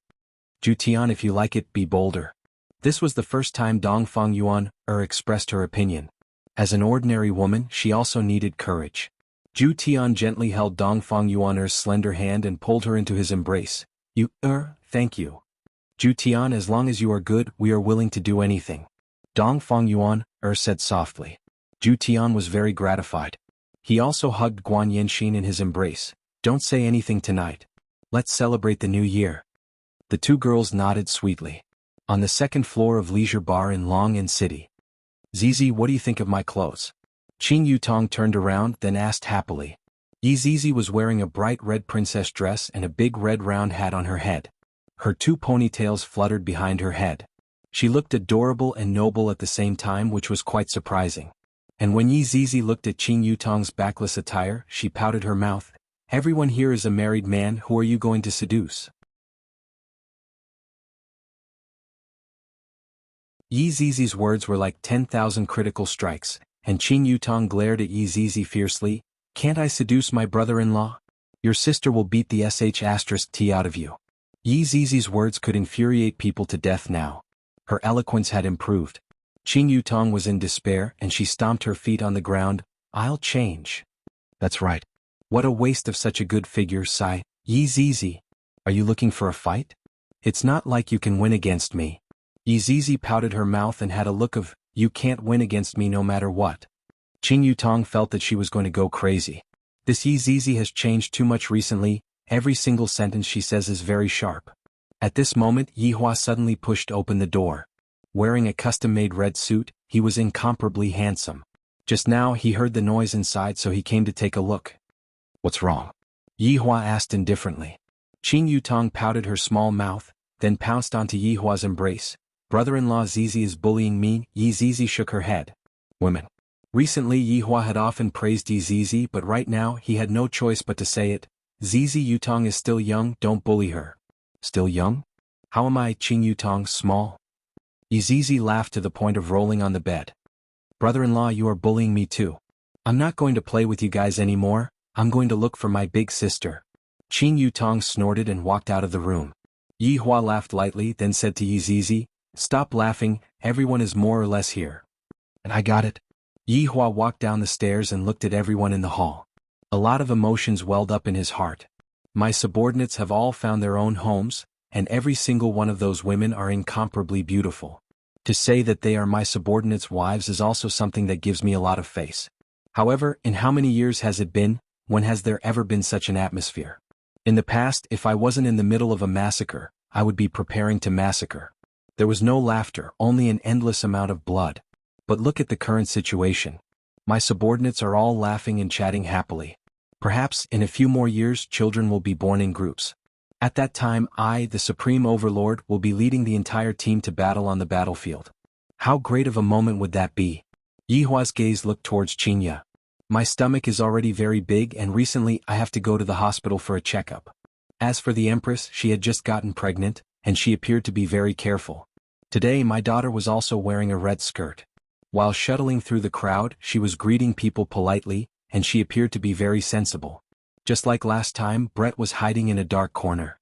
Zhu Tian, if you like it, be bolder. This was the first time Dongfang Yuan expressed her opinion. As an ordinary woman, she also needed courage. Zhu Tian gently held Dongfang Yuan's slender hand and pulled her into his embrace. You, thank you. Zhu Tian, as long as you are good, we are willing to do anything. Dongfang Yuan said softly. Zhu Tian was very gratified. He also hugged Guan Yanxin in his embrace. Don't say anything tonight. Let's celebrate the new year. The two girls nodded sweetly. On the second floor of Leisure Bar in Long Inn City. Zizi, what do you think of my clothes? Qing Yutong turned around, then asked happily. Zizi was wearing a bright red princess dress and a big red round hat on her head. Her two ponytails fluttered behind her head. She looked adorable and noble at the same time, which was quite surprising. And when Zizi looked at Qing Yutong's backless attire, she pouted her mouth. Everyone here is a married man, who are you going to seduce? Zizi's words were like 10,000 critical strikes, and Qing Yutong glared at Zizi fiercely. Can't I seduce my brother-in-law? Your sister will beat the sh*t out of you. Zizi's words could infuriate people to death now. Her eloquence had improved. Qing Yutong was in despair and she stomped her feet on the ground. I'll change. That's right. What a waste of such a good figure, sigh. Zizi. Are you looking for a fight? It's not like you can win against me. Zizi pouted her mouth and had a look of, you can't win against me no matter what. Qing Yutong felt that she was going to go crazy. This Zizi has changed too much recently. Every single sentence she says is very sharp. At this moment, Yihua suddenly pushed open the door. Wearing a custom-made red suit, he was incomparably handsome. Just now he heard the noise inside, so he came to take a look. What's wrong? Yihua asked indifferently. Qing Yutong pouted her small mouth, then pounced onto Yihua's embrace. Brother-in-law Zizi is bullying me. Zizi shook her head. Women. Recently Yihua had often praised Zizi, but right now he had no choice but to say it. Zizi Yutong is still young, don't bully her. Still young? How am I, Qing Yutong, small? Zizi laughed to the point of rolling on the bed. Brother-in-law, you are bullying me too. I'm not going to play with you guys anymore, I'm going to look for my big sister. Qing Yutong snorted and walked out of the room. Yihua laughed lightly, then said to Zizi, stop laughing, everyone is more or less here. And I got it. Yihua walked down the stairs and looked at everyone in the hall. A lot of emotions welled up in his heart. My subordinates have all found their own homes, and every single one of those women are incomparably beautiful. To say that they are my subordinates' wives is also something that gives me a lot of face. However, in how many years has it been? When has there ever been such an atmosphere? In the past, if I wasn't in the middle of a massacre, I would be preparing to massacre. There was no laughter, only an endless amount of blood. But look at the current situation. My subordinates are all laughing and chatting happily. Perhaps, in a few more years, children will be born in groups. At that time, I, the Supreme Overlord, will be leading the entire team to battle on the battlefield. How great of a moment would that be? Yihua's gaze looked towards Qinya. My stomach is already very big and recently I have to go to the hospital for a checkup. As for the Empress, she had just gotten pregnant, and she appeared to be very careful. Today my daughter was also wearing a red skirt. While shuttling through the crowd, she was greeting people politely, and she appeared to be very sensible. Just like last time, Brett was hiding in a dark corner.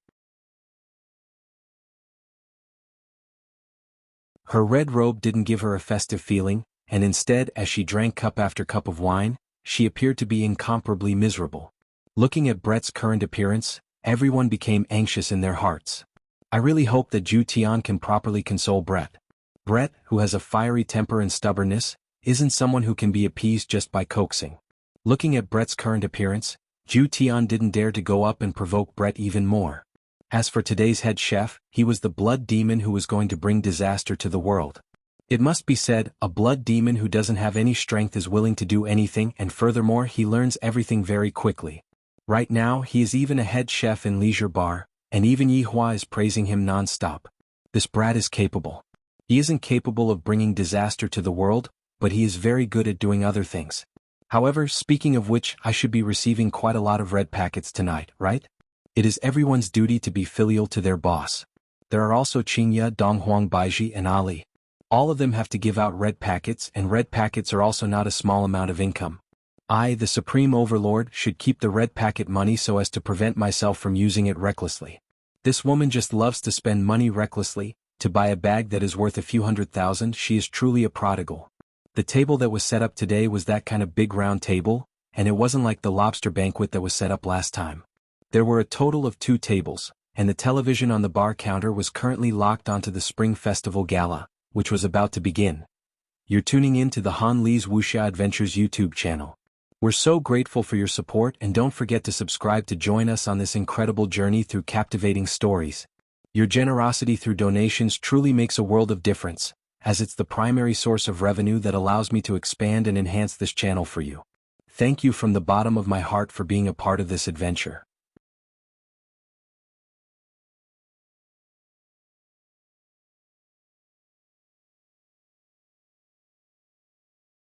Her red robe didn't give her a festive feeling, and instead, as she drank cup after cup of wine, she appeared to be incomparably miserable. Looking at Brett's current appearance, everyone became anxious in their hearts. I really hope that Zhu Tian can properly console Brett. Brett, who has a fiery temper and stubbornness, isn't someone who can be appeased just by coaxing. Looking at Brett's current appearance, Zhu Tian didn't dare to go up and provoke Brett even more. As for today's head chef, he was the blood demon who was going to bring disaster to the world. It must be said, a blood demon who doesn't have any strength is willing to do anything, and furthermore he learns everything very quickly. Right now he is even a head chef in leisure bar, and even Yi Hua is praising him non-stop. This brat is capable. He isn't capable of bringing disaster to the world, but he is very good at doing other things. However, speaking of which, I should be receiving quite a lot of red packets tonight, right? It is everyone's duty to be filial to their boss. There are also Qingya, Donghuang Baiji and Ali. All of them have to give out red packets, and red packets are also not a small amount of income. I, the Supreme Overlord, should keep the red packet money so as to prevent myself from using it recklessly. This woman just loves to spend money recklessly, to buy a bag that is worth a few $100,000. She is truly a prodigal. The table that was set up today was that kind of big round table, and it wasn't like the lobster banquet that was set up last time. There were a total of 2 tables, and the television on the bar counter was currently locked onto the Spring Festival Gala, which was about to begin. You're tuning in to the Han Li's Wuxia Adventures YouTube channel. We're so grateful for your support, and don't forget to subscribe to join us on this incredible journey through captivating stories. Your generosity through donations truly makes a world of difference, as it's the primary source of revenue that allows me to expand and enhance this channel for you. Thank you from the bottom of my heart for being a part of this adventure.